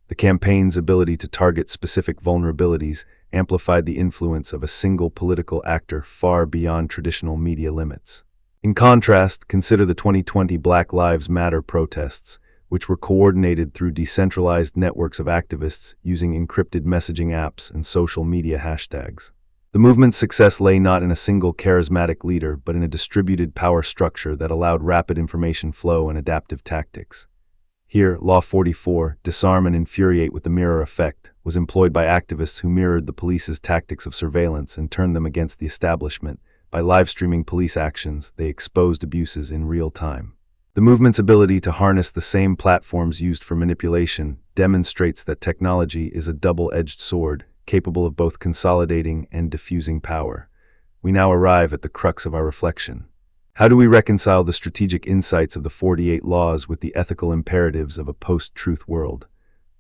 The campaign's ability to target specific vulnerabilities amplified the influence of a single political actor far beyond traditional media limits. In contrast, consider the 2020 Black Lives Matter protests, which were coordinated through decentralized networks of activists using encrypted messaging apps and social media hashtags. The movement's success lay not in a single charismatic leader, but in a distributed power structure that allowed rapid information flow and adaptive tactics. Here, Law 44, disarm and infuriate with the mirror effect, was employed by activists who mirrored the police's tactics of surveillance and turned them against the establishment. By live-streaming police actions, they exposed abuses in real time. The movement's ability to harness the same platforms used for manipulation demonstrates that technology is a double-edged sword, capable of both consolidating and diffusing power. We now arrive at the crux of our reflection. How do we reconcile the strategic insights of the 48 laws with the ethical imperatives of a post-truth world?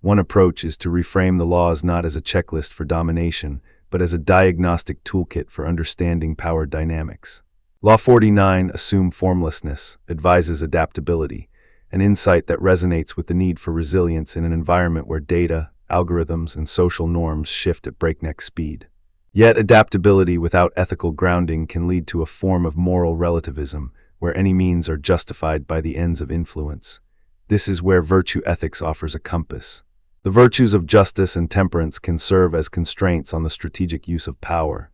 One approach is to reframe the laws not as a checklist for domination, but as a diagnostic toolkit for understanding power dynamics. Law 49, assume formlessness, advises adaptability, an insight that resonates with the need for resilience in an environment where data, algorithms, and social norms shift at breakneck speed. Yet adaptability without ethical grounding can lead to a form of moral relativism, where any means are justified by the ends of influence. This is where virtue ethics offers a compass. The virtues of justice and temperance can serve as constraints on the strategic use of power.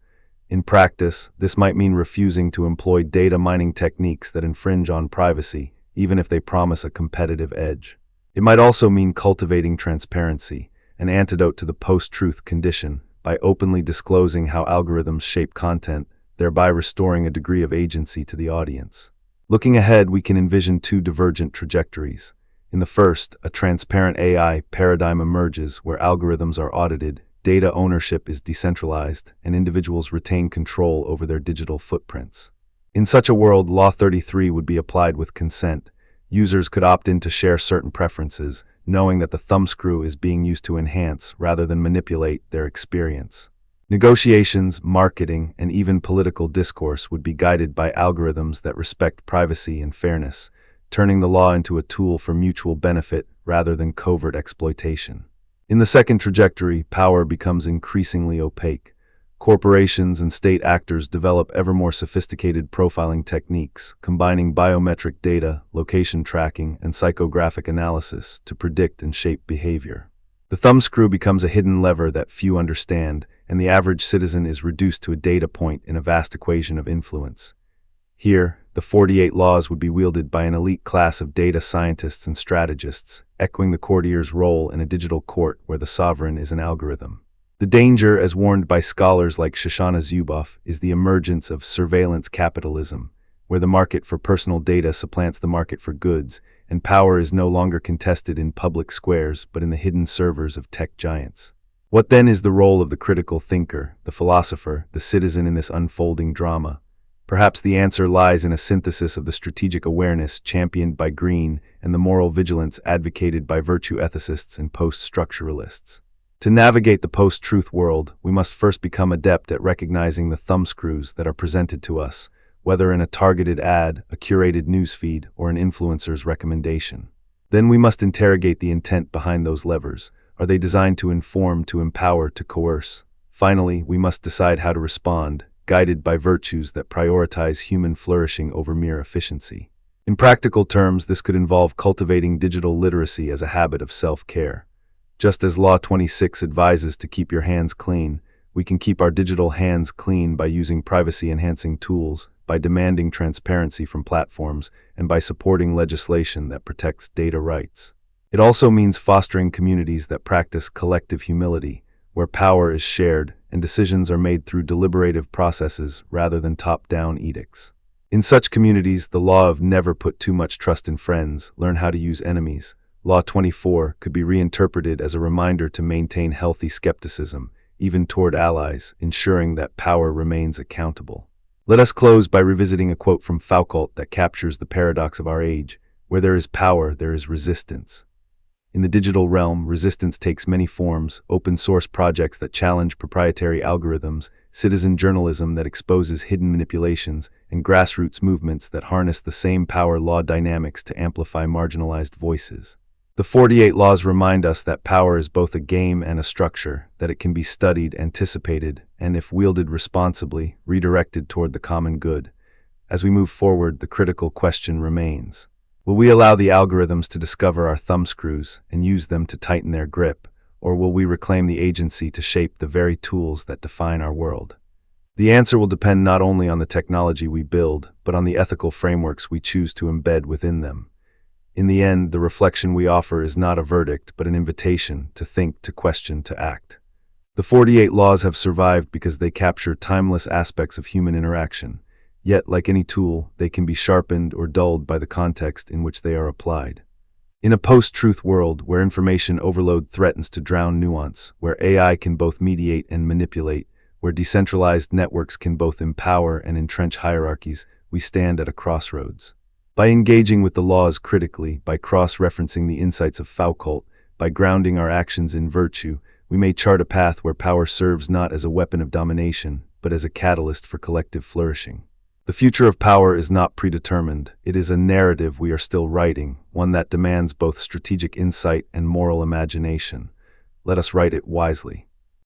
In practice, this might mean refusing to employ data mining techniques that infringe on privacy, even if they promise a competitive edge. It might also mean cultivating transparency, an antidote to the post-truth condition, by openly disclosing how algorithms shape content, thereby restoring a degree of agency to the audience. Looking ahead, we can envision two divergent trajectories. In the first, a transparent AI paradigm emerges where algorithms are audited, data ownership is decentralized, and individuals retain control over their digital footprints. In such a world, Law 33 would be applied with consent. Users could opt in to share certain preferences, knowing that the thumbscrew is being used to enhance rather than manipulate their experience. Negotiations, marketing, and even political discourse would be guided by algorithms that respect privacy and fairness, turning the law into a tool for mutual benefit rather than covert exploitation. In the second trajectory, power becomes increasingly opaque. Corporations and state actors develop ever more sophisticated profiling techniques, combining biometric data, location tracking, and psychographic analysis to predict and shape behavior. The thumbscrew becomes a hidden lever that few understand, and the average citizen is reduced to a data point in a vast equation of influence. Here, the 48 laws would be wielded by an elite class of data scientists and strategists, echoing the courtier's role in a digital court where the sovereign is an algorithm. The danger, as warned by scholars like Shoshana Zuboff, is the emergence of surveillance capitalism, where the market for personal data supplants the market for goods, and power is no longer contested in public squares but in the hidden servers of tech giants. What then is the role of the critical thinker, the philosopher, the citizen in this unfolding drama? Perhaps the answer lies in a synthesis of the strategic awareness championed by Greene and the moral vigilance advocated by virtue ethicists and post-structuralists. To navigate the post-truth world, we must first become adept at recognizing the thumbscrews that are presented to us, whether in a targeted ad, a curated newsfeed, or an influencer's recommendation. Then we must interrogate the intent behind those levers. Are they designed to inform, to empower, to coerce? Finally, we must decide how to respond, guided by virtues that prioritize human flourishing over mere efficiency. In practical terms, this could involve cultivating digital literacy as a habit of self-care. Just as Law 26 advises to keep your hands clean, we can keep our digital hands clean by using privacy-enhancing tools, by demanding transparency from platforms, and by supporting legislation that protects data rights. It also means fostering communities that practice collective humility, where power is shared and decisions are made through deliberative processes rather than top-down edicts. In such communities, the law of never put too much trust in friends, learn how to use enemies, Law 24, could be reinterpreted as a reminder to maintain healthy skepticism, even toward allies, ensuring that power remains accountable. Let us close by revisiting a quote from Foucault that captures the paradox of our age: where there is power, there is resistance. In the digital realm, resistance takes many forms: open-source projects that challenge proprietary algorithms, citizen journalism that exposes hidden manipulations, and grassroots movements that harness the same power law dynamics to amplify marginalized voices. The 48 Laws remind us that power is both a game and a structure, that it can be studied, anticipated, and, if wielded responsibly, redirected toward the common good. As we move forward, the critical question remains: will we allow the algorithms to discover our thumbscrews and use them to tighten their grip, or will we reclaim the agency to shape the very tools that define our world? The answer will depend not only on the technology we build, but on the ethical frameworks we choose to embed within them. In the end, the reflection we offer is not a verdict, but an invitation to think, to question, to act. The 48 Laws have survived because they capture timeless aspects of human interaction. Yet, like any tool, they can be sharpened or dulled by the context in which they are applied. In a post-truth world, where information overload threatens to drown nuance, where AI can both mediate and manipulate, where decentralized networks can both empower and entrench hierarchies, we stand at a crossroads. By engaging with the laws critically, by cross-referencing the insights of Foucault, by grounding our actions in virtue, we may chart a path where power serves not as a weapon of domination, but as a catalyst for collective flourishing. The future of power is not predetermined. It is a narrative we are still writing, one that demands both strategic insight and moral imagination. Let us write it wisely.